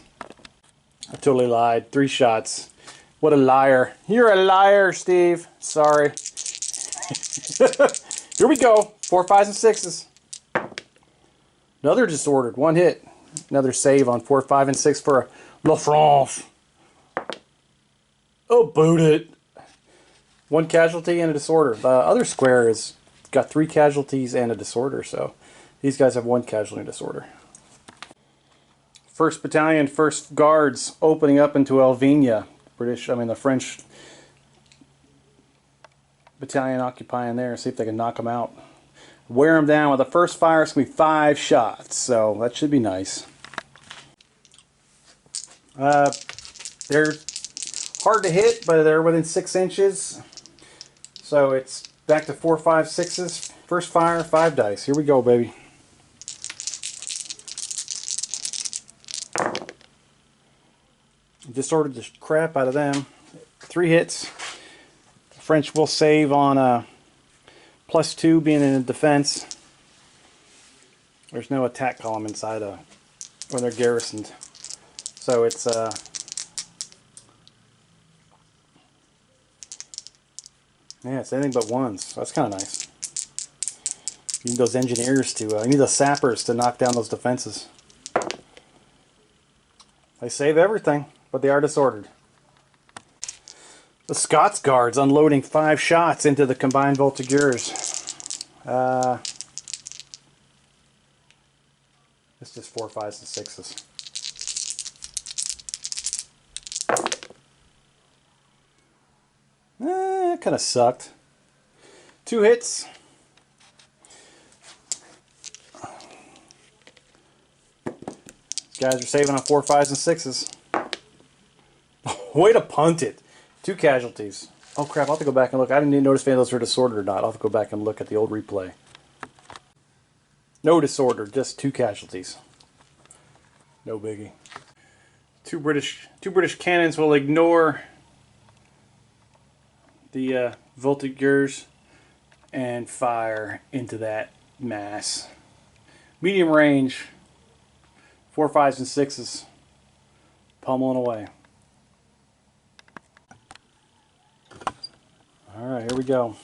I totally lied. 3 shots. What a liar. You're a liar, Steve. Sorry. Here we go. 4, 5s, and 6s. Another disordered. 1 hit. Another save on 4, 5, and 6 for La France. Oh, boot it. 1 casualty and a disorder. The other square has got 3 casualties and a disorder, so these guys have 1 casualty and disorder. 1st Battalion, 1st Guards opening up into Elvina. The French battalion occupying there. See if they can knock them out. Wear them down with the first fire. It's going to be 5 shots, so that should be nice. They're hard to hit, but they're within 6 inches. So it's back to 4, 5, 6s. First fire, 5 dice. Here we go, baby. Disordered the crap out of them. 3 hits. The French will save on +2 being in defense. There's no attack column inside when they're garrisoned. So it's yeah, it's anything but 1s. That's kind of nice. You need those engineers to, you need those sappers to knock down those defenses. They save everything, but they are disordered. The Scots Guards unloading 5 shots into the combined Voltigeurs. It's just 4, 5s, and 6s. It kind of sucked. 2 hits. Guys are saving on 4, 5s, and 6s. Way to punt it. 2 casualties. Oh crap, I'll have to go back and look. I didn't even notice if any of those were disordered or not. I'll have to go back and look at the old replay. No disorder, just 2 casualties. No biggie. Two British cannons will ignore the Voltigeurs and fire into that mass. Medium range, 4, 5s, and 6s, pummeling away. Alright, here we go.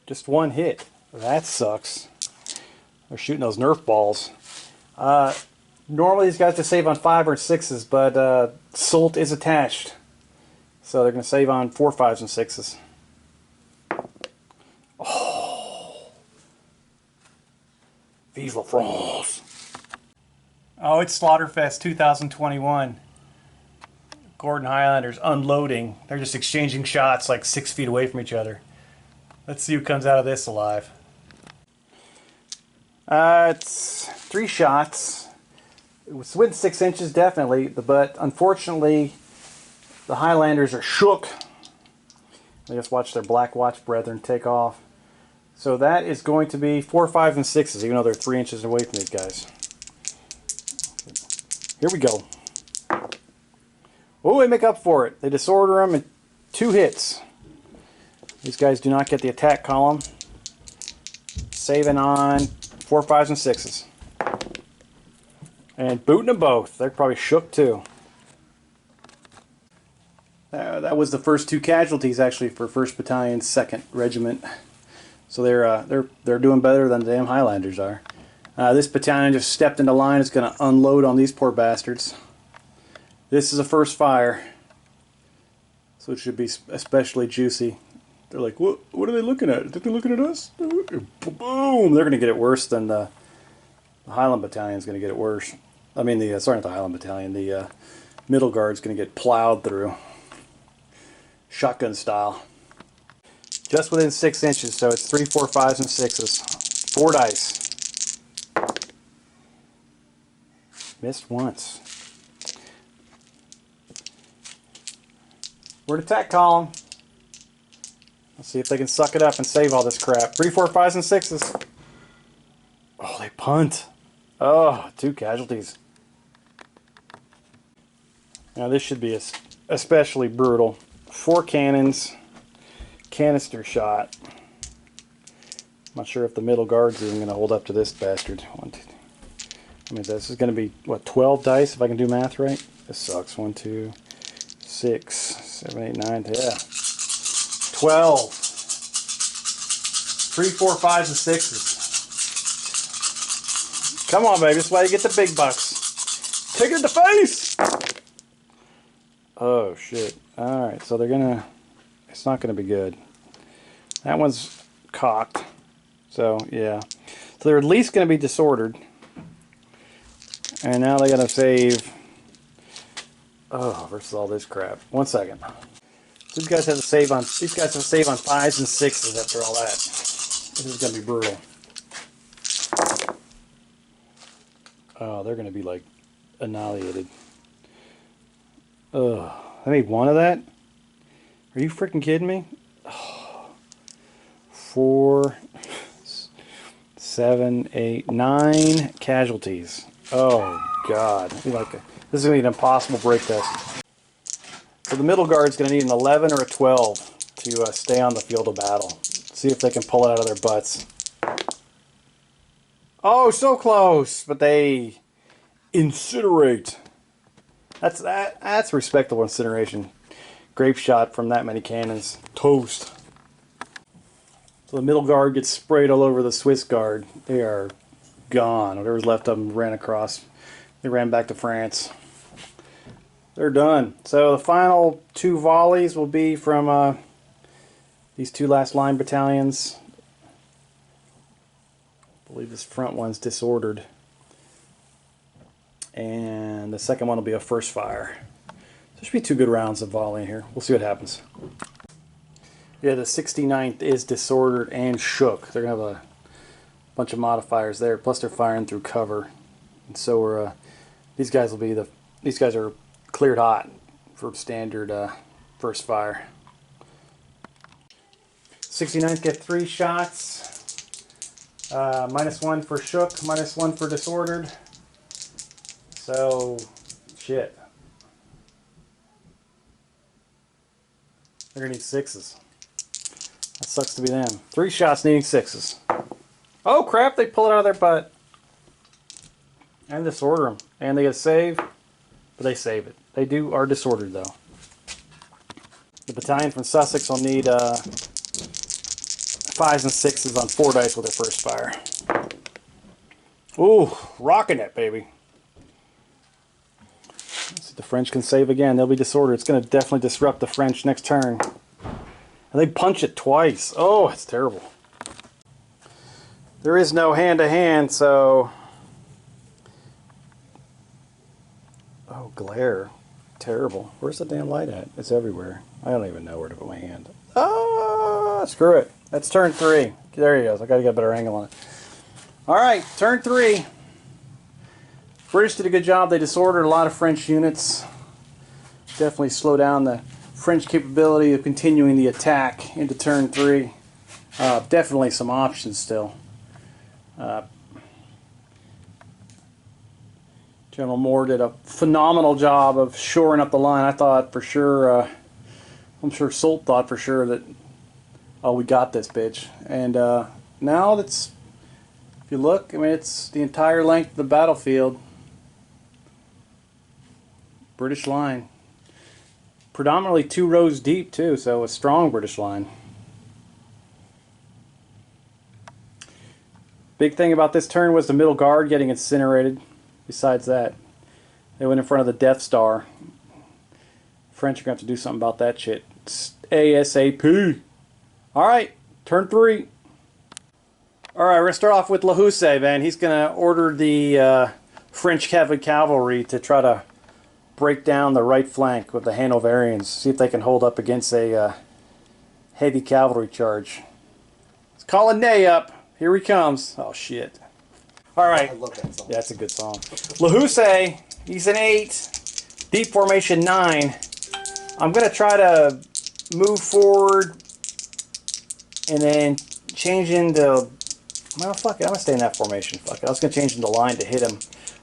Just 1 hit. That sucks. They're shooting those Nerf balls. Normally these guys just save on 5 or 6s, but Soult is attached. So they're going to save on 4, 5s, and 6s. Oh! Vive la France! Oh, it's Slaughterfest 2021. Gordon Highlanders unloading. They're just exchanging shots like 6 feet away from each other. Let's see who comes out of this alive. It's 3 shots. It was within 6 inches, definitely, but unfortunately, the Highlanders are shook. They just watched their Black Watch brethren take off. So that is going to be 4, 5s, and 6s, even though they're 3 inches away from these guys. Here we go. Oh, they make up for it. They disorder them in 2 hits. These guys do not get the attack column. Saving on 4, 5s, and 6s. And booting them both. They're probably shook too. That was the first 2 casualties actually for 1st Battalion, 2nd Regiment. So they're doing better than the damn Highlanders are. This battalion just stepped into line. It's going to unload on these poor bastards. This is a first fire, so it should be especially juicy. They're like, what are they looking at? Are they looking at us? Boom! They're going to get it worse than the Highland Battalion's going to get it worse. I mean, sorry, not the Highland Battalion. The Middle Guard's going to get plowed through. Shotgun style. Just within 6 inches, so it's 3, 4, 5s, and 6s. 4 dice. Missed once. We're at attack column. Let's see if they can suck it up and save all this crap. 3, 4, 5s, and 6s. Oh, they punt. Oh, 2 casualties. Now this should be especially brutal. 4 cannons, canister shot. I'm not sure if the middle guard's even going to hold up to this bastard. I mean, this is going to be, what, 12 dice if I can do math right? This sucks. 1, 2, 6, 7, 8, 9, yeah. 12. 3, 4, 5s, and 6s. Come on, baby. This is why you get the big bucks. Kick it in the face! Oh, shit. Alright, so they're going to... It's not going to be good. That one's cocked. So, yeah. So they're at least going to be disordered. And now they got to save... Oh, versus all this crap. 1 second. So these guys have to save on 5s and 6s after all that. This is going to be brutal. Oh, they're going to be like annihilated. Ugh. I made 1 of that? Are you freaking kidding me? Oh. 4, 7, 8, 9 casualties. Oh God. This is going to be an impossible break test. So the middle guard's going to need an 11 or a 12 to stay on the field of battle. See if they can pull it out of their butts. Oh, so close! But they incinerate. That's respectable incineration. Grape shot from that many cannons. Toast. So the middle guard gets sprayed all over the Swiss guard. They are gone. Whatever's left of them ran across. They ran back to France. They're done. So the final 2 volleys will be from these 2 last line battalions. I believe this front one's disordered. And the second one will be a first fire. There should be 2 good rounds of volley here. We'll see what happens. Yeah, the 69th is disordered and shook. They're going to have a bunch of modifiers there. Plus they're firing through cover. And so we're, these guys are cleared hot for standard first fire. 69th get 3 shots. -1 for shook, -1 for disordered. So, shit. They're going to need 6s. That sucks to be them. 3 shots needing 6s. Oh crap, they pull it out of their butt. And disorder them. And they get a save, but they save it. They are disordered though. The battalion from Sussex will need 5s and 6s on 4 dice with their first fire. Ooh, rocking it, baby. Let's see if the French can save again. They'll be disordered. It's going to definitely disrupt the French next turn. And they punch it twice. Oh, it's terrible. There is no hand-to-hand, so... Oh, glare. Terrible. Where's the damn light at? It's everywhere. I don't even know where to put my hand. Ah, screw it. That's turn 3. There he goes. I gotta get a better angle on it. Alright, turn 3. British did a good job. They disordered a lot of French units. Definitely slow down the French capability of continuing the attack into turn 3. Definitely some options still. General Moore did a phenomenal job of shoring up the line. I thought for sure, I'm sure Soult thought for sure that, oh, we got this bitch. And now that's, if you look, I mean, it's the entire length of the battlefield. British line. Predominantly 2 rows deep too, so a strong British line. Big thing about this turn was the middle guard getting incinerated. Besides that, they went in front of the Death Star. French are going to have to do something about that shit. ASAP. Alright, turn 3. Alright, we're going to start off with Lahoussaye, man. He's going to order the French cavalry to try to break down the right flank with the Hanoverians. See if they can hold up against a heavy cavalry charge. Let's call a nay up. Here he comes. Oh, shit. Alright. I love that song. Yeah, that's a good song. Lahoussaye, he's an 8. Deep formation 9. I'm going to try to move forward and then change into... Well, fuck it. I'm going to stay in that formation. Fuck it. I was going to change into line to hit him,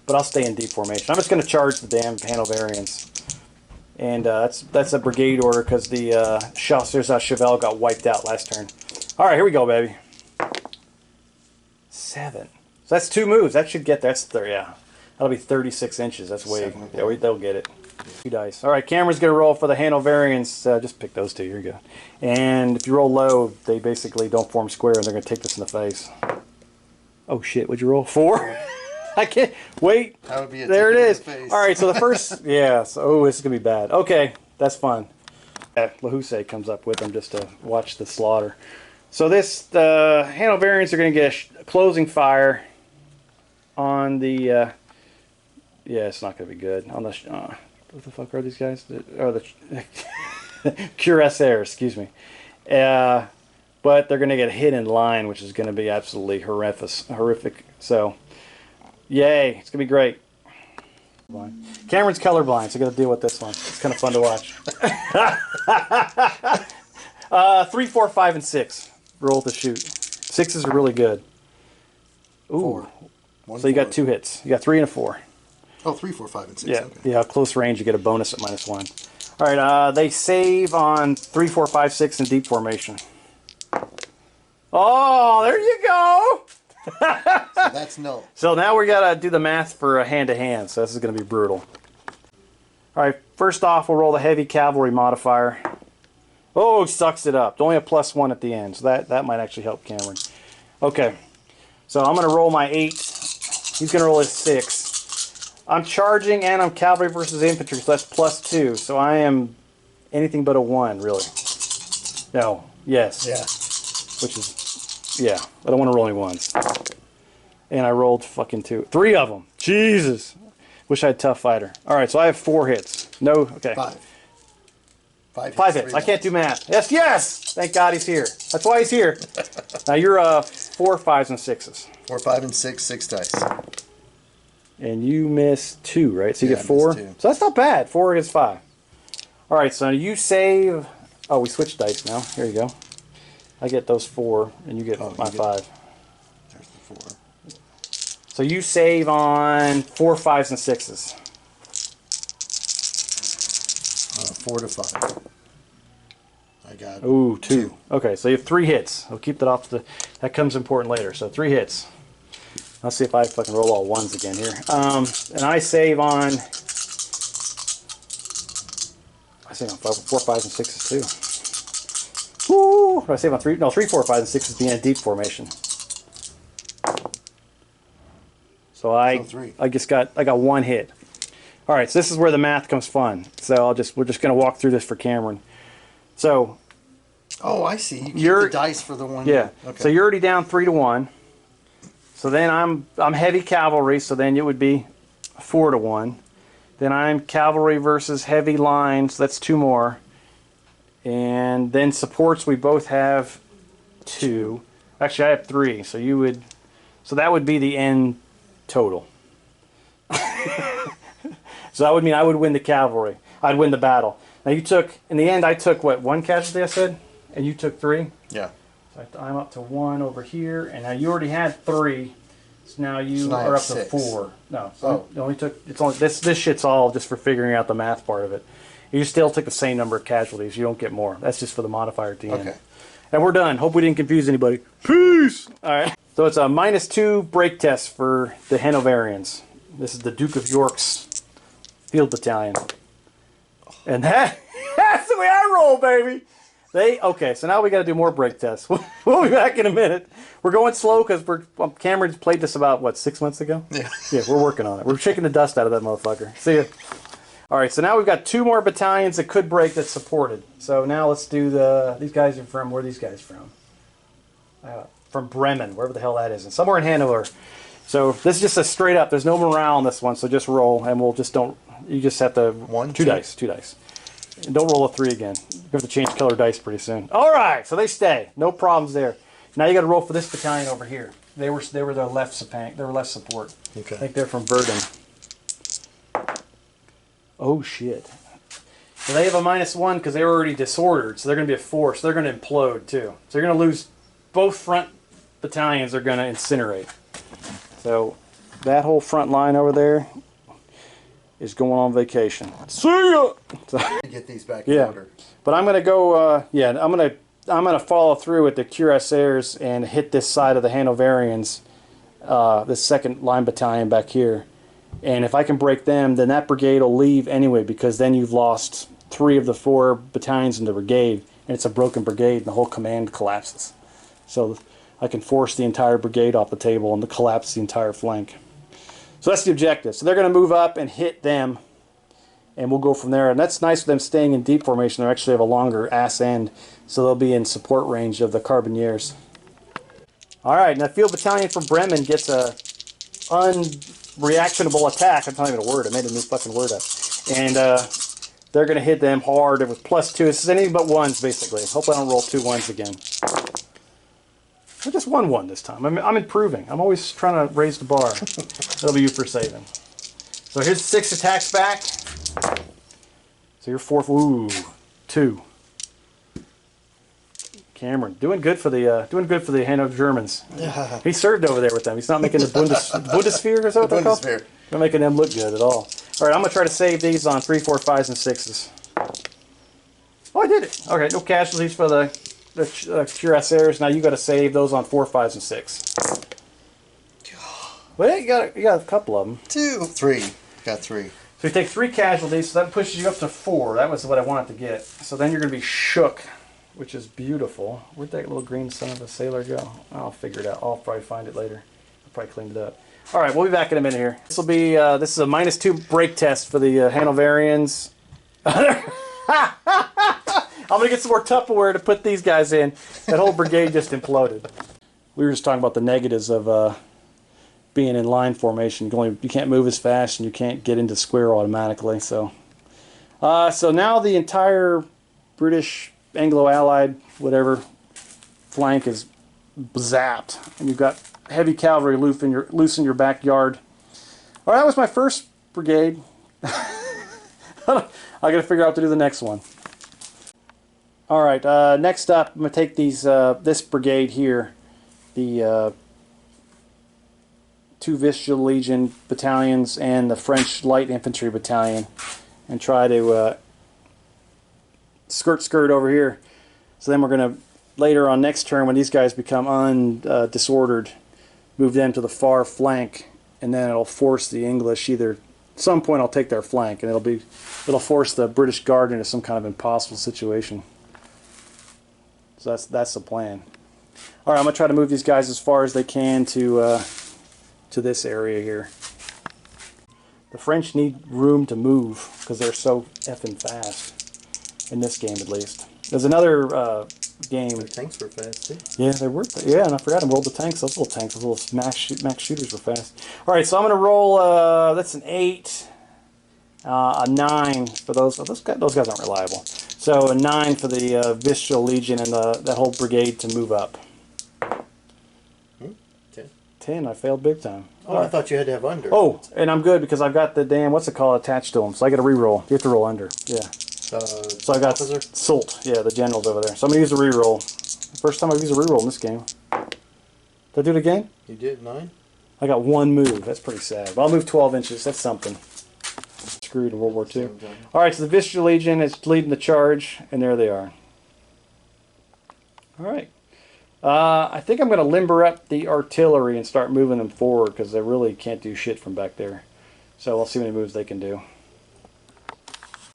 but I'll stay in deep formation. I'm just going to charge the damn Hanoverians. And that's a brigade order because the Chasseurs à Cheval got wiped out last turn. Alright, here we go, baby. 7. So that's 2 moves. That should get, yeah. That'll be 36 inches. That's way, yeah, they'll get it. 2 dice. All right, Cameron's going to roll for the Hanoverians. Just pick those 2. Here you go. And if you roll low, they basically don't form square, and they're going to take this in the face. Oh, shit. What'd you roll? 4? I can't. Wait. That would be a there it is. All right, so the first, yeah. So, oh, this is going to be bad. Okay, that's fun. Lahuse comes up with them just to watch the slaughter. So the Hanoverians are going to get a closing fire on the, yeah, it's not going to be good. On the, what the fuck are these guys? The Cuirassiers, excuse me. But they're going to get hit in line, which is going to be absolutely horrific. So, yay, it's going to be great. Cameron's colorblind, so I got to deal with this one. It's kind of fun to watch. 3, 4, 5, and 6. Roll to shoot. 6s are really good. Ooh. 4. So you got 2 hits. You got 3 and a 4. Oh, 3, 4, 5, and 6. Yeah, okay. yeah. Close range, you get a bonus at -1. All right. They save on 3, 4, 5, 6 in deep formation. Oh, there you go. So that's no. So now we gotta do the math for a hand-to-hand. So this is gonna be brutal. All right. First off, we'll roll the heavy cavalry modifier. Oh, sucks it up. Only a +1 at the end, so that might actually help Cameron. Okay. So I'm gonna roll my 8. He's gonna roll his 6. I'm charging and I'm cavalry versus infantry, so that's +2. So I am anything but a 1, really. No. Yes. Yeah. Which is, yeah. I don't want to roll any 1s. And I rolled fucking 2. 3 of them. Jesus. Wish I had Tough Fighter. All right, so I have 4 hits. No. Okay. 5. 5 hits. I can't do math. Yes, yes. Thank God he's here. That's why he's here. Now you're 4, 5s, and 6s. 4, 5, and 6. 6 dice. And you miss 2, right? So you Yeah, get 4. I missed 2. So that's not bad. 4 against 5. All right. So you save. Oh, we switched dice now. Here you go. I get those 4, and you get my 5. There's the 4. So you save on 4, 5s, and 6s. 4 to 5. I got. Ooh, 2. Okay, so you have 3 hits. I'll keep that off the. That comes important later. So 3 hits. Let's see if I fucking roll all 1s again here. And I save on. I save on 4, 5s, and 6s too. Woo! I save on 3. No, 3, 4, 5, and 6s being in deep formation. So I got 1 hit. All right, so this is where the math comes fun. So we're just gonna walk through this for Cameron. So. Oh, I see. You keep the dice for the 1. Yeah. Okay. So you're already down 3 to 1. So then I'm heavy cavalry. So then it would be 4 to 1. Then I'm cavalry versus heavy lines. That's 2 more. And then supports we both have 2. Actually, I have 3. So you would. So that would be the end total. So that would mean I would win the cavalry. I'd win the battle. Now you took, in the end, I took what, 1 casualty, I said? And you took 3? Yeah. So I'm up to 1 over here, and now you already had 3. So now you are up to 4. No, so it only took, it's only, this shit's all just for figuring out the math part of it. You still took the same number of casualties. You don't get more. That's just for the modifier at the end. Okay. And we're done. Hope we didn't confuse anybody. Peace! All right. So it's a -2 break test for the Hanoverians. This is the Duke of York's Field Battalion. And that's the way I roll, baby. Okay, so now we got to do more break tests. We'll be back in a minute. We're going slow because Cameron's played this about, what, 6 months ago? Yeah. Yeah, we're working on it. We're shaking the dust out of that motherfucker. See ya. All right, so now we've got 2 more battalions that could break that's supported. So now let's do these guys are from, where are these guys from? From Bremen, wherever the hell that is. And somewhere in Hanover. So this is just a straight up, there's no morale on this one, so just roll, and we'll just don't, you just have to, 2 dice. And don't roll a 3 again. You have to change color dice pretty soon. All right, so they stay. No problems there. Now you got to roll for this battalion over here. They were their left support. Okay. I think they're from Verdun. Oh shit. So they have a -1 because they were already disordered. So they're going to be a 4. So they're going to implode too. So you're going to lose. Both front battalions are going to incinerate. So that whole front line over there is going on vacation. See ya. So, get these back in order. But I'm gonna go. I'm gonna follow through with the Cuirassiers and hit this side of the Hanoverians this second line battalion back here. And if I can break them, then that brigade will leave anyway, because then you've lost 3 of the 4 battalions in the brigade, and it's a broken brigade, and the whole command collapses. So I can force the entire brigade off the table and collapse the entire flank. So that's the objective. So they're going to move up and hit them, and we'll go from there. And that's nice for them staying in deep formation. They actually have a longer ass end, so they'll be in support range of the Carbineers. All right, now Field Battalion from Bremen gets a unreactionable attack. That's not even a word. I made a new fucking word up. And they're going to hit them hard with +2. This is anything but ones, basically. Hope I don't roll 2 ones again. I just won 1 this time. I'm improving. I'm always trying to raise the bar. That'll be you for saving. So here's 6 attacks back. So you're 4. Ooh, 2. Cameron doing good for the Hanover Germans. Yeah. He served over there with them. He's not making the Bundeswehr, or something. Bundeswehr. Not making them look good at all. All right, I'm gonna try to save these on 3, 4, 5s, and 6s. Oh, I did it. Okay, no casualties for the cuirassiers. Now you got to save those on 4, 5s, and 6. Well, you got a couple of them. 2, 3. Got 3. So you take 3 casualties, so that pushes you up to 4. That was what I wanted to get. So then you're going to be shook, which is beautiful. Where'd that little green son of a sailor go? I'll figure it out. I'll probably find it later. I'll probably clean it up. All right, we'll be back in a minute here. This will be this is a -2 break test for the Hanoverians. I'm gonna get some more Tupperware to put these guys in. That whole brigade just imploded. We were just talking about the negatives of being in line formation. You can't move as fast, and you can't get into square automatically. So now the entire British, Anglo-Allied, whatever flank is zapped, and you've got heavy cavalry loose in your backyard. All right, that was my first brigade. I got to figure out what to do the next one. All right, next up, I'm going to take this brigade here, the 2 Visual Legion battalions and the French Light Infantry battalion, and try to skirt over here. So then we're going to, later on next turn, when these guys become disordered, move them to the far flank, and then it'll force the English either. At some point, I'll take their flank, and it'll force the British Guard into some kind of impossible situation. So that's the plan. All right, I'm gonna try to move these guys as far as they can to this area here. The French need room to move because they're so effing fast in this game, at least. There's another game. The tanks were fast too. Yeah, they were. Yeah, and I forgot I rolled the tanks. Those little tanks, those little max shooters were fast. All right, so I'm gonna roll. That's an 8, a 9 for those. Those guys aren't reliable. So a 9 for the Visual Legion and that whole brigade to move up. 10. 10. I failed big time. Oh, I thought you had to have under. Oh, and I'm good because I've got the damn what's it called attached to them. So I got to re-roll. You have to roll under. Yeah. So I got officer? Soult. Yeah, the general's over there. So I'm gonna use a re-roll. First time I've used a re-roll in this game. Did I do it again? You did 9. I got 1 move. That's pretty sad. But I'll move 12 inches. That's something. Screwed in World War II. All right, so the Visual Legion is leading the charge, and there they are. All right. I think I'm going to limber up the artillery and start moving them forward because they really can't do shit from back there. So we'll see how many moves they can do.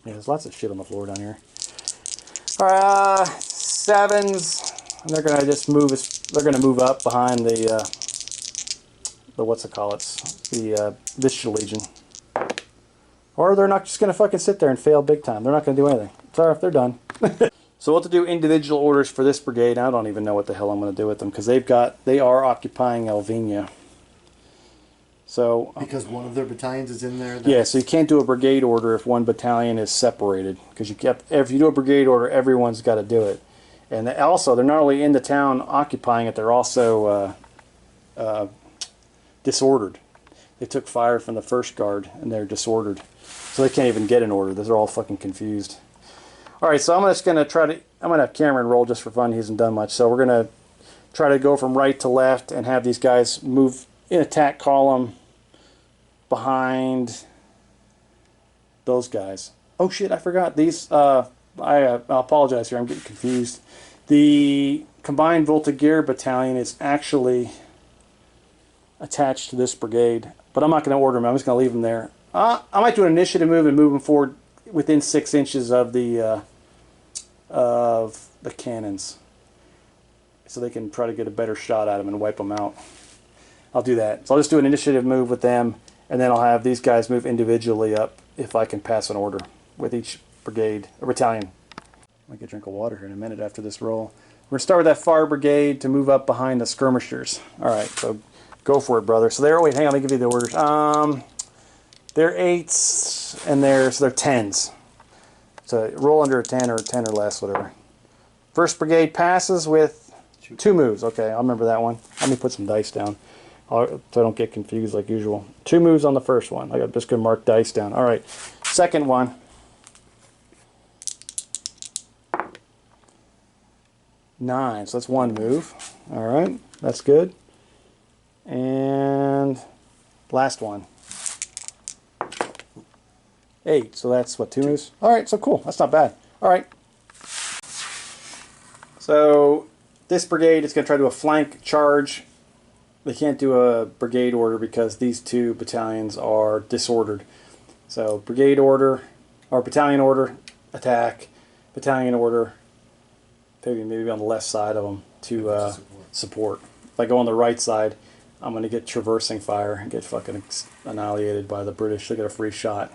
Yeah, there's lots of shit on the floor down here. All right, 7s. And they're going to just move. They're going to move up behind the what's it called? The Visual Legion. Or they're not just going to fucking sit there and fail big time. They're not going to do anything. Sorry if they're done. So we'll have to do individual orders for this brigade. I don't even know what the hell I'm going to do with them because they are occupying Elvina. So because one of their battalions is in there. Yeah, so you can't do a brigade order if one battalion is separated because if you do a brigade order, everyone's got to do it. And also, they're not only in the town occupying it, they're also disordered. They took fire from the first guard and they're disordered. So they can't even get an order. They're all fucking confused. All right, so I'm just going to I'm going to have Cameron roll just for fun. He hasn't done much. So we're going to try to go from right to left and have these guys move in attack column behind those guys. Oh shit, I forgot. These, I apologize here. I'm getting confused. The Combined Voltigeur Battalion is actually attached to this brigade. But I'm not going to order them. I'm just going to leave them there. I might do an initiative move and move them forward within 6 inches of the cannons, so they can try to get a better shot at them and wipe them out. I'll do that. So I'll just do an initiative move with them, and then I'll have these guys move individually up if I can pass an order with each brigade or battalion. I'll get a drink of water here in a minute after this roll. We're going to start with that fire brigade to move up behind the skirmishers. All right, so go for it, brother. So they're, wait, hang on, let me give you the orders. They're 8s, and so they're 10s. So roll under a 10 or 10 or less, whatever. First brigade passes with 2 moves. Okay, I'll remember that one. Let me put some dice down so I don't get confused like usual. 2 moves on the first one. I'm just going to mark dice down. All right, second one. 9, so that's 1 move. All right, that's good. And last one. 8, so that's what, 2 moves? All right, so cool, that's not bad. All right. So this brigade is going to try to do a flank charge. They can't do a brigade order because these 2 battalions are disordered. So brigade order, or battalion order, attack, battalion order, maybe on the left side of them to support. If I go on the right side, I'm going to get traversing fire and get fucking annihilated by the British. They get a free shot.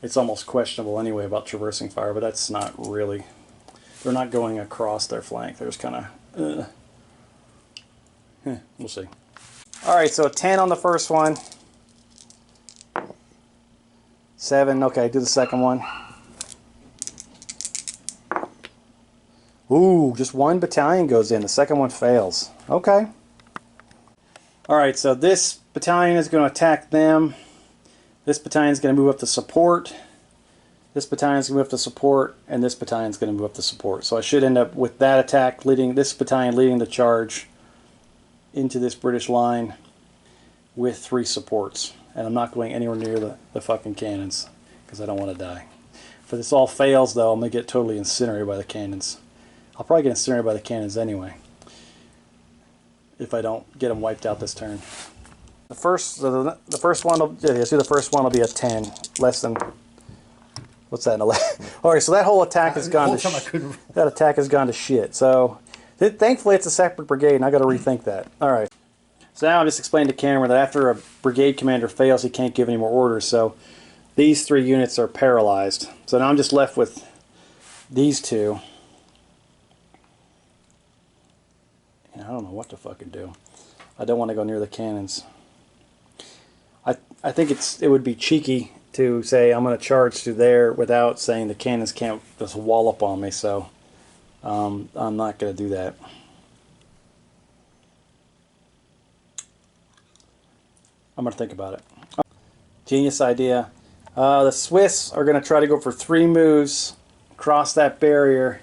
It's almost questionable anyway about traversing fire, but that's not really... They're not going across their flank. They're just kind of... we'll see. Alright, so a 10 on the first one. 7, okay, do the second one. Ooh, just 1 battalion goes in. The second one fails. Okay. Alright, so this battalion is going to attack them. This battalion is going to move up to support. This battalion is going to move up to support. And this battalion is going to move up to support. So I should end up with that attack, this battalion leading the charge into this British line with 3 supports. And I'm not going anywhere near the fucking cannons because I don't want to die. If this all fails, though, I'm going to get totally incinerated by the cannons. I'll probably get incinerated by the cannons anyway, if I don't get them wiped out this turn. The first one, let's do the first one will be a 10, less than, what's that, an 11? Alright, so that whole attack has gone to that attack has gone to shit. So, thankfully it's a separate brigade, and I got to rethink that. Alright, so now I'm just explaining to Kameron that after a brigade commander fails, he can't give any more orders, so these 3 units are paralyzed. So now I'm just left with these 2. I don't know what to fucking do. I don't want to go near the cannons. I think it would be cheeky to say I'm going to charge through there without saying the cannons can't just wallop on me, so I'm not going to do that. I'm going to think about it. Genius idea. The Swiss are going to try to go for 3 moves, cross that barrier,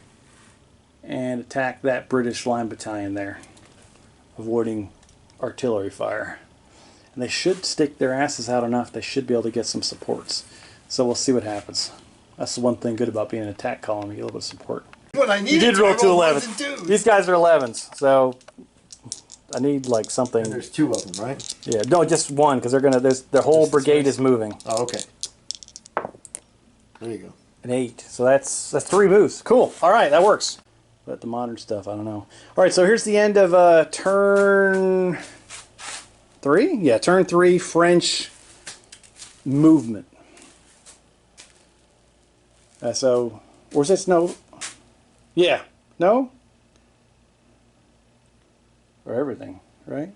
and attack that British line battalion there, avoiding artillery fire. And they should stick their asses out enough. They should be able to get some supports. So we'll see what happens. That's the one thing good about being an attack column. You get a little bit of support. What I need. You did roll 2 11s. These guys are 11s, so I need like something. And there's 2 of them, right? Yeah, no, just 1 because they're gonna. The whole brigade is moving. Oh, okay. There you go. An 8. So that's 3 moves. Cool. All right, that works. But the modern stuff, I don't know. All right, so here's the end of turn 3? Yeah, turn 3 French movement. So, or is this no? Yeah, no? Or everything, right?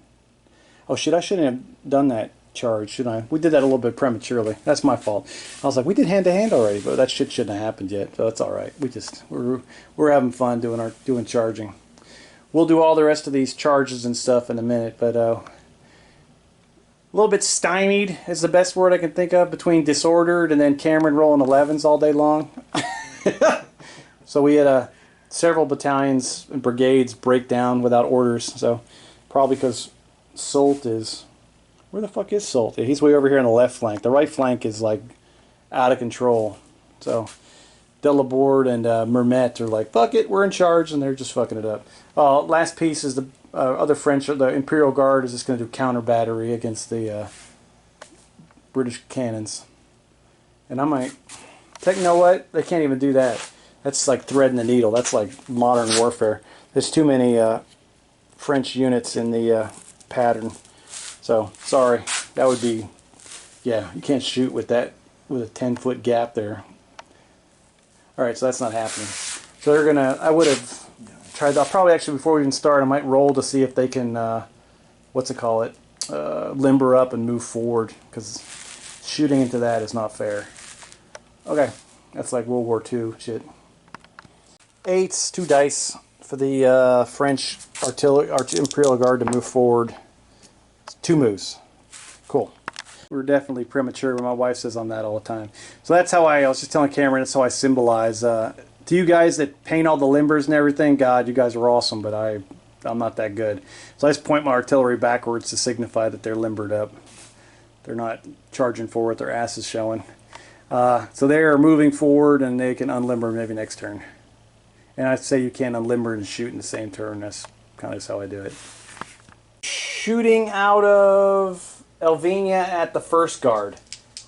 Oh shit, I shouldn't have done that charge, should I? We did that a little bit prematurely. That's my fault. I was like, we did hand-to-hand already, but that shit shouldn't have happened yet, so it's alright. We're having fun doing charging. We'll do all the rest of these charges and stuff in a minute, but a little bit stymied is the best word I can think of between disordered and then Kameron rolling 11s all day long. So we had several battalions and brigades break down without orders, so probably because Soult is... Where the fuck is Soult? Yeah, he's way over here on the left flank. The right flank is like out of control. So Delaborde and Mermet are like, fuck it, we're in charge, and they're just fucking it up. Last piece is other French, the Imperial Guard is just going to do counter battery against the British cannons. And I might, you know what? They can't even do that. That's like threading the needle. That's like modern warfare. There's too many French units in the pattern. So, sorry. That would be, yeah, you can't shoot with that, with a 10-foot gap there. Alright, so that's not happening. So they're gonna, I would have tried, I'll probably actually, before we even start, I might roll to see if they can, limber up and move forward, because shooting into that is not fair. Okay, that's like World War II shit. 8s, 2 dice for the French Imperial Guard to move forward. 2 moves. Cool. We're definitely premature, but my wife says on that all the time. So that's how I was just telling Kameron, that's how I symbolize. To you guys that paint all the limbers and everything, God, you guys are awesome, but I'm not that good. So I just point my artillery backwards to signify that they're limbered up. They're not charging forward, their ass is showing. So they are moving forward, and they can unlimber maybe next turn. And I say you can't unlimber and shoot in the same turn. That's kind of how I do it. Shooting out of Elvenia at the first guard.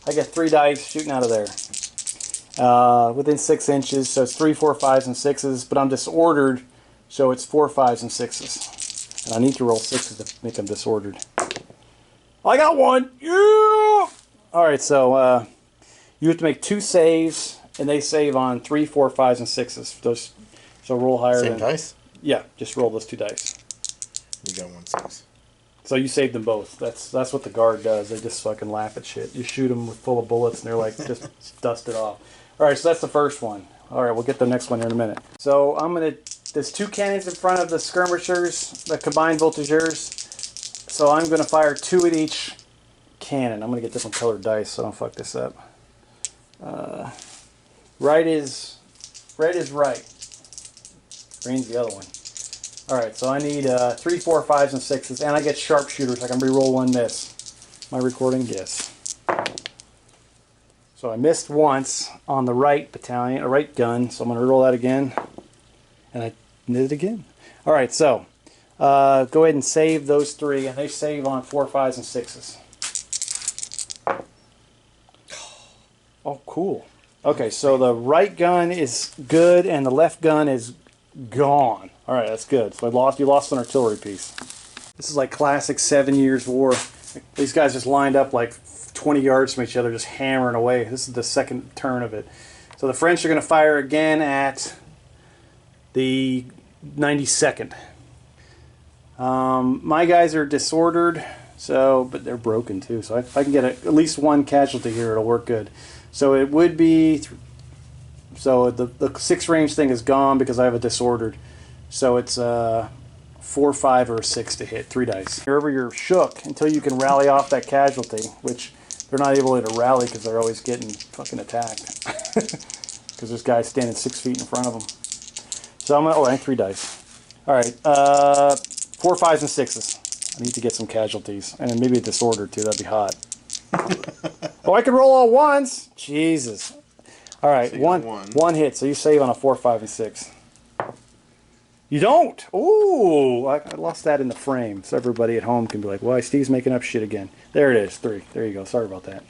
I get 3 dice shooting out of there. Within 6 inches, so it's 3, 4, 5s, and 6s, but I'm disordered, so it's 4, 5s, and 6s. And I need to roll 6s to make them disordered. I got 1! Yeah! Alright, so you have to make 2 saves, and they save on 3, 4, 5s, and 6s. Those, so roll higher Same than... dice? Yeah, just roll those 2 dice. You got 1 6. So you saved them both. That's what the guard does. They just fucking laugh at shit. You shoot them full of bullets, and they're like, just dust it off. All right, so that's the first one. All right, we'll get the next one here in a minute. So I'm gonna. There's 2 cannons in front of the skirmishers, the combined voltigeurs. So I'm gonna fire 2 at each cannon. I'm gonna get different colored dice, so I don't fuck this up. Red is right. Green's the other one. Alright, so I need 3, 4, 5s, and 6s, and I get sharpshooters. I can re-roll 1 miss. Am I recording? Yes. So I missed once on the right battalion, right gun, so I'm going to roll that again. And I did it again. Alright, so go ahead and save those 3, and they save on 4, 5s, and 6s. Oh, cool. Okay, so the right gun is good, and the left gun is gone. All right, that's good. So you lost an artillery piece. This is like classic 7 Years' War. These guys just lined up like 20 yards from each other, just hammering away. This is the second turn of it. So the French are going to fire again at the 92nd. My guys are disordered, but they're broken too. So if I can get at least 1 casualty here, it'll work good. So it would be... So the 6 range thing is gone because I have a disordered. So it's 4, 5, or 6 to hit. 3 dice. Wherever you're shook until you can rally off that casualty, which they're not able to rally because they're always getting fucking attacked. Because this guy's standing 6 feet in front of them. So I'm gonna, I need 3 dice. All right, 4, 5s, and 6s. I need to get some casualties, and then maybe a disorder too. That'd be hot. Oh, I can roll all 1s. Jesus. All right, so one hit, so you save on a 4, 5, and 6. You don't? Ooh, I lost that in the frame, so everybody at home can be like, "Why, Steve's making up shit again." There it is, 3. There you go. Sorry about that.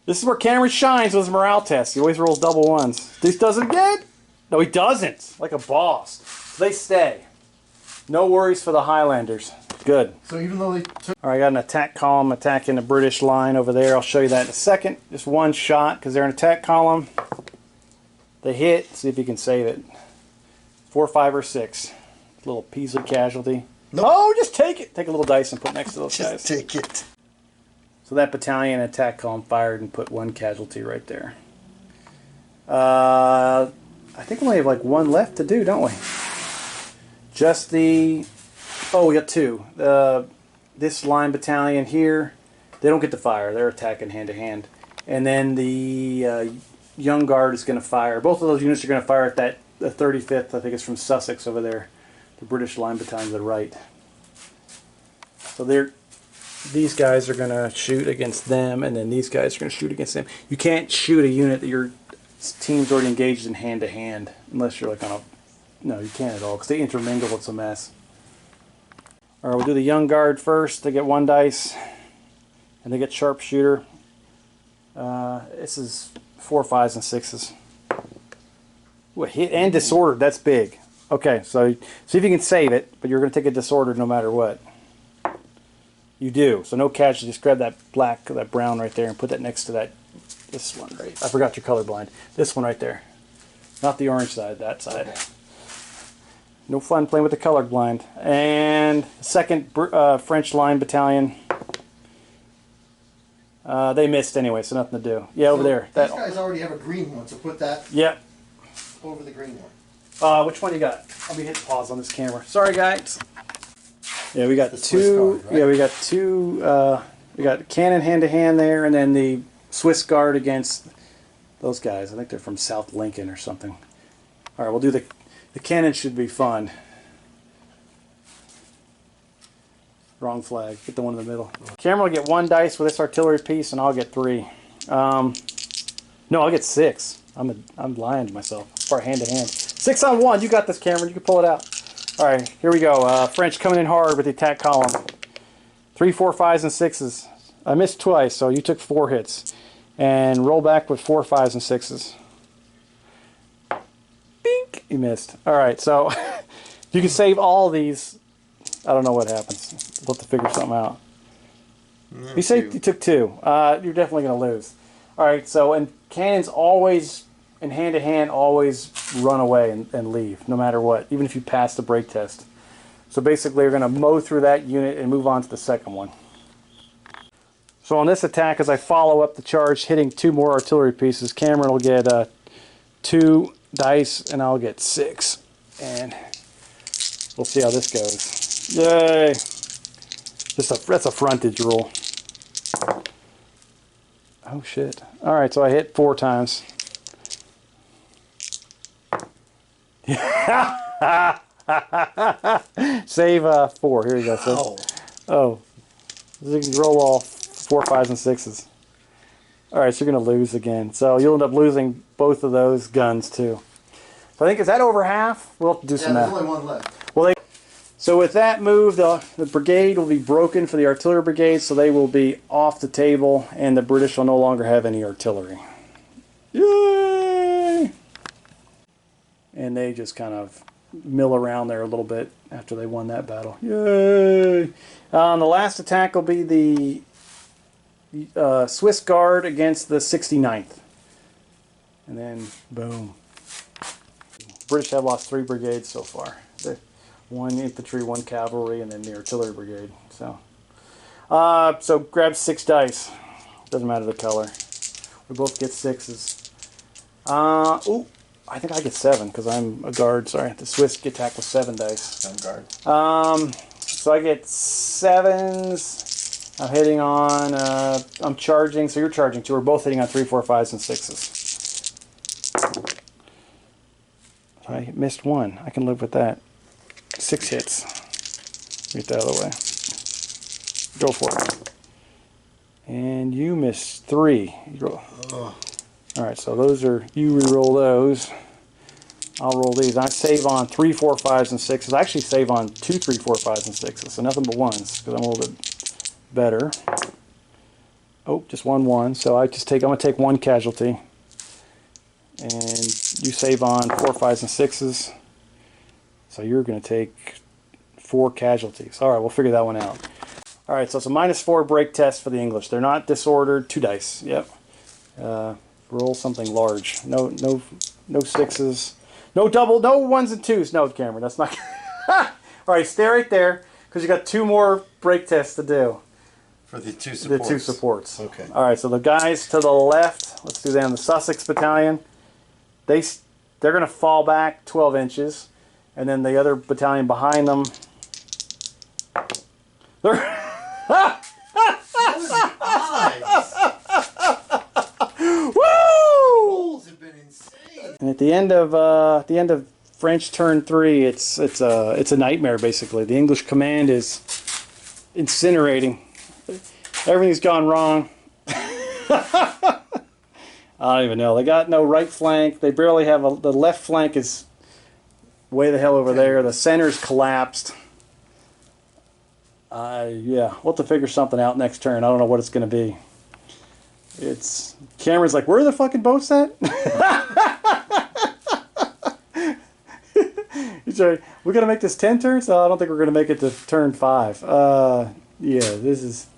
This is where Kameron shines with his morale test. He always rolls double 1s. This does it again? No, he doesn't. Like a boss. So they stay. No worries for the Highlanders. Good. So even though they took... All right, I got an attack column attacking the British line over there. I'll show you that in a second. Just 1 shot because they're an attack column. They hit. See if you can save it. 4, 5, or 6. Little Peasley casualty. Nope. Oh, just take it. Take a little dice and put next to those guys. Just take it. So that battalion attack column fired and put 1 casualty right there. I think we only have like 1 left to do, don't we? Just the... Oh, we got 2. This line battalion here, they don't get to fire. They're attacking hand to hand. And then the Young Guard is going to fire. Both of those units are going to fire at that the 35th. I think it's from Sussex over there. The British line battalion to the right. So these guys are going to shoot against them, and then these guys are going to shoot against them. You can't shoot a unit that your team's already engaged in hand to hand, unless you're like on a... No, you can't at all, because they intermingle. It's a mess. All right, we'll do the young guard first. They get 1 dice, and they get sharpshooter. This is 4 5s and 6s. Ooh, a hit and disordered. That's big. Okay, so see if you can save it, but you're going to take a disordered no matter what. You do. So no casualty. Just grab that black, that brown right there, and put that next to that. This one right. I forgot you're colorblind. This one right there. Not the orange side. That side. Okay. No fun playing with the colorblind. And 2nd French Line Battalion. They missed anyway, so nothing to do. Yeah, over there. These guys already have a green one, so put that Yep. over the green one. Which one you got? Let me hit pause on this camera. Sorry, guys. Yeah, we got The Swiss two. Guard, right? Yeah, we got two. We got cannon hand to hand there, and then the Swiss Guard against those guys. I think they're from South Lincoln or something. All right, we'll do the cannon. Should be fun. Wrong flag. Get the one in the middle. Cameron will get 1 dice with this artillery piece, and I'll get 3. No, I'll get 6. I'm lying to myself. Far hand to hand. 6 on 1. You got this, Cameron. You can pull it out. All right, here we go. French coming in hard with the attack column. 3, 4, 5s, and 6s. I missed twice, so you took 4 hits. And roll back with 4, 5s, and 6s. Bink! You missed. All right, so you can save all these. I don't know what happens. We'll have to figure something out. You say you took 2. You're definitely going to lose. All right, so and cannons always, in hand-to-hand, always run away and leave, no matter what, even if you pass the break test. So basically, you're going to mow through that unit and move on to the second one. So on this attack, as I follow up the charge, hitting 2 more artillery pieces, Cameron will get 2 dice, and I'll get 6. And we'll see how this goes. Yay! That's a frontage roll. Oh shit. Alright, so I hit 4 times. Save 4. Here you go. So, oh. You can roll all 4, 5s, and 6s. Alright, so you're going to lose again. So you'll end up losing both of those guns too. So I think, is that over half? We'll have to do some math. There's only 1 left. Well, so with that move, the brigade will be broken for the artillery brigade, so they will be off the table, and the British will no longer have any artillery. Yay! And they just kind of mill around there a little bit after they won that battle. Yay! The last attack will be the Swiss Guard against the 69th. And then, boom. British have lost 3 brigades so far. 1 infantry, 1 cavalry, and then the artillery brigade. So grab 6 dice. Doesn't matter the color. We both get 6s. Ooh, I think I get 7 because I'm a guard. Sorry, the Swiss attack with 7 dice. I'm guard. So I get 7s. I'm hitting on. I'm charging. So you're charging too. We're both hitting on 3, 4, 5s, and 6s. I missed 1. I can live with that. 6 hits. Get that out of the way. Go for it. And you missed 3. Alright, so those are, you re-roll those. I'll roll these. I save on 3, 4, 5s, and 6s. I actually save on 2, 3, 4, 5s, and 6s. So nothing but 1s, because I'm a little bit better. Oh, just 1, 1. So I'm going to take 1 casualty. And you save on 4, 5s, and 6s. So you're going to take 4 casualties. All right, we'll figure that one out. All right, so it's a -4 break test for the English. They're not disordered. 2 dice. Yep. Roll something large. No 6s. No double. No 1s and 2s. No, Cameron, that's not. All right, stay right there because you got 2 more break tests to do. For the 2 supports. The 2 supports. Okay. All right, so the guys to the left. Let's do them. The Sussex Battalion. They're going to fall back 12 inches. And then the other battalion behind them. They're Woo! Have been insane. And at the end of French turn 3, it's a nightmare basically. The English command is incinerating. Everything's gone wrong. I don't even know. They got no right flank. They barely have the left flank is way the hell over there. The center's collapsed. Yeah, we'll have to figure something out next turn. I don't know what it's going to be. Cameron's like, where are the fucking boats at? He's like, we got to make this 10 turns? No, I don't think we're going to make it to turn 5. Yeah, this is...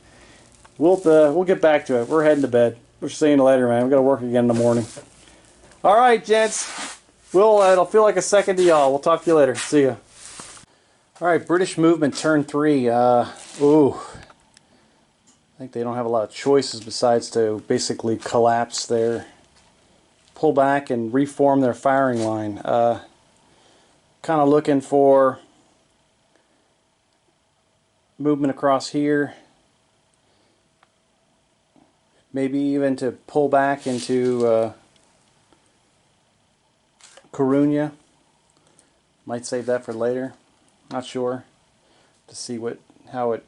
We'll get back to it. We're heading to bed. We'll see you later, man. We got to work again in the morning. All right, gents. It'll feel like a second to y'all. We'll talk to you later. See ya. All right, British movement, turn 3. Ooh. I think they don't have a lot of choices besides to basically collapse pull back and reform their firing line. Kind of looking for movement across here. Maybe even to pull back into Coruna. Might save that for later. Not sure. To see how it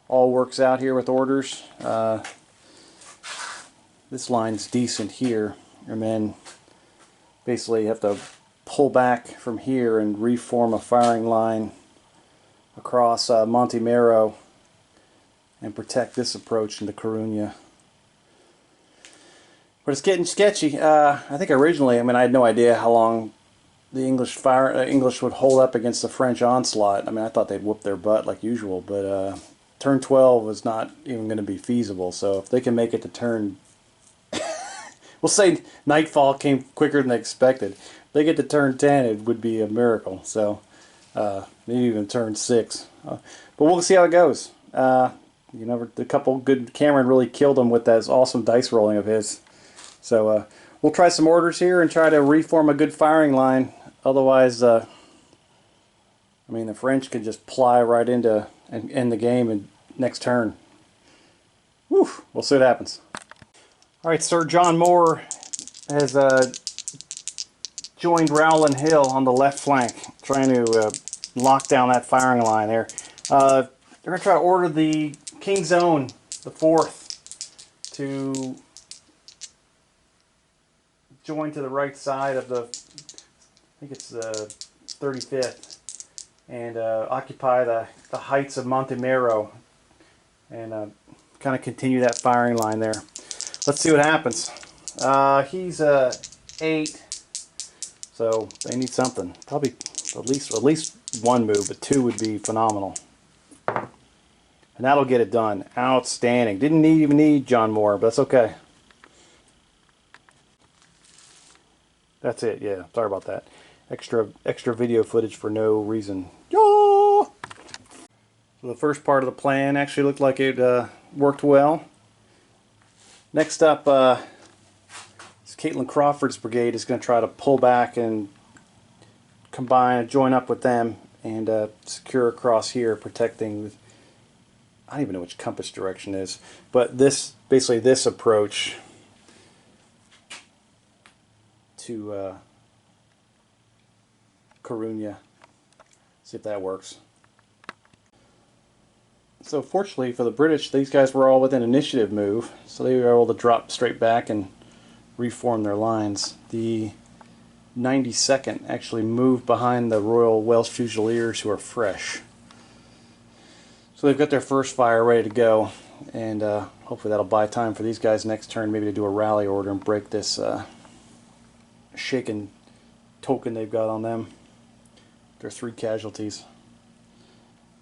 all works out here with orders. This line's decent here, and then basically you have to pull back from here and reform a firing line across Monte Mero and protect this approach into Coruna. But it's getting sketchy. I think originally, I had no idea how long the English would hold up against the French onslaught. I thought they'd whoop their butt like usual, but turn 12 was not even going to be feasible. So if they can make it to turn, we'll say nightfall came quicker than expected. If they get to turn 10, it would be a miracle. So maybe even turn 6. But we'll see how it goes. A couple good. Kameron really killed him with that awesome dice rolling of his. So we'll try some orders here and try to reform a good firing line. Otherwise, the French could just ply right into and end the game in next turn. Whew, we'll see what happens. All right, Sir John Moore has joined Rowland Hill on the left flank, trying to lock down that firing line there. They're going to try to order the King's Own, the 4th, to join to the right side of the, I think it's the 35th, and occupy the heights of Monte Mero and kind of continue that firing line there. Let's see what happens. He's 8, so they need something. Probably at least one move, but 2 would be phenomenal. And that'll get it done. Outstanding. Didn't even need John Moore, but that's okay. That's it, yeah. Sorry about that. Extra video footage for no reason. Yeah! So the first part of the plan actually looked like it worked well. Next up, Caitlin Crawford's brigade is going to try to pull back and join up with them and secure across here, protecting. I don't even know which compass direction is, but basically this approach to Coruna. See if that works. So fortunately for the British, these guys were all within initiative move, so they were able to drop straight back and reform their lines. The 92nd actually moved behind the Royal Welsh Fusiliers, who are fresh. So they've got their first fire ready to go, and hopefully that'll buy time for these guys next turn, maybe to do a rally order and break this shaken token they've got on them. There are 3 casualties.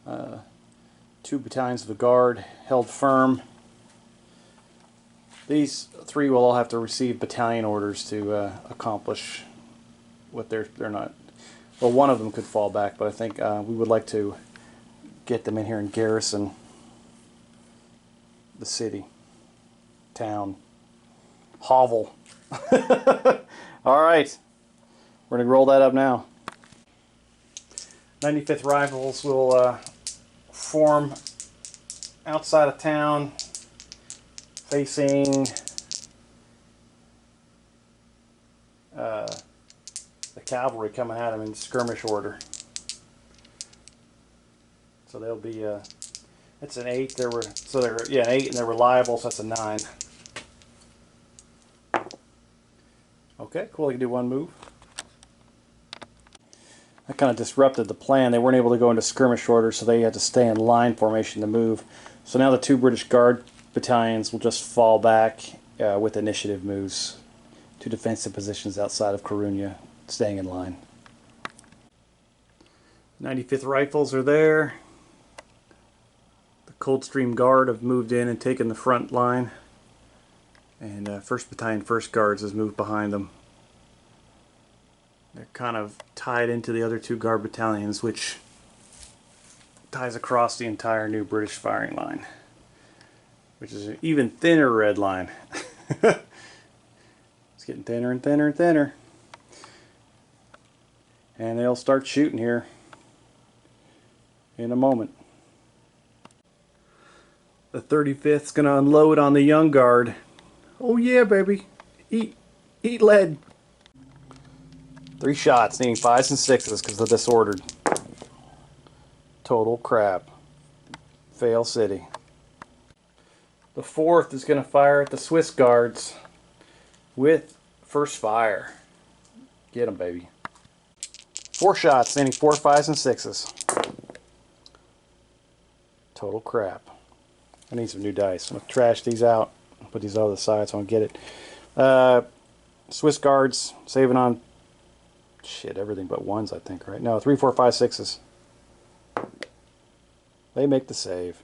2 battalions of the Guard held firm. These 3 will all have to receive battalion orders to accomplish what they're not. Well, one of them could fall back, but I think we would like to get them in here and garrison the city, town, hovel. All right, we're going to roll that up now. 95th Rifles will form outside of town, facing the cavalry coming at them in skirmish order. So they'll be it's an 8. They're an 8 and they're reliable, so that's a 9. Okay, cool. You can do one move. That kind of disrupted the plan. They weren't able to go into skirmish order, so they had to stay in line formation to move. So now the 2 British Guard battalions will just fall back with initiative moves to defensive positions outside of Coruna, staying in line. 95th Rifles are there. The Coldstream Guard have moved in and taken the front line. And 1st Battalion 1st Guards has moved behind them. They're kind of tied into the other 2 Guard battalions, which ties across the entire new British firing line, which is an even thinner red line. It's getting thinner and thinner and thinner. And they'll start shooting here in a moment. The 35th is going to unload on the Young Guard. Oh yeah, baby. Eat lead. 3 shots, needing 5s and 6s because they're disordered. Total crap. Fail city. The 4th is going to fire at the Swiss Guards with first fire. Get them, baby. 4 shots, needing 4, 5s, and 6s. Total crap. I need some new dice. I'm going to trash these out. Put these over the side so I don't get it. Swiss Guards saving on shit, everything but 1s, I think, right? No, 3, 4, 5, 6s. They make the save.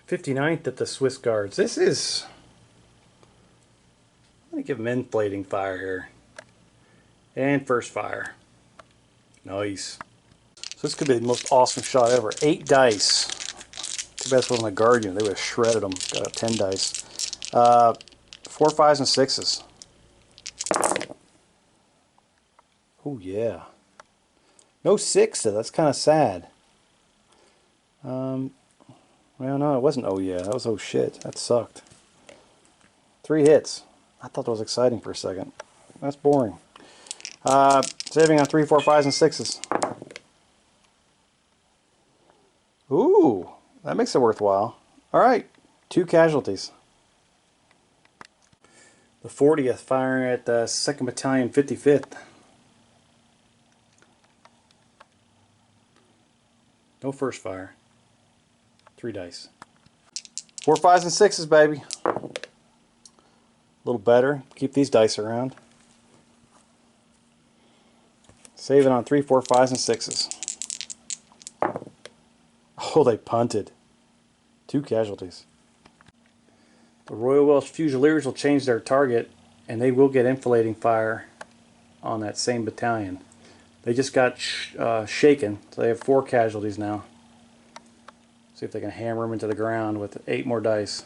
59th at the Swiss Guards. This is... I'm going to give them inflating fire here. And first fire. Nice. So this could be the most awesome shot ever. 8 dice. Too bad this wasn't a Guardian. They would have shredded them. Got a 10 dice. 4, 5s, and 6s. Oh yeah. No 6s. That's kind of sad. Well, no, it wasn't oh yeah. That was oh shit. That sucked. 3 hits. I thought that was exciting for a second. That's boring. Saving on 3, 4, 5s, and 6s. Ooh, that makes it worthwhile. Alright, 2 casualties. The 40th firing at the 2nd Battalion 55th. No first fire. 3 dice. 4, 5s, and 6s, baby. A little better. Keep these dice around. Save it on 3, 4, 5s, and 6s. Oh, they punted. 2 casualties. The Royal Welsh Fusiliers will change their target, and they will get enfilading fire on that same battalion. They just got shaken, so they have 4 casualties now. See if they can hammer them into the ground with 8 more dice.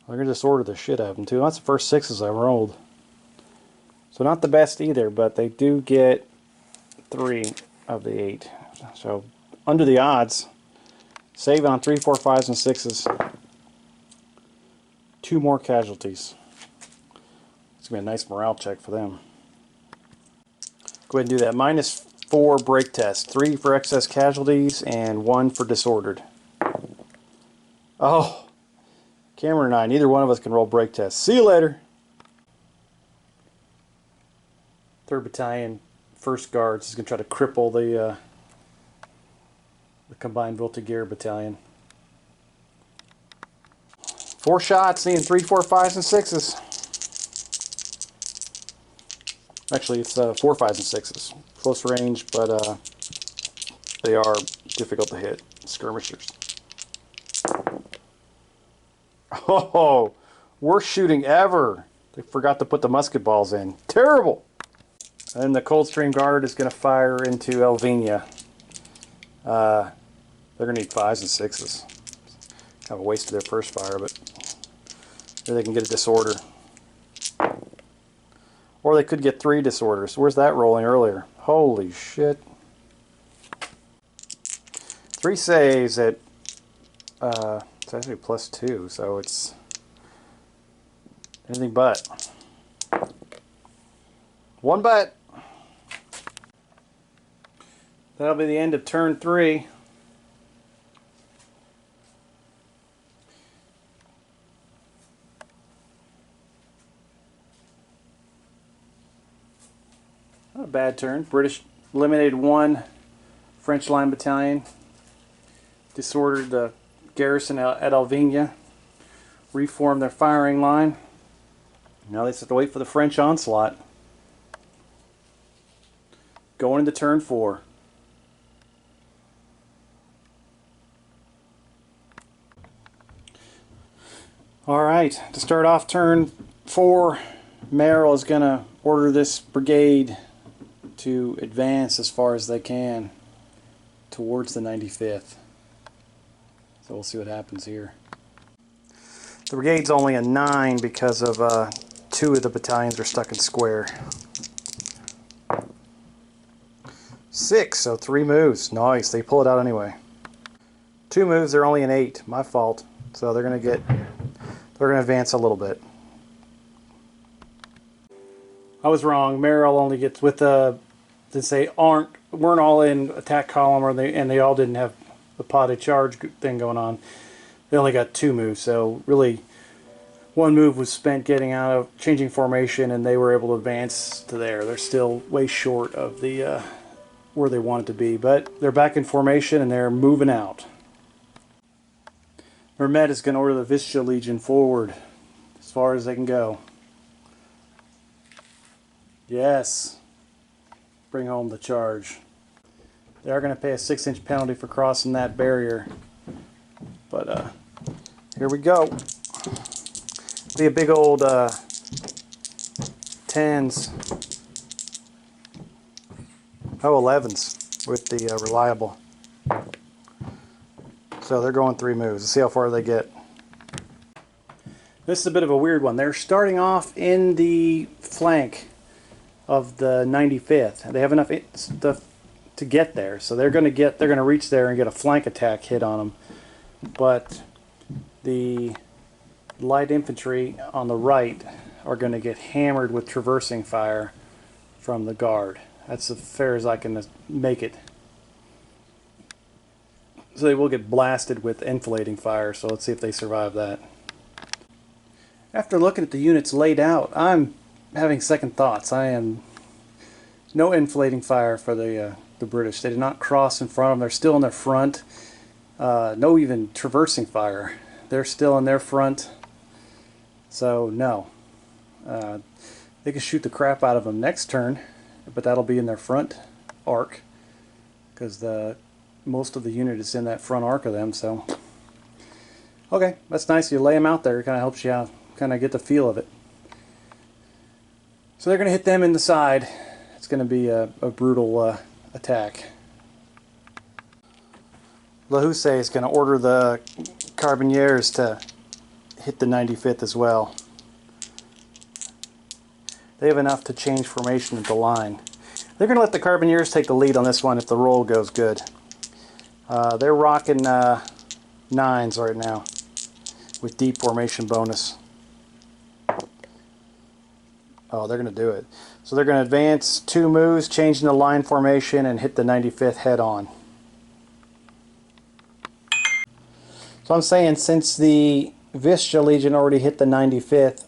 They're going to disorder the shit out of them too. That's the first 6s I rolled. So not the best either, but they do get 3 of the 8. So under the odds. Save on 3, 4, 5s, and 6s. 2 more casualties. It's going to be a nice morale check for them. Go ahead and do that. -4 break test. 3 for excess casualties and 1 for disordered. Oh, Kameron and I, neither one of us can roll break tests. See you later. 3rd Battalion, 1st Guards is going to try to cripple the Combined Voltigeur Battalion. 4 shots, needing 3, 4, 5s, and 6s. Actually, it's 4, 5s, and 6s. Close range, but they are difficult to hit. Skirmishers. Oh, worst shooting ever. They forgot to put the musket balls in. Terrible. And the Coldstream Guard is going to fire into Elvenia. They're going to need 5s and 6s. Kind of a waste of their first fire, but maybe they can get a disorder. Or they could get 3 disorders. Where's that rolling earlier? Holy shit. 3 saves at, it's actually +2, so it's anything but. 1 but. That'll be the end of turn 3. bad turn. British eliminated one French line battalion, disordered the garrison at Alvigna, reformed their firing line. Now they just have to wait for the French onslaught. Going into turn 4. Alright, to start off turn 4, Merrill is going to order this brigade to advance as far as they can towards the 95th. So we'll see what happens here. The brigade's only a 9 because of 2 of the battalions are stuck in square. 6, so 3 moves. Nice, they pull it out anyway. 2 moves, they're only an 8. My fault. So they're gonna advance a little bit. I was wrong. Merrill only gets with the they weren't all in attack column, and they all didn't have the potted charge thing going on. They only got 2 moves, so really 1 move was spent getting out of changing formation, and they were able to advance to there. They're still way short of the where they wanted to be, but they're back in formation and they're moving out. Vermette is going to order the Vistula Legion forward as far as they can go. Yes. Bring home the charge. They are going to pay a 6-inch penalty for crossing that barrier. But here we go. Be a big old 10s. Oh, 11s with the reliable. So they're going 3 moves. Let's see how far they get. This is a bit of a weird one. They're starting off in the flank of the 95th. They have enough stuff to get there, so they're going to reach there and get a flank attack hit on them. But the light infantry on the right are going to get hammered with traversing fire from the guard. That's as fair as I can make it. So they will get blasted with inflating fire, so let's see if they survive that. After looking at the units laid out, I'm having second thoughts. No inflating fire for the British. They did not cross in front of them. They're still in their front. No even traversing fire. They're still in their front. So no. They can shoot the crap out of them next turn, but that'll be in their front arc because most of the unit is in that front arc of them. So okay, that's nice. You lay them out there. It kind of helps you out, kind of get the feel of it. So they're going to hit them in the side. It's going to be a brutal attack. Lahoussaye is going to order the Carbineers to hit the 95th as well. They have enough to change formation at the line. They're going to let the Carbineers take the lead on this one if the roll goes good. They're rocking 9s right now with deep formation bonus. Oh, they're going to do it. So they're going to advance 2 moves, changing the line formation, and hit the 95th head on. So I'm saying since the Vistula Legion already hit the 95th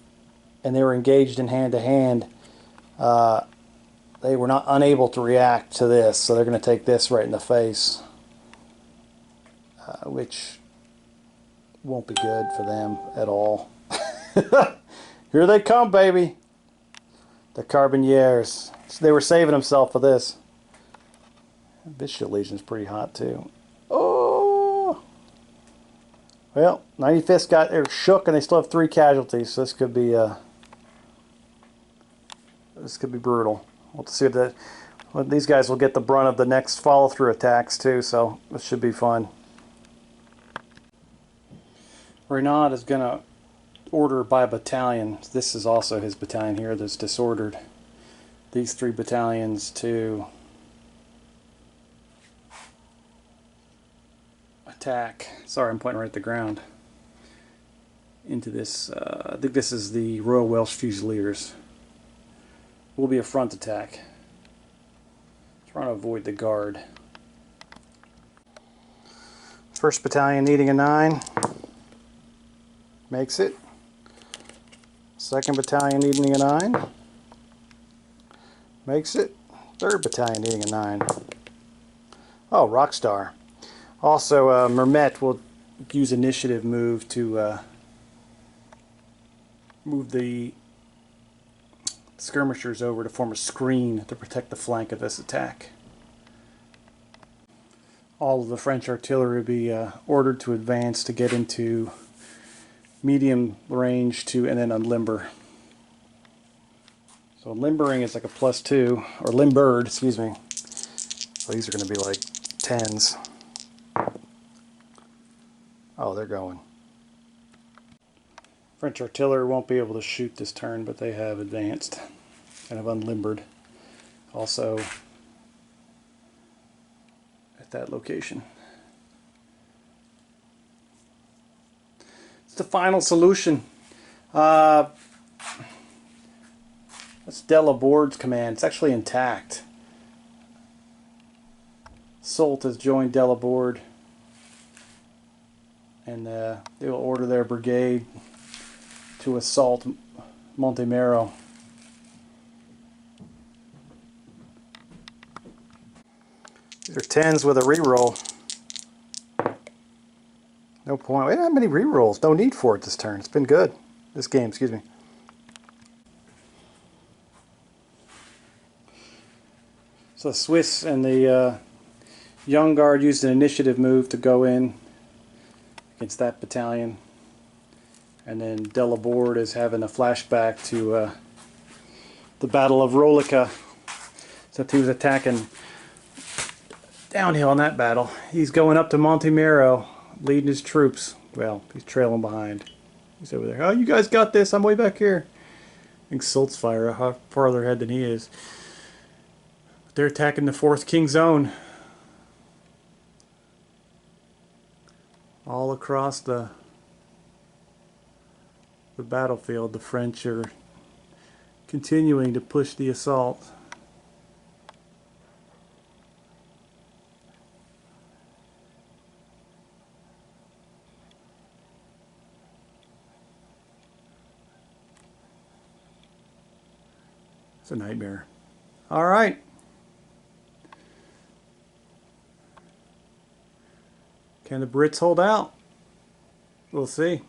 and they were engaged in hand-to-hand, they were not unable to react to this, so they're going to take this right in the face, which won't be good for them at all. Here they come, baby! The Carbineers. So they were saving themselves for this. Vistula Legion's pretty hot too. Oh! Well, 95th they're shook and they still have 3 casualties, so this could be brutal. We'll have to see what these guys will get the brunt of the next follow-through attacks too, so this should be fun. Renaud is going to order by battalion. This is also his battalion here that's disordered. These 3 battalions to attack. Sorry, I'm pointing right at the ground. Into this, I think this is the Royal Welsh Fusiliers. Will be a front attack. Trying to avoid the guard. 1st battalion needing a 9. Makes it. 2nd battalion needing a 9. Makes it. 3rd Battalion needing a 9. Oh, Rockstar. Also, Mermet will use initiative move to move the skirmishers over to form a screen to protect the flank of this attack. All of the French artillery will be ordered to advance to get into medium range to and then unlimber. So limbering is like a +2, or limbered, excuse me. So these are going to be like 10s. Oh, they're going. French artillery won't be able to shoot this turn, but they have advanced and have unlimbered. Also at that location. It's the final solution. That's Delabord's command. It's actually intact. Soult has joined Delabord, and they will order their brigade to assault Montemero. These are 10s with a reroll. No point. We don't have many rerolls. No need for it this turn. It's been good. This game, excuse me. So the Swiss and the Young Guard used an initiative move to go in against that battalion. And then Delabord is having a flashback to the Battle of Rolica. Except he was attacking downhill in that battle. He's going up to Montemero, leading his troops. Well, he's trailing behind. He's over there. Oh, you guys got this. I'm way back here. I think Soult's farther ahead than he is. They're attacking the 4th King Zone. All across the battlefield, the French are continuing to push the assault. It's a nightmare. All right. Can the Brits hold out? We'll see.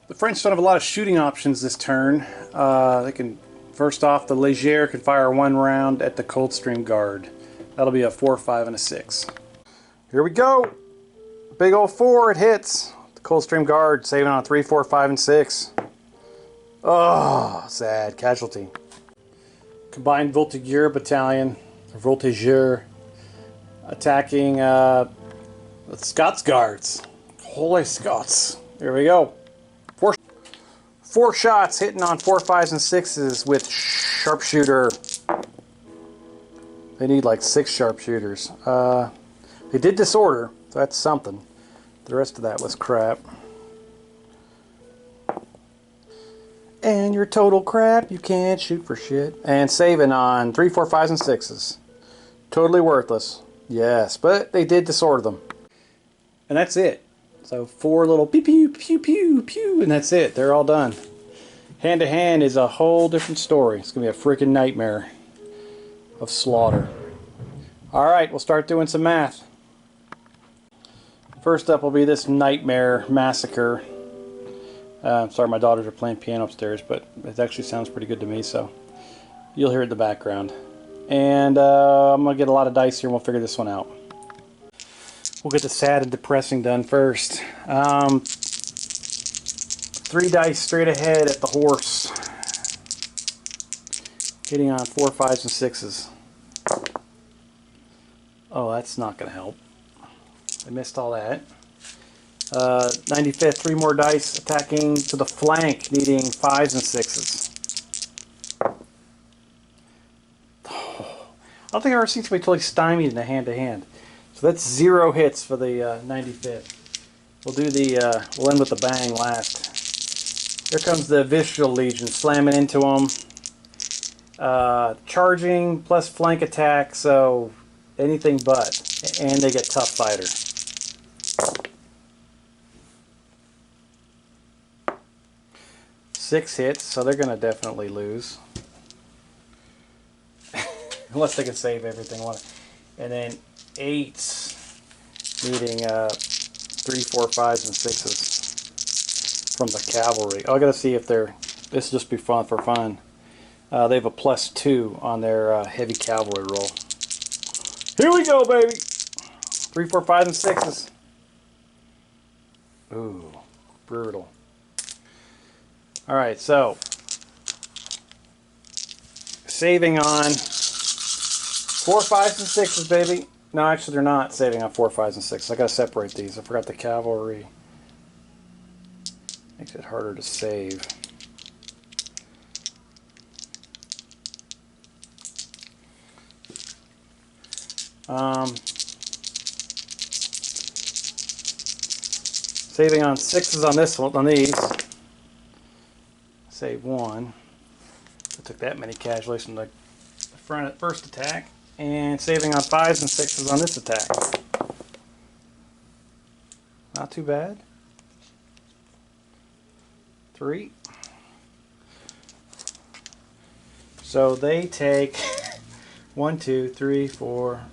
The French don't have a lot of shooting options this turn. They can, first off, the Léger can fire 1 round at the Coldstream Guard. That'll be a 4, 5, and a 6. Here we go. Big old 4, it hits. The Coldstream Guard saving on 3, 4, 5, and 6. Oh, sad casualty. Combined Voltigeur Battalion, or Voltigeur, attacking the Scots Guards. Holy Scots. There we go. 4 shots hitting on 4, 5s, and 6s with sharpshooter. They need like 6 sharpshooters. They did disorder, so that's something. The rest of that was crap. And you're total crap. You can't shoot for shit. And saving on 3, 4, 5s, and 6s. Totally worthless. Yes, but they did disorder them. And that's it. So 4 little pew pew pew pew pew, and that's it. They're all done. Hand to hand is a whole different story. It's gonna be a freaking nightmare of slaughter. All right, we'll start doing some math. First up will be this nightmare massacre. Sorry, my daughters are playing piano upstairs, but it actually sounds pretty good to me, so you'll hear it in the background. And I'm gonna get a lot of dice here, and we'll figure this one out. We'll get the sad and depressing done first. 3 dice straight ahead at the horse. Hitting on 4, 5s, and 6s. Oh, that's not going to help. I missed all that. 95th, 3 more dice attacking to the flank, needing 5s and 6s. Oh, I don't think I've ever seen somebody totally stymied in a hand-to-hand. So that's 0 hits for the 95th. We'll do the. We'll end with the bang last. Here comes the Visceral Legion, slamming into them. Charging plus flank attack, so anything but. And they get Tough Fighter. Six hits, so they're going to definitely lose. unless they can save everything. And then 8s needing 3, 4, 5s, and 6s from the cavalry. Oh, I gotta see if they're. This will just be fun for fun. They have a +2 on their heavy cavalry roll. Here we go, baby. 3, 4, 5, and 6s. Ooh, brutal. All right, so saving on 4, 5s, and 6s, baby. No, actually, they're not saving on 4, 5s, and 6s. I gotta separate these. I forgot the cavalry. Makes it harder to save. Saving on 6s on this one, on these. Save 1. I took that many casualties from the first attack. And saving on 5s and 6s on this attack. Not too bad. 3. So they take 1, 2, 3, 4,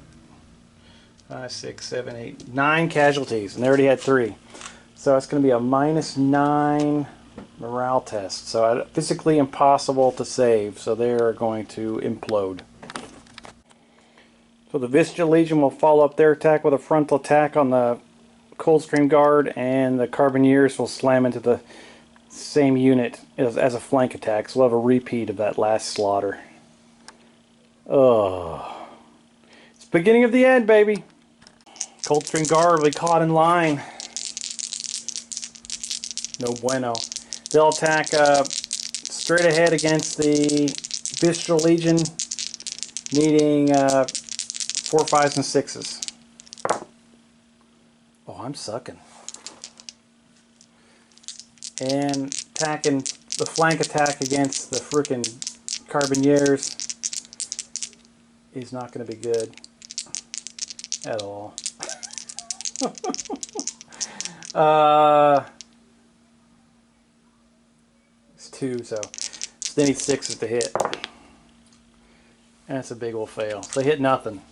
5, 6, 7, 8, 9 casualties, and they already had 3. So it's going to be a -9 morale test. So physically impossible to save. So they are going to implode. So the Vista Legion will follow up their attack with a frontal attack on the Coldstream Guard, and the Carbineers will slam into the same unit as a flank attack. So we'll have a repeat of that last slaughter. Oh, it's the beginning of the end, baby. Coldstream Guard will be caught in line. No bueno. They'll attack straight ahead against the Vista Legion, needing 4, 5s, and 6s. Oh, I'm sucking. And attacking the flank attack against the frickin' Carbineers is not going to be good at all. It's 2, so they need 6s to hit. And that's a big old fail. So they hit nothing.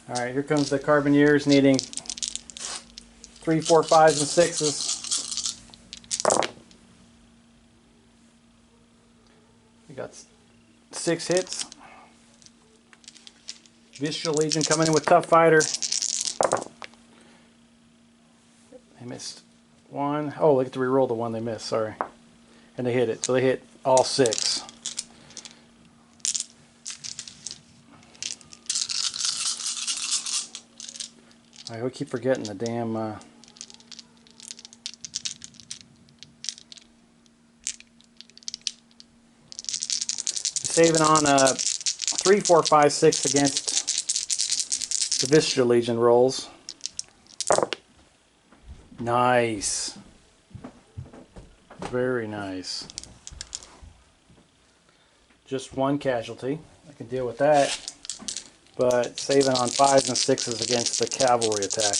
Alright, here comes the Carbineers needing 3, 4, 5s, and 6s. We got 6 hits. Vista Legion coming in with Tough Fighter. They missed 1. Oh, they get to reroll the one they missed, sorry. And they hit it. So they hit all 6. I keep forgetting the damn... saving on 3, 4, 5, 6 against the Vista Legion rolls. Nice. Very nice. Just 1 casualty. I can deal with that. But saving on 5s and 6s against the cavalry attack.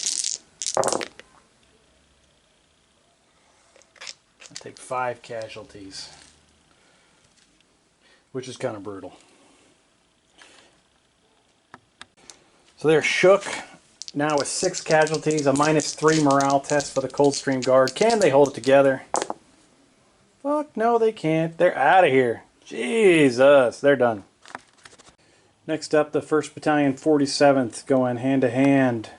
I take 5 casualties, which is kind of brutal. So they're shook now with 6 casualties, a -3 morale test for the Coldstream Guard. Can they hold it together? Fuck no, they can't. They're out of here. Jesus, they're done. Next up, the 1st Battalion 47th going hand to hand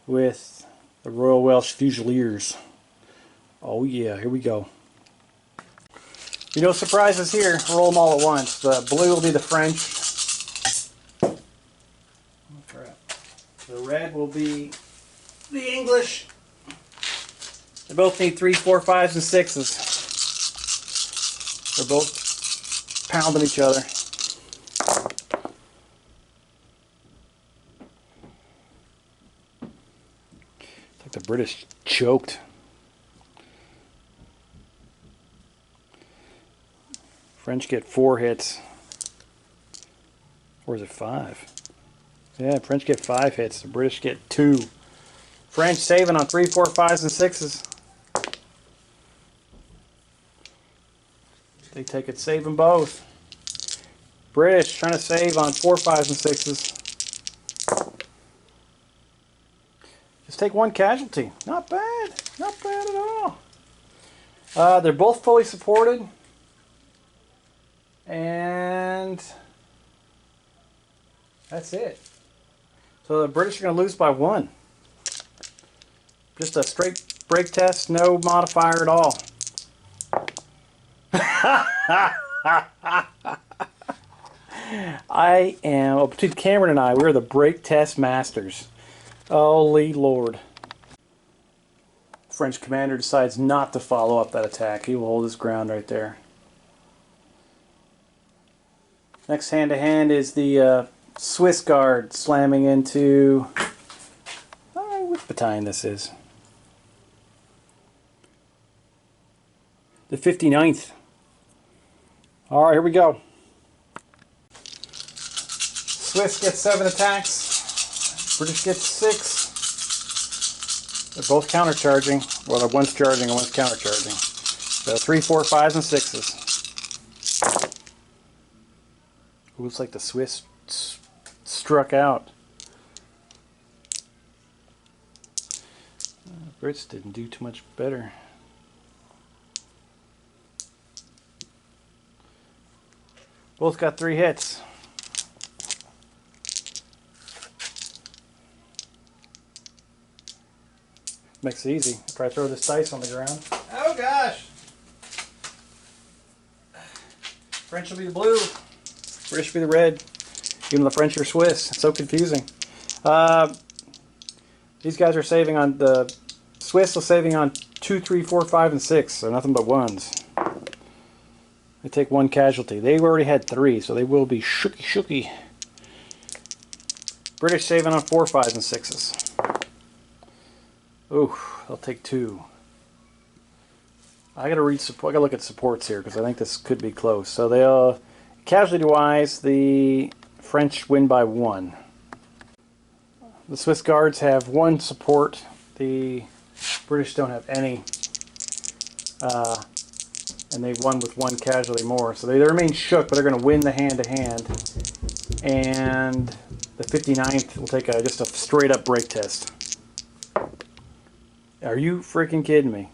with the Royal Welsh Fusiliers. Oh yeah, here we go. No surprises here. Roll them all at once. The blue will be the French. Oh, crap. The red will be the English. They both need 3, 4, 5s, and 6s. They're both pounding each other. It's like the British choked. French get 4 hits. Or is it 5? Yeah, French get 5 hits. The British get 2. French saving on 3, 4, 5s, and 6s. They take it saving both. British trying to save on 4, 5s, and 6s. Just take one casualty. Not bad. Not bad at all. They're both fully supported. And that's it. So the British are going to lose by 1. Just a straight break test, no modifier at all. I am, between Kameron and I, we're the break test masters. Holy Lord. French commander decides not to follow up that attack. He will hold his ground right there. Next hand-to-hand is the Swiss Guard slamming into... which battalion this is? The 59th. Alright, here we go. Swiss gets 7 attacks. British gets 6. They're both countercharging. Well, one's charging and one's countercharging. So 3, 4, 5s, and 6s. Looks like the Swiss struck out. Brits didn't do too much better. Both got 3 hits. Makes it easy if I throw this dice on the ground. Oh gosh! French will be the blue. British will be the red. Even the French are Swiss. It's so confusing. These guys are saving on the Swiss are saving on 2, 3, 4, 5, and 6. So nothing but 1s. They take 1 casualty. They've already had 3, so they will be shooky. British saving on 4, 5s, and 6s. Ooh, they'll take 2. I gotta read support. I gotta look at supports here because I think this could be close. So they'll casualty-wise, the French win by 1. The Swiss Guards have 1 support. The British don't have any. And they won with 1 casualty more. So they remain shook, but they're going to win the hand-to-hand. And the 59th will take just a straight-up break test. Are you freaking kidding me?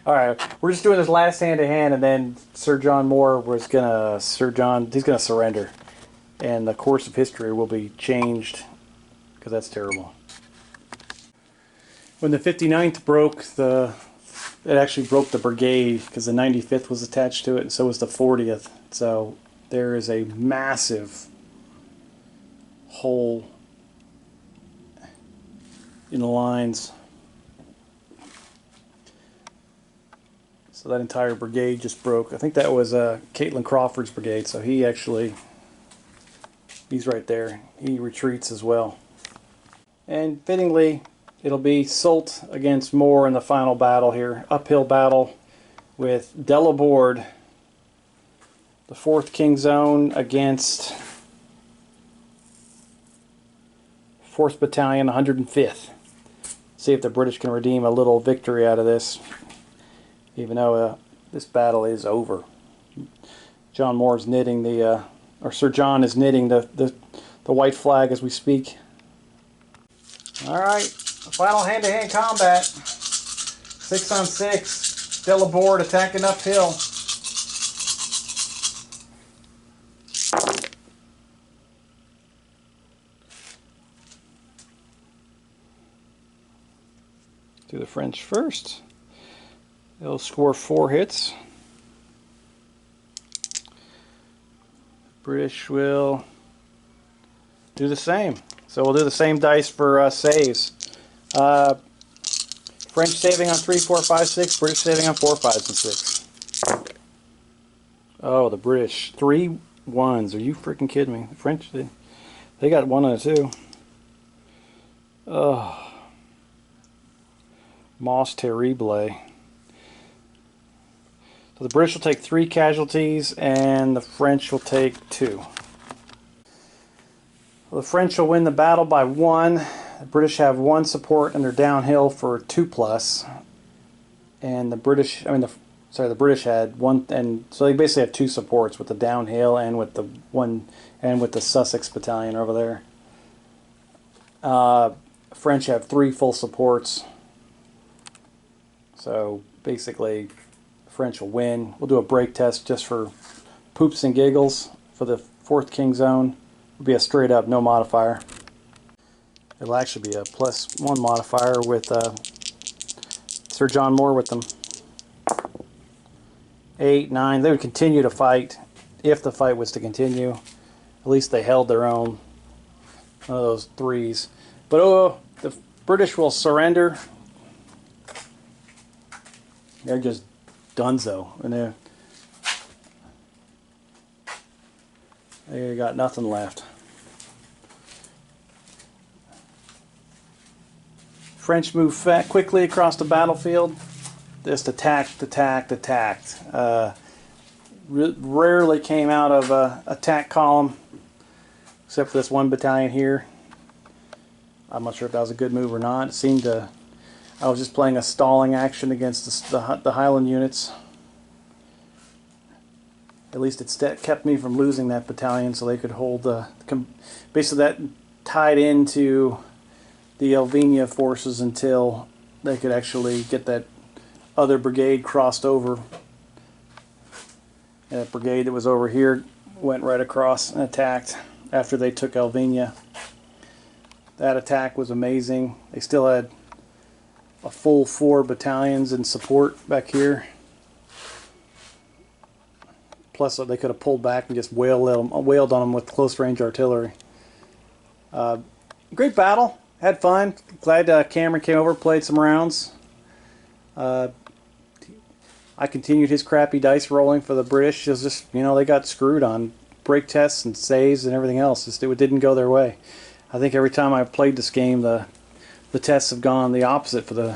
Alright, we're just doing this last hand-to-hand, and then Sir John Moore was going to... he's going to surrender. And the course of history will be changed, because that's terrible. When the 59th broke, it actually broke the brigade, because the 95th was attached to it, and so was the 40th. So there is a massive hole in the lines. So that entire brigade just broke. I think that was Caitlin Crawford's brigade, so he's right there. He retreats as well. And fittingly, it'll be Soult against Moore in the final battle here. Uphill battle with Delaborde, the 4th King Zone, against 4th Battalion, 105th. See if the British can redeem a little victory out of this, even though this battle is over. John Moore's knitting the, or Sir John is knitting the white flag as we speak. Alright, final hand-to-hand combat. 6 on 6. Delaborde attacking uphill. Do the French first. They'll score 4 hits. British will do the same. So we'll do the same dice for saves. French saving on 3, 4, 5, 6. British saving on 4, 5, and 6. Oh, the British. 3 1s. Are you freaking kidding me? The French, they got 1 and a 2. Oh. Moss terrible. So the British will take 3 casualties and the French will take 2. Well, the French will win the battle by 1. The British have 1 support and they're downhill for 2+. And the sorry, the British had one, and so they basically had two supports with the downhill and with the one, and with the Sussex battalion over there. French have 3 full supports. So basically, French will win. We'll do a break test just for poops and giggles for the 4th King Zone. It'll be a straight up no modifier. It'll actually be a +1 modifier with Sir John Moore with them. 8, 9. They would continue to fight if the fight was to continue. At least they held their own. One of those 3s. But oh, the British will surrender. They're just donezo. And they got nothing left. French move quickly across the battlefield. Just attacked. Rarely came out of attack column, except for this one battalion here. I'm not sure if that was a good move or not. It seemed to. I was just playing a stalling action against the Highland units. At least it kept me from losing that battalion, so they could hold the. Basically, that tied into the Elvenia forces until they could actually get that other brigade crossed over. And that brigade that was over here went right across and attacked after they took Elvenia. That attack was amazing. They still had a full 4 battalions in support back here. Plus, they could have pulled back and just wailed on them with close-range artillery. Great battle. Had fun. Glad Kameron came over, played some rounds. I continued his crappy dice rolling for the British. It was just, you know, they got screwed on break tests and saves and everything else. Just, it didn't go their way. I think every time I've played this game, the tests have gone the opposite for the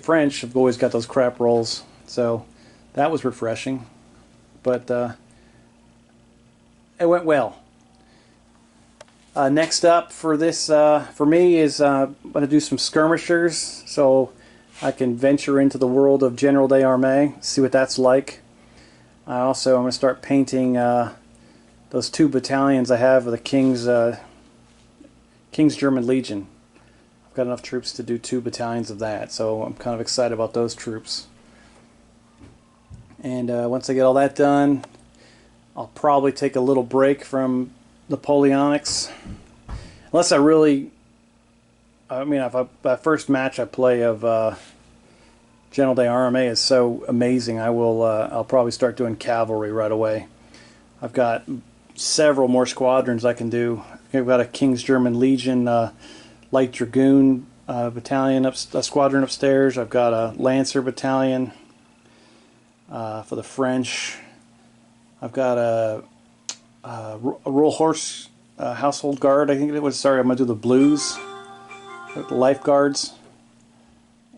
French have always got those crap rolls. So that was refreshing, but it went well. Next up for this for me is I'm going to do some skirmishers, so I can venture into the world of General d'Armée, see what that's like. I'm going to start painting those 2 battalions I have of the King's German Legion. I've got enough troops to do 2 battalions of that, so I'm kind of excited about those troops. And once I get all that done, I'll probably take a little break from Napoleonics. Unless I really... I mean, if that first match I play of General d'Armée is so amazing, I'll probably start doing cavalry right away. I've got several more squadrons I can do. I've got a King's German Legion Light Dragoon battalion, a squadron upstairs. I've got a Lancer battalion for the French. I've got a Royal Horse Household Guard, I think it was. Sorry, I'm going to do the Blues. The Lifeguards.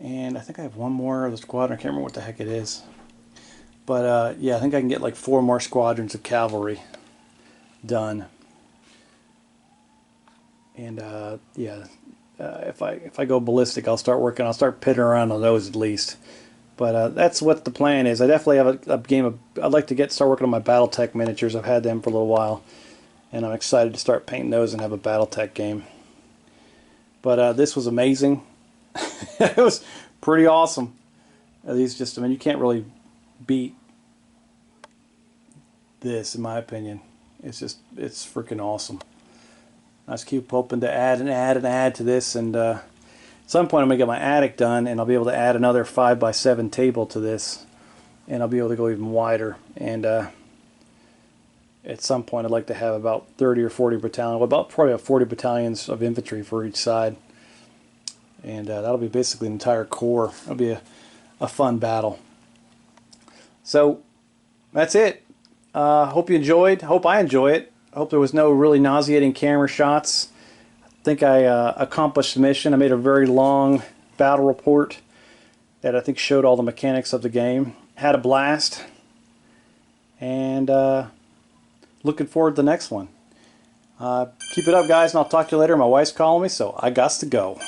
And I think I have one more of the squadron. I can't remember what the heck it is. But yeah, I think I can get like 4 more squadrons of cavalry done. And yeah, if I go ballistic, I'll start pitting around on those at least. But that's what the plan is. I definitely have a game of. I'd like to start working on my BattleTech miniatures. I've had them for a little while, and I'm excited to start painting those and have a BattleTech game. But this was amazing. It was pretty awesome. These just, I mean, you can't really beat this, in my opinion. It's freaking awesome. I just keep hoping to add and add and add to this, and at some point I'm going to get my attic done, and I'll be able to add another 5x7 table to this, and I'll be able to go even wider. And at some point I'd like to have about 30 or 40 battalions, well, probably about 40 battalions of infantry for each side. And that'll be basically an entire corps. It'll be a fun battle. So that's it. Hope you enjoyed. Hope I enjoy it. Hope there was no really nauseating camera shots. I think I accomplished the mission. I made a very long battle report that I think showed all the mechanics of the game. Had a blast. And looking forward to the next one. Keep it up, guys, and I'll talk to you later. My wife's calling me, so I gots to go.